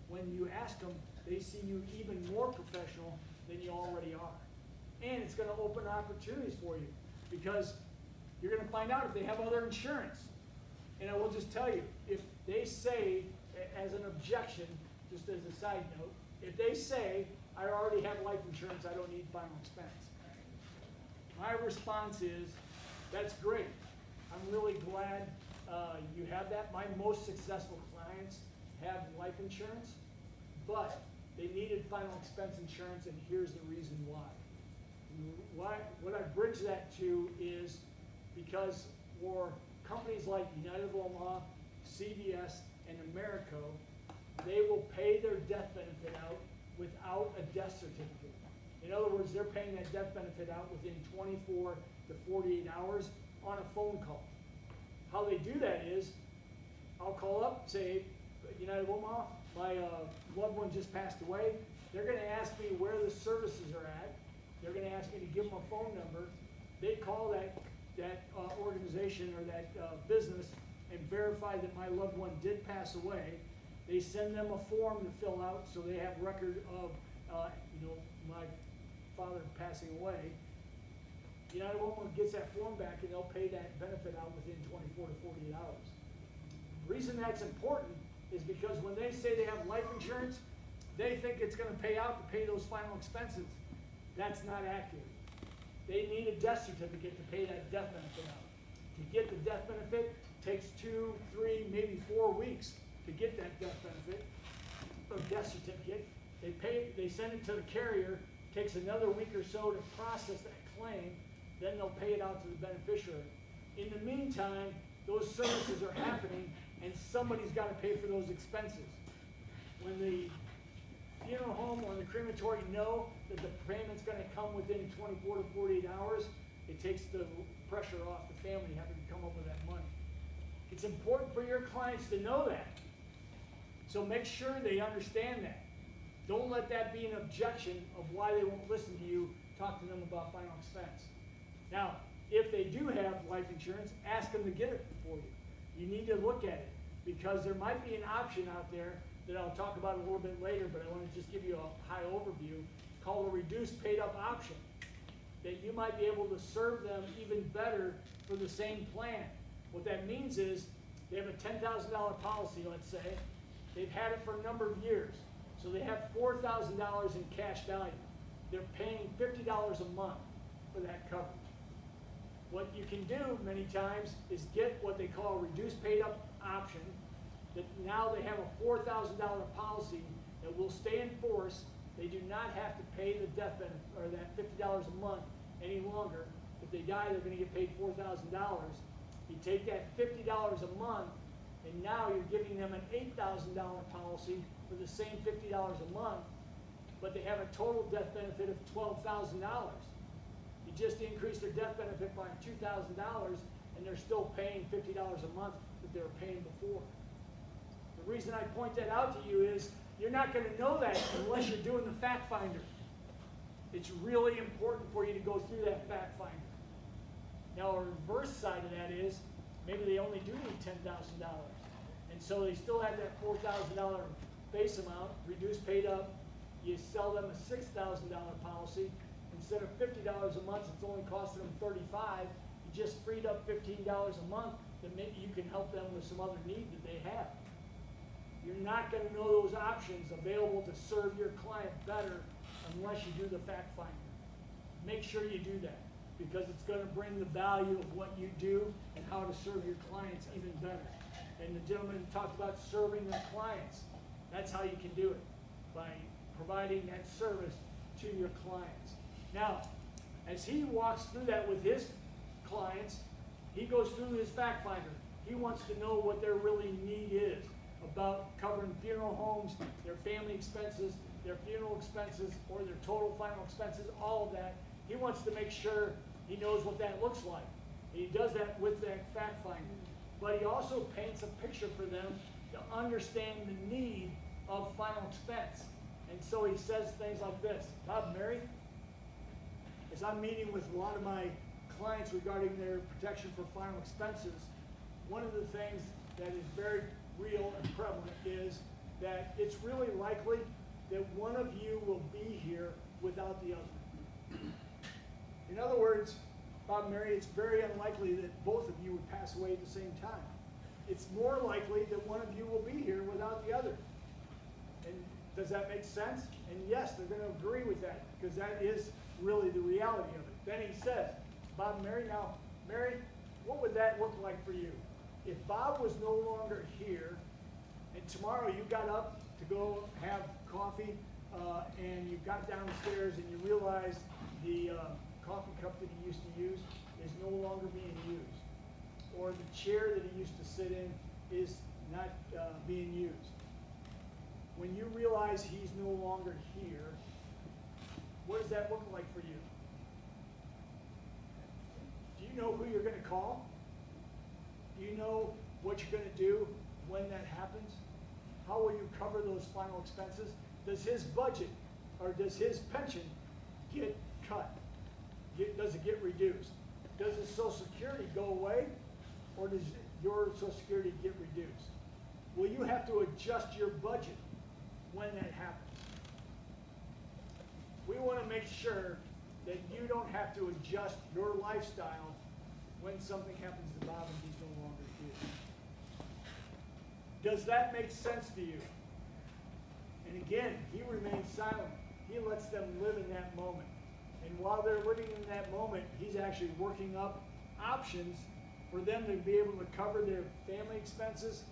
when you ask them, they see you even more professional than you already are. And it's gonna open opportunities for you, because you're gonna find out if they have other insurance. And I will just tell you, if they say, as an objection, just as a side note, if they say, I already have life insurance, I don't need final expense. My response is, that's great. I'm really glad you have that. My most successful clients have life insurance, but they needed final expense insurance, and here's the reason why. What I bridge that to is because for companies like United of Omaha, CVS, and Americo, they will pay their death benefit out without a death certificate. In other words, they're paying that death benefit out within 24 to 48 hours on a phone call. How they do that is, I'll call up, say, United of Omaha, my loved one just passed away. They're gonna ask me where the services are at. They're gonna ask me to give them a phone number. They call that organization or that business and verify that my loved one did pass away. They send them a form to fill out so they have record of, my father passing away. United of Omaha gets that form back and they'll pay that benefit out within 24 to 48 hours. The reason that's important is because when they say they have life insurance, they think it's gonna pay out to pay those final expenses. That's not accurate. They need a death certificate to pay that death benefit out. To get the death benefit takes 2, 3, maybe 4 weeks to get that death benefit or death certificate. They send it to the carrier, takes another week or so to process that claim, then they'll pay it out to the beneficiary. In the meantime, those services are happening and somebody's gotta pay for those expenses. When the funeral home or the crematory know that the payment's gonna come within 24 to 48 hours, it takes the pressure off the family having to come up with that money. It's important for your clients to know that. So make sure they understand that. Don't let that be an objection of why they won't listen to you. Talk to them about final expense. Now, if they do have life insurance, ask them to get it for you. You need to look at it, because there might be an option out there that I'll talk about a little bit later, but I want to just give you a high overview, called a reduced paid up option, that you might be able to serve them even better for the same plan. What that means is, they have a $10,000 policy, let's say. They've had it for a number of years. So they have $4,000 in cash value. They're paying $50 a month for that coverage. What you can do many times is get what they call a reduced paid up option, that now they have a $4,000 policy that will stay in force. They do not have to pay the death benefit, or that $50 a month any longer. If they die, they're gonna get paid $4,000. You take that $50 a month, and now you're giving them an $8,000 policy for the same $50 a month, but they have a total death benefit of $12,000. You just increase their death benefit by $2,000, and they're still paying $50 a month that they were paying before. The reason I point that out to you is, you're not gonna know that unless you're doing the fact finder. It's really important for you to go through that fact finder. Now, a reverse side of that is, maybe they only do need $10,000. And so they still have that $4,000 base amount, reduced paid up. You sell them a $6,000 policy. Instead of $50 a month, it's only costing them $35. You just freed up $15 a month that maybe you can help them with some other need that they have. You're not gonna know those options available to serve your client better unless you do the fact finder. Make sure you do that, because it's gonna bring the value of what you do and how to serve your clients even better. And the gentleman talked about serving their clients. That's how you can do it, by providing that service to your clients. Now, as he walks through that with his clients, he goes through his fact finder. He wants to know what their really need is about covering funeral homes, their family expenses, their funeral expenses, or their total final expenses, all of that. He wants to make sure he knows what that looks like. And he does that with that fact finder. But he also paints a picture for them to understand the need of final expense. And so he says things like this: Bob, Mary, as I'm meeting with a lot of my clients regarding their protection for final expenses, one of the things that is very real and prevalent is that it's really likely that one of you will be here without the other. In other words, Bob and Mary, it's very unlikely that both of you would pass away at the same time. It's more likely that one of you will be here without the other. And does that make sense? And yes, they're going to agree with that, because that is really the reality of it. Then he says, Bob and Mary, now, Mary, what would that look like for you? If Bob was no longer here, and tomorrow you got up to go have coffee, and you got downstairs and you realized the coffee cup that he used to use is no longer being used, or the chair that he used to sit in is not being used. When you realize he's no longer here, what does that look like for you? Do you know who you're going to call? Do you know what you're going to do when that happens? How will you cover those final expenses? Does his budget or does his pension get cut? Does it get reduced? Does his Social Security go away, or does your Social Security get reduced? Will you have to adjust your budget when that happens? We want to make sure that you don't have to adjust your lifestyle when something happens to Bob and he's no longer here. Does that make sense to you? And again, he remains silent. He lets them live in that moment. And while they're living in that moment, he's actually working up options for them to be able to cover their family expenses,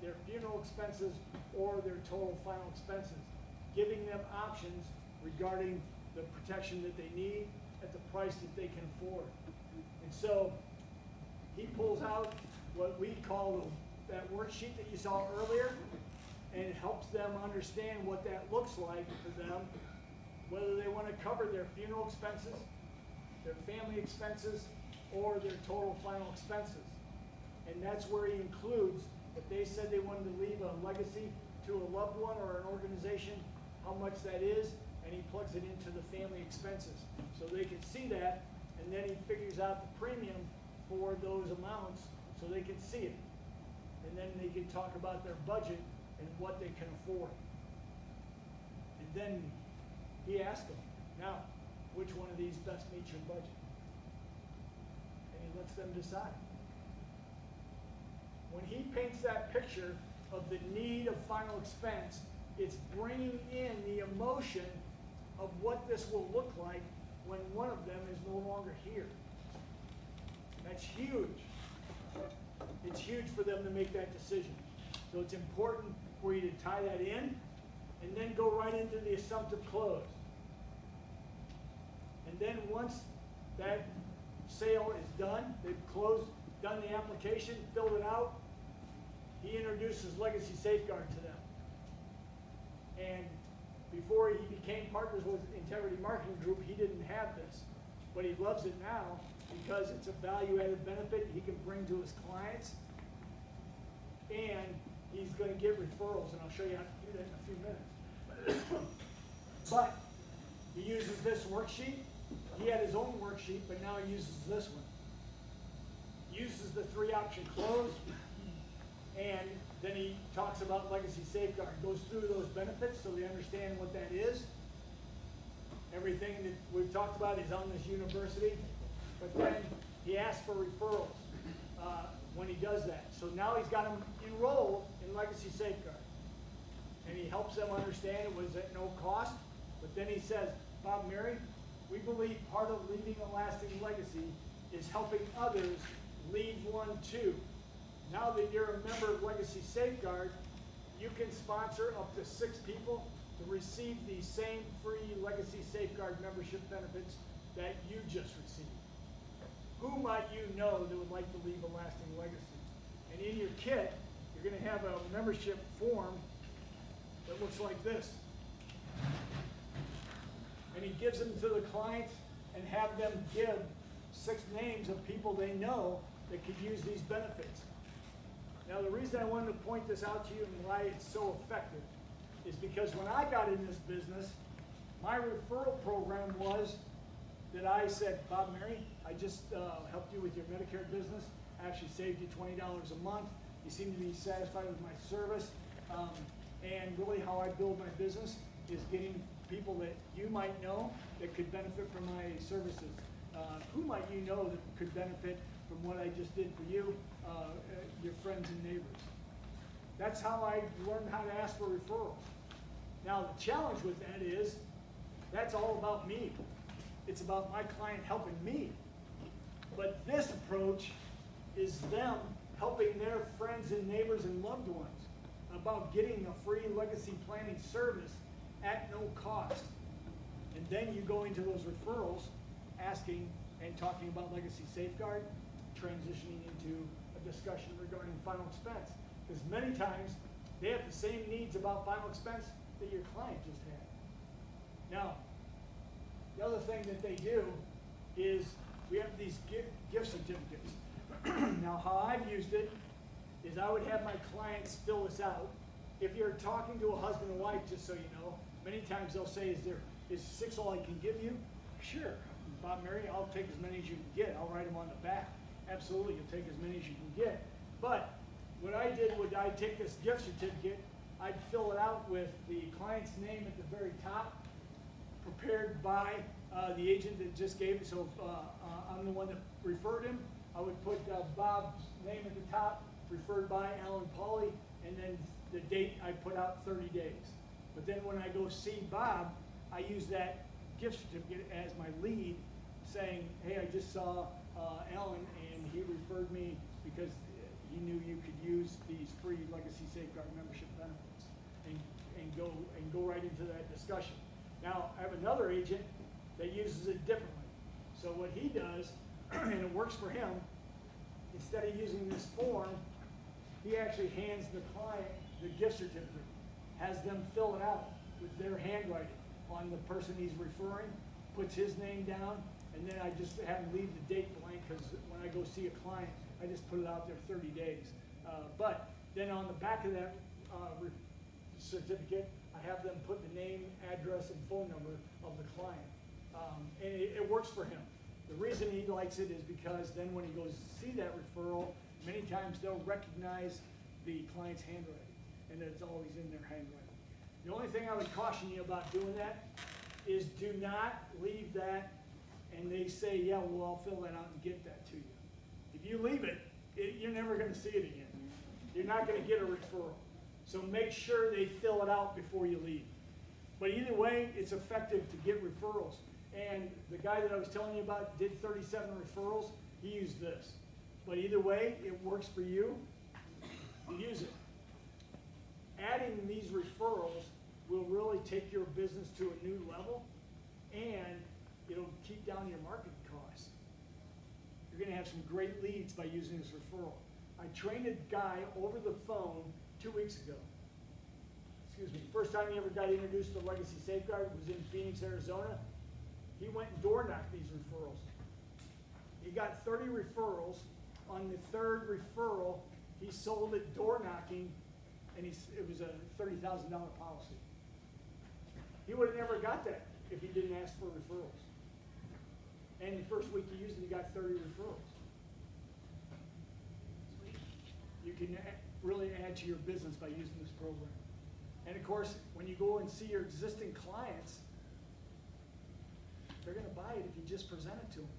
their funeral expenses, or their total final expenses, giving them options regarding the protection that they need at the price that they can afford. And so he pulls out what we call that worksheet that you saw earlier, and it helps them understand what that looks like for them, whether they want to cover their funeral expenses, their family expenses, or their total final expenses. And that's where he includes, if they said they wanted to leave a legacy to a loved one or an organization, how much that is, and he plugs it into the family expenses. So they can see that, and then he figures out the premium for those amounts so they can see it. And then they can talk about their budget and what they can afford. And then he asks them, now, which one of these best meets your budget? And he lets them decide. When he paints that picture of the need of final expense, it's bringing in the emotion of what this will look like when one of them is no longer here. That's huge. It's huge for them to make that decision. So it's important for you to tie that in and then go right into the assumptive close. And then once that sale is done, they've done the application, filled it out, he introduces Legacy Safeguard to them. And before he became partners with Integrity Marketing Group, he didn't have this. But he loves it now because it's a value-added benefit he can bring to his clients. And he's going to get referrals, and I'll show you how to do that in a few minutes. But he uses this worksheet. He had his own worksheet, but now he uses this one. Uses the 3-option close, and then he talks about Legacy Safeguard. Goes through those benefits so they understand what that is. Everything that we've talked about is on this university, but then he asks for referrals when he does that. So now he's got them enrolled in Legacy Safeguard. And he helps them understand it was at no cost, but then he says, Bob, Mary, we believe part of leaving a lasting legacy is helping others leave one too. Now that you're a member of Legacy Safeguard, you can sponsor up to 6 people to receive the same free Legacy Safeguard membership benefits that you just received. Who might you know that would like to leave a lasting legacy? And in your kit, you're going to have a membership form that looks like this. And he gives them to the clients and have them give 6 names of people they know that could use these benefits. Now, the reason I wanted to point this out to you and why it's so effective is because when I got in this business, my referral program was that I said, Bob, Mary, I just helped you with your Medicare business. I actually saved you $20 a month. You seem to be satisfied with my service. And really how I build my business is getting people that you might know that could benefit from my services. Who might you know that could benefit from what I just did for you, your friends and neighbors? That's how I learned how to ask for referrals. Now the challenge with that is, that's all about me. It's about my client helping me. But this approach is them helping their friends and neighbors and loved ones about getting a free legacy planning service at no cost. And then you go into those referrals asking and talking about legacy safeguard, transitioning into a discussion regarding final expense. Because many times they have the same needs about final expense that your client just had. Now, the other thing that they do is we have these gift certificates. Now, how I've used it is I would have my clients fill this out. If you're talking to a husband and wife, just so you know, many times they'll say, is 6 all I can give you? Sure, Bob, Mary, I'll take as many as you can get. I'll write them on the back. Absolutely, you'll take as many as you can get. But what I did was I'd take this gift certificate, I'd fill it out with the client's name at the very top, prepared by the agent that just gave it. So I'm the one that referred him. I would put Bob's name at the top, referred by Alan Pauley, and then the date I put out 30 days. But then when I go see Bob, I use that gift certificate as my lead, saying, hey, I just saw Alan and he referred me because he knew you could use these free Legacy Safeguard membership benefits, and go right into that discussion. Now, I have another agent that uses it differently. So what he does, and it works for him, instead of using this form, he actually hands the client the gift certificate, has them fill it out with their handwriting on the person he's referring, puts his name down, and then I just have him leave the date blank, because when I go see a client, I just put it out there 30 days. But then on the back of that certificate, I have them put the name, address, and phone number of the client. And it works for him. The reason he likes it is because then when he goes to see that referral, many times they'll recognize the client's handwriting, and it's always in their handwriting. The only thing I would caution you about doing that is do not leave that and they say, yeah, well, I'll fill that out and get that to you. If you leave it, you're never going to see it again. You're not going to get a referral. So make sure they fill it out before you leave. But either way, it's effective to get referrals. And the guy that I was telling you about did 37 referrals. He used this. But either way, it works for you. Use it. Adding these referrals will really take your business to a new level, and it'll keep down your marketing costs. You're going to have some great leads by using this referral. I trained a guy over the phone 2 weeks ago. Excuse me. First time he ever got introduced to Legacy Safeguard was in Phoenix, Arizona. He went and door knocked these referrals. He got 30 referrals. On the third referral, he sold it door knocking, and it was a $30,000 policy. He would have never got that if he didn't ask for referrals. And the first week he used it, he got 30 referrals. You can really add to your business by using this program. And of course, when you go and see your existing clients, they're going to buy it if you just present it to them.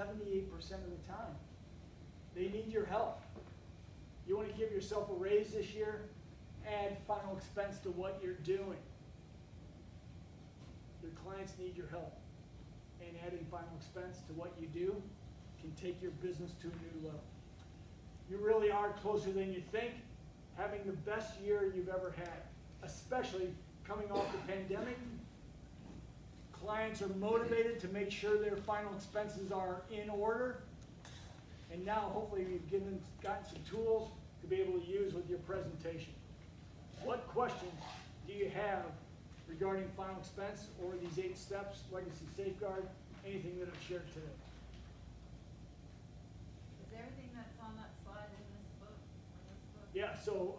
78% of the time. They need your help. You want to give yourself a raise this year? Add final expense to what you're doing. Your clients need your help. And adding final expense to what you do can take your business to a new level. You really are closer than you think, having the best year you've ever had, especially coming off the pandemic. Clients are motivated to make sure their final expenses are in order. And now hopefully we've gotten some tools to be able to use with your presentation. What questions do you have regarding final expense or these 8 steps, Legacy Safeguard, anything that I've shared today? Is everything that's on that slide in this book? Yeah, so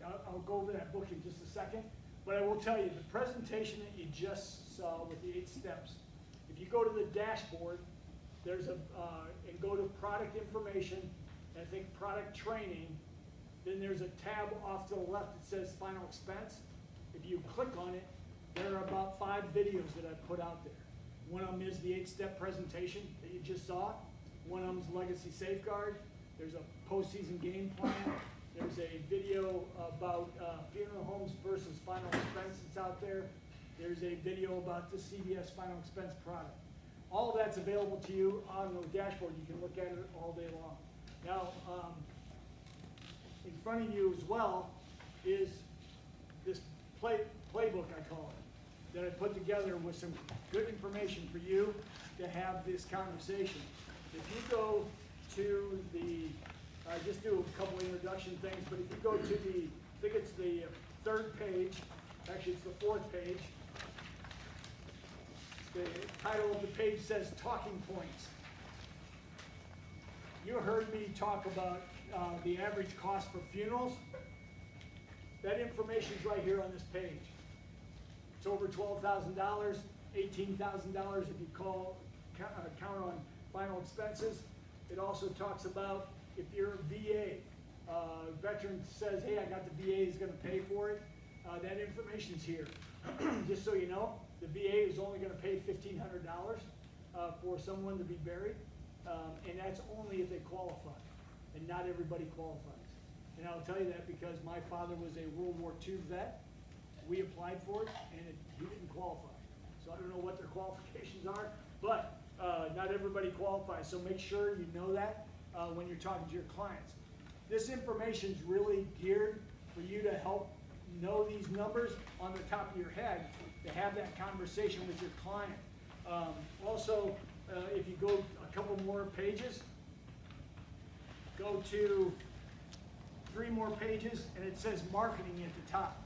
I'll go over that book in just a second. But I will tell you, the presentation that you just saw with the 8 steps, if you go to the dashboard, there's and go to product information, and I think product training, then there's a tab off to the left that says final expense. If you click on it, there are about 5 videos that I've put out there. One of them is the 8-step presentation that you just saw. One of them is Legacy Safeguard. There's a postseason game plan. There's a video about funeral homes versus final expense that's out there. There's a video about the CVS final expense product. All of that's available to you on the dashboard. You can look at it all day long. Now, in front of you as well is this playbook, I call it, that I put together with some good information for you to have this conversation. If you go to the, just do a couple introduction things, but if you go to the, I think it's the 3rd page, actually it's the 4th page, the title of the page says Talking Points. You heard me talk about the average cost for funerals. That information is right here on this page. It's over $12,000, $18,000 if you count on final expenses. It also talks about if you're a VA, veteran says, hey, I got the VA is going to pay for it. That information's here. Just so you know, the VA is only going to pay $1,500 for someone to be buried, and that's only if they qualify, and not everybody qualifies. And I'll tell you that because my father was a World War II vet. We applied for it, and he didn't qualify. So I don't know what their qualifications are, but not everybody qualifies. So make sure you know that when you're talking to your clients. This information is really geared for you to help know these numbers on the top of your head, to have that conversation with your client. Also, if you go a couple more pages, go to 3 more pages, and it says marketing at the top.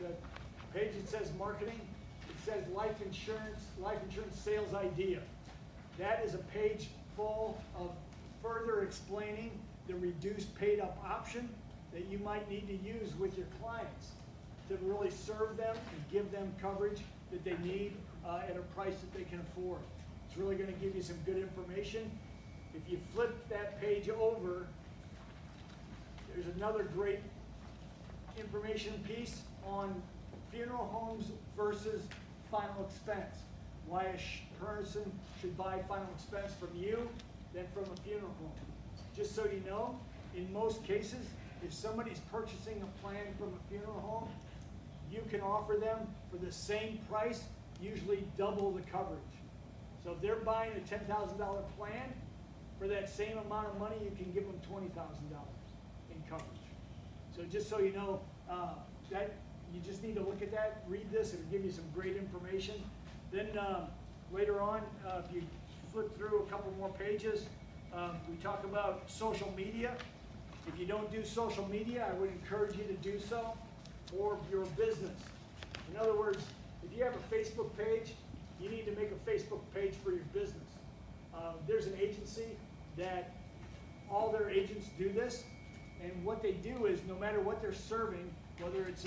The page that says marketing, it says life insurance sales idea. That is a page full of further explaining the reduced paid up option that you might need to use with your clients to really serve them and give them coverage that they need at a price that they can afford. It's really going to give you some good information. If you flip that page over, there's another great information piece on funeral homes versus final expense. Why a person should buy final expense from you than from a funeral home. Just so you know, in most cases, if somebody's purchasing a plan from a funeral home, you can offer them for the same price, usually double the coverage. So if they're buying a $10,000 plan, for that same amount of money, you can give them $20,000 in coverage. So just so you know, that you just need to look at that, read this, it'll give you some great information. Then later on, if you flip through a couple more pages, we talk about social media. If you don't do social media, I would encourage you to do so for your business. In other words, if you have a Facebook page, you need to make a Facebook page for your business. There's an agency that all their agents do this, and what they do is no matter what they're serving, whether it's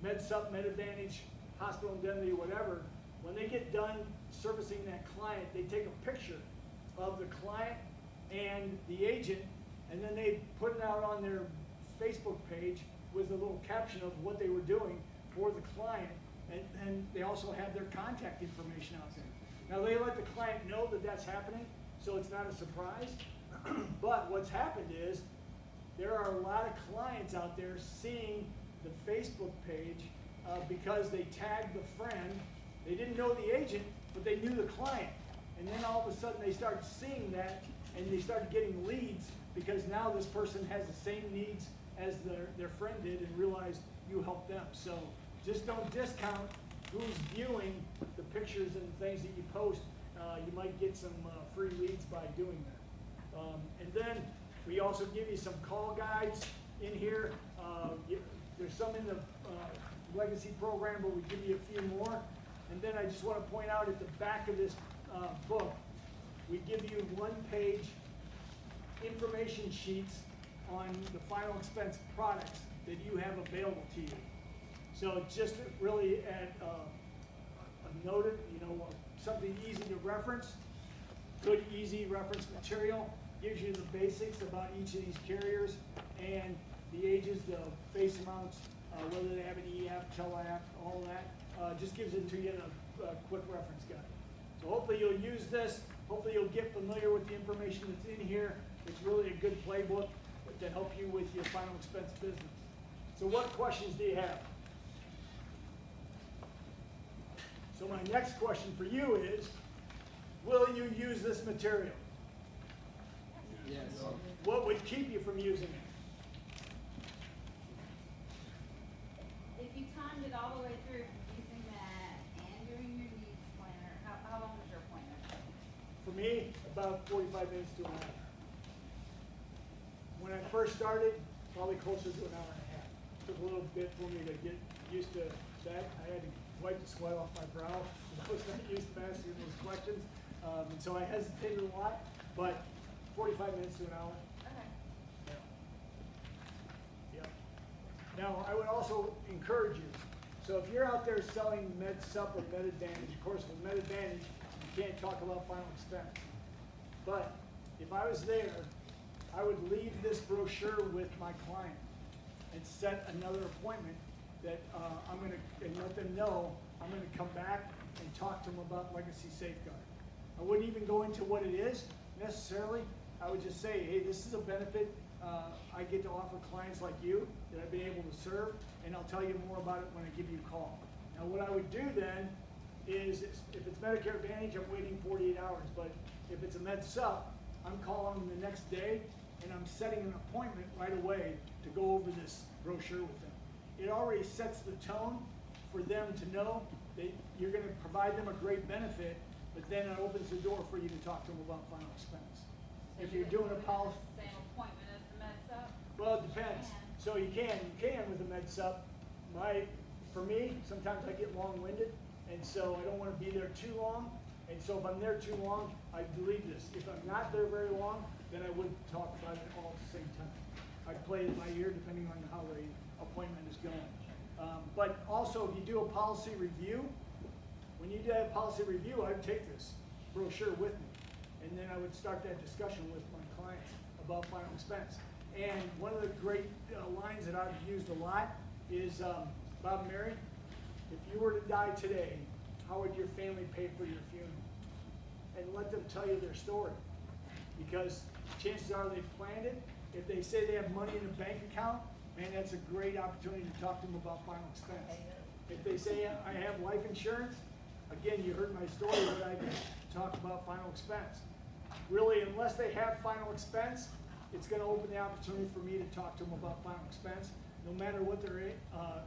MedSup, MedAdvantage, hospital indemnity, whatever, when they get done servicing that client, they take a picture of the client and the agent, and then they put it out on their Facebook page with a little caption of what they were doing for the client, and they also have their contact information out there. Now they let the client know that that's happening, so it's not a surprise, but what's happened is there are a lot of clients out there seeing the Facebook page because they tagged the friend. They didn't know the agent, but they knew the client. And then all of a sudden they started seeing that, and they started getting leads because now this person has the same needs as their friend did and realized you helped them. So just don't discount who's viewing the pictures and things that you post. You might get some free leads by doing that. And then we also give you some call guides in here. There's some in the legacy program, but we give you a few more. And then I just want to point out at the back of this book, we give you 1-page information sheets on the final expense products that you have available to you. So just really at a noted, something easy to reference, good, easy reference material. gives you the basics about each of these carriers and the ages, the face amounts, whether they have an E-app, tel-app, all that. Just gives it to you in a quick reference guide. So hopefully you'll use this. Hopefully you'll get familiar with the information that's in here. It's really a good playbook to help you with your final expense business. So what questions do you have? So my next question for you is, will you use this material? Yes. What would keep you from using it? If you timed it all the way through from using that and doing your needs planner, how long was your appointment? For me, about 45 minutes to an hour. When I first started, probably closer to an hour and a half. Took a little bit for me to get used to that. I had to wipe the sweat off my brow. I was not used to asking those questions. And so I hesitated a lot, but 45 minutes to an hour. Okay. Yeah. Now, I would also encourage you. So if you're out there selling MedSup or MedAdvantage, of course with MedAdvantage, you can't talk about final expense. But if I was there, I would leave this brochure with my client and set another appointment that I'm going to, and let them know I'm going to come back and talk to them about Legacy Safeguard. I wouldn't even go into what it is necessarily. I would just say, hey, this is a benefit I get to offer clients like you that I've been able to serve, and I'll tell you more about it when I give you a call. Now, what I would do then is, if it's Medicare Advantage, I'm waiting 48 hours, but if it's a MedSup, I'm calling them the next day, and I'm setting an appointment right away to go over this brochure with them. It already sets the tone for them to know that you're going to provide them a great benefit, but then it opens the door for you to talk to them about final expense. If you're doing a policy, Same appointment as the MedSup? well, it depends. So you can with a MedSup. For me, sometimes I get long-winded, and so I don't want to be there too long. And so if I'm there too long, I delete this. If I'm not there very long, then I would talk about it all at the same time. I'd play it by ear depending on how the appointment is going. But also, if you do a policy review, when you do a policy review, I'd take this brochure with me. And then I would start that discussion with my clients about final expense. And one of the great lines that I've used a lot is, Bob and Mary, if you were to die today, how would your family pay for your funeral? And let them tell you their story. Because chances are they've planned it. If they say they have money in a bank account, man, that's a great opportunity to talk to them about final expense. If they say I have life insurance, again, you heard my story where I talk about final expense. Really, unless they have final expense, it's going to open the opportunity for me to talk to them about final expense, no matter what their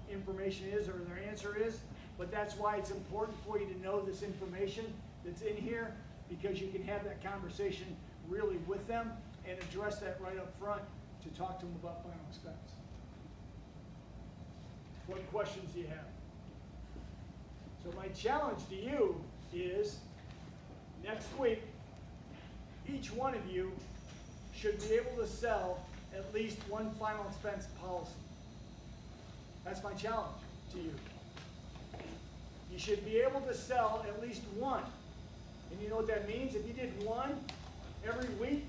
information is or their answer is. But that's why it's important for you to know this information that's in here, because you can have that conversation really with them and address that right up front to talk to them about final expense. What questions do you have? So my challenge to you is, next week, each one of you should be able to sell at least one final expense policy. That's my challenge to you. You should be able to sell at least one. And you know what that means? If you did one every week,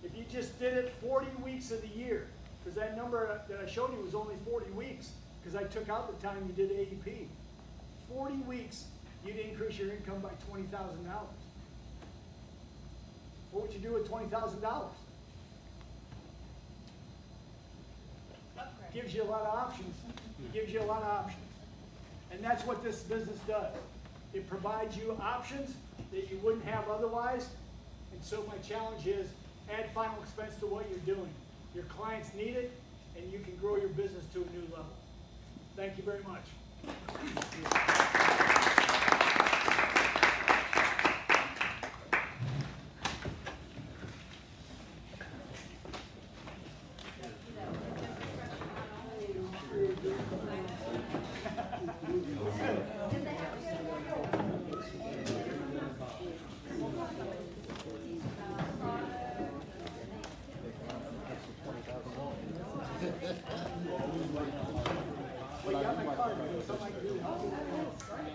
if you just did it 40 weeks of the year, because that number that I showed you was only 40 weeks, because I took out the time you did AEP. 40 weeks, you'd increase your income by $20,000. What would you do with $20,000? Gives you a lot of options. It gives you a lot of options. And that's what this business does. It provides you options that you wouldn't have otherwise. And so my challenge is, add final expense to what you're doing. Your clients need it, and you can grow your business to a new level. Thank you very much. Well, you got my card, so I can do it.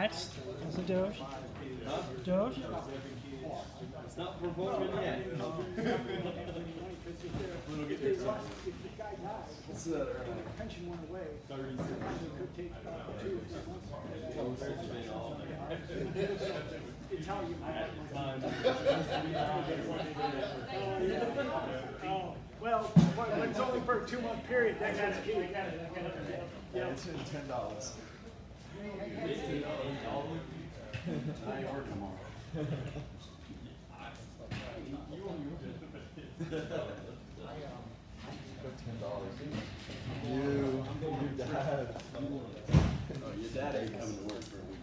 Next, is it Doge? Doge? It's not performing yet. If the guy dies, What's that? and the pension went away, sometimes it could take 2 or 3 months. It's how you manage Oh, well, when it's only for a 2-month period, that's key. Yeah. It's $10. I ain't working tomorrow. Your dad. Oh, your dad ain't coming to work for a week.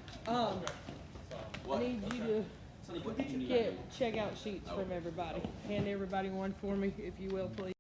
I need you to get checkout sheets from everybody. Hand everybody one for me, if you will, please.